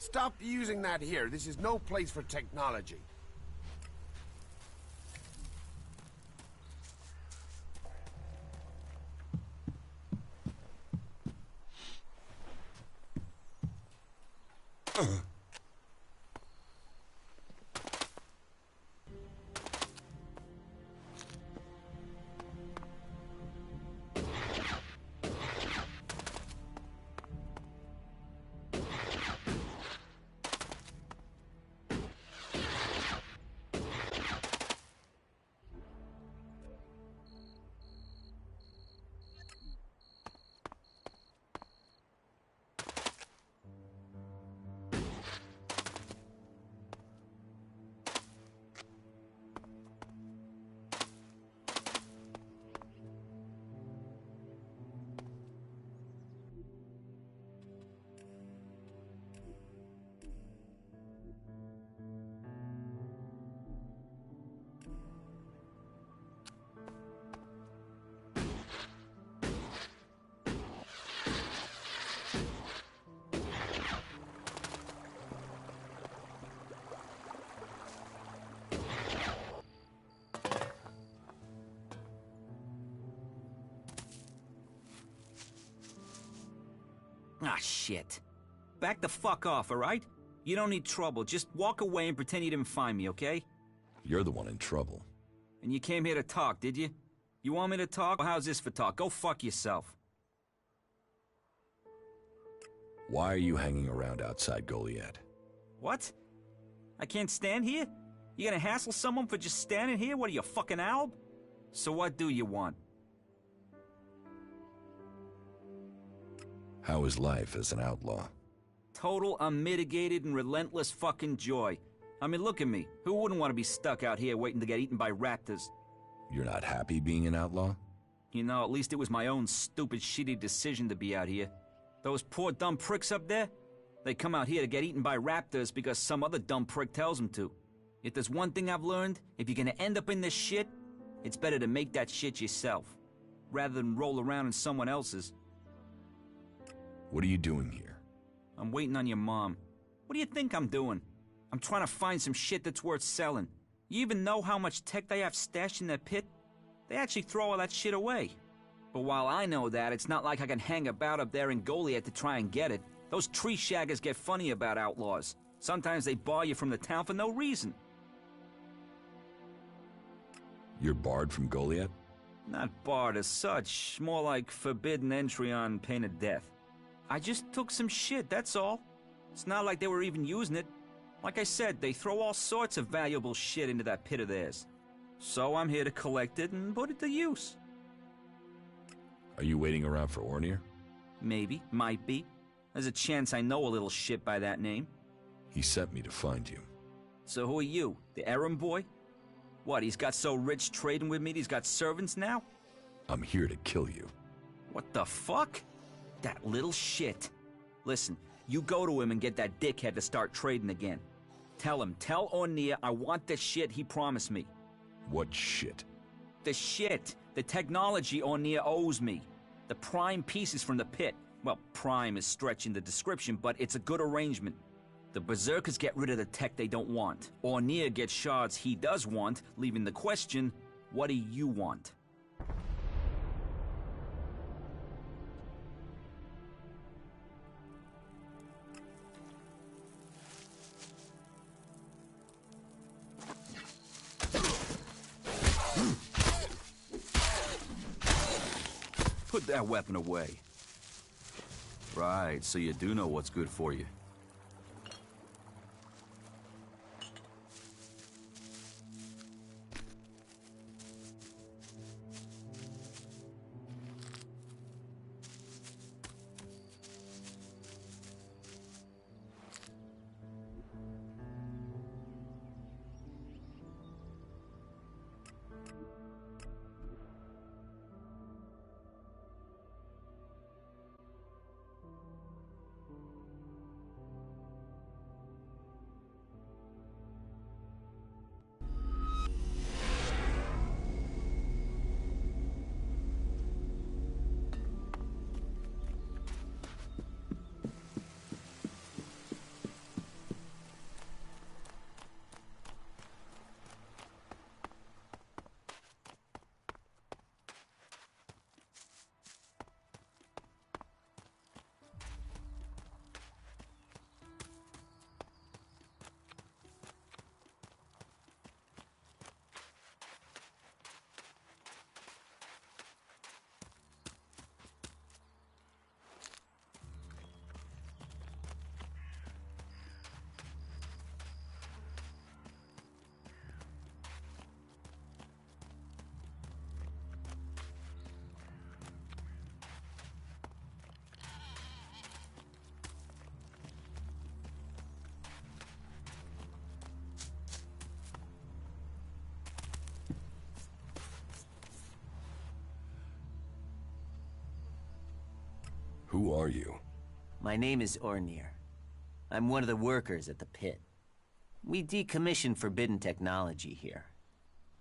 Stop using that here. This is no place for technology. Ah, shit. Back the fuck off, alright? You don't need trouble. Just walk away and pretend you didn't find me, okay? You're the one in trouble. And you came here to talk, did you? You want me to talk? Well, how's this for talk? Go fuck yourself. Why are you hanging around outside Goliad? What? I can't stand here? You gonna hassle someone for just standing here? What are you, fucking Alb? So what do you want? How is life as an outlaw? Total, unmitigated, and relentless fucking joy. I mean, look at me. Who wouldn't want to be stuck out here waiting to get eaten by raptors? You're not happy being an outlaw? You know, at least it was my own stupid, shitty decision to be out here. Those poor dumb pricks up there? They come out here to get eaten by raptors because some other dumb prick tells them to. If there's one thing I've learned, if you're gonna end up in this shit, it's better to make that shit yourself, rather than roll around in someone else's. What are you doing here? I'm waiting on your mom. What do you think I'm doing? I'm trying to find some shit that's worth selling. You even know how much tech they have stashed in their pit? They actually throw all that shit away. But while I know that, it's not like I can hang about up there in Goliad to try and get it. Those tree shaggers get funny about outlaws. Sometimes they bar you from the town for no reason. You're barred from Goliad? Not barred as such, more like forbidden entry on pain of death. I just took some shit, that's all. It's not like they were even using it. Like I said, they throw all sorts of valuable shit into that pit of theirs. So I'm here to collect it and put it to use. Are you waiting around for Ornir? Maybe, might be. There's a chance I know a little shit by that name. He sent me to find you. So who are you, the errand boy? What, he's got so rich trading with me that he's got servants now? I'm here to kill you. What the fuck? That little shit. Listen, you go to him and get that dickhead to start trading again. Tell Ornir I want the shit he promised me. What shit? The shit. The technology Ornir owes me. The prime pieces from the pit. Well, prime is stretching the description, but it's a good arrangement. The Berserkers get rid of the tech they don't want. Ornir gets shards he does want, leaving the question, what do you want? Put that weapon away. Right, so you do know what's good for you. Who are you? My name is Ornir. I'm one of the workers at the pit. We decommission forbidden technology here,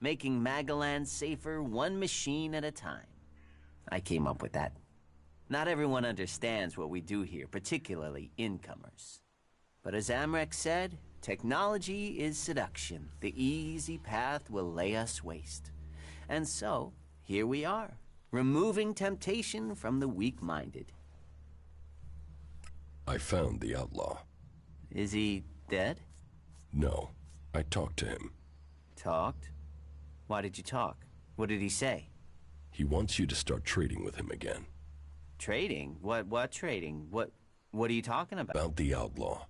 making Magaland safer one machine at a time. I came up with that. Not everyone understands what we do here, particularly incomers. But as Amrek said, technology is seduction. The easy path will lay us waste. And so, here we are, removing temptation from the weak-minded. I found the outlaw. Is he dead? No, I talked to him. Talked? Why did you talk? What did he say? He wants you to start trading with him again. Trading? What trading? What? What are you talking about? About the outlaw.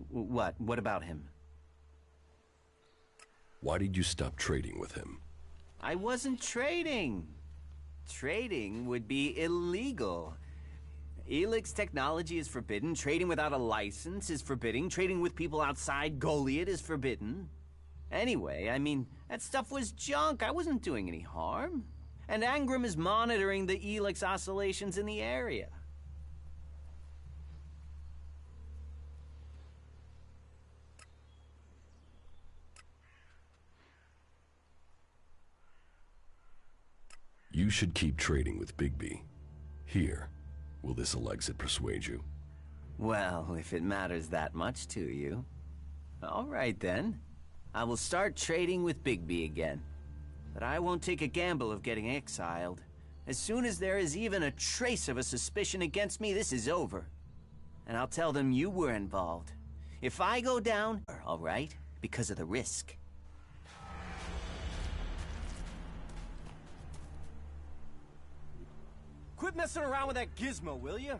What? What about him? Why did you stop trading with him? I wasn't trading. Trading would be illegal. ELEX technology is forbidden. Trading without a license is forbidden. Trading with people outside Goliath is forbidden. Anyway, I mean, that stuff was junk. I wasn't doing any harm. And Angram is monitoring the ELEX oscillations in the area. You should keep trading with Bigby. Here, will this Alexit persuade you? Well, if it matters that much to you. All right, then. I will start trading with Bigby again. But I won't take a gamble of getting exiled. As soon as there is even a trace of a suspicion against me, this is over. And I'll tell them you were involved. If I go down, all right, because of the risk. Quit messing around with that gizmo, will you?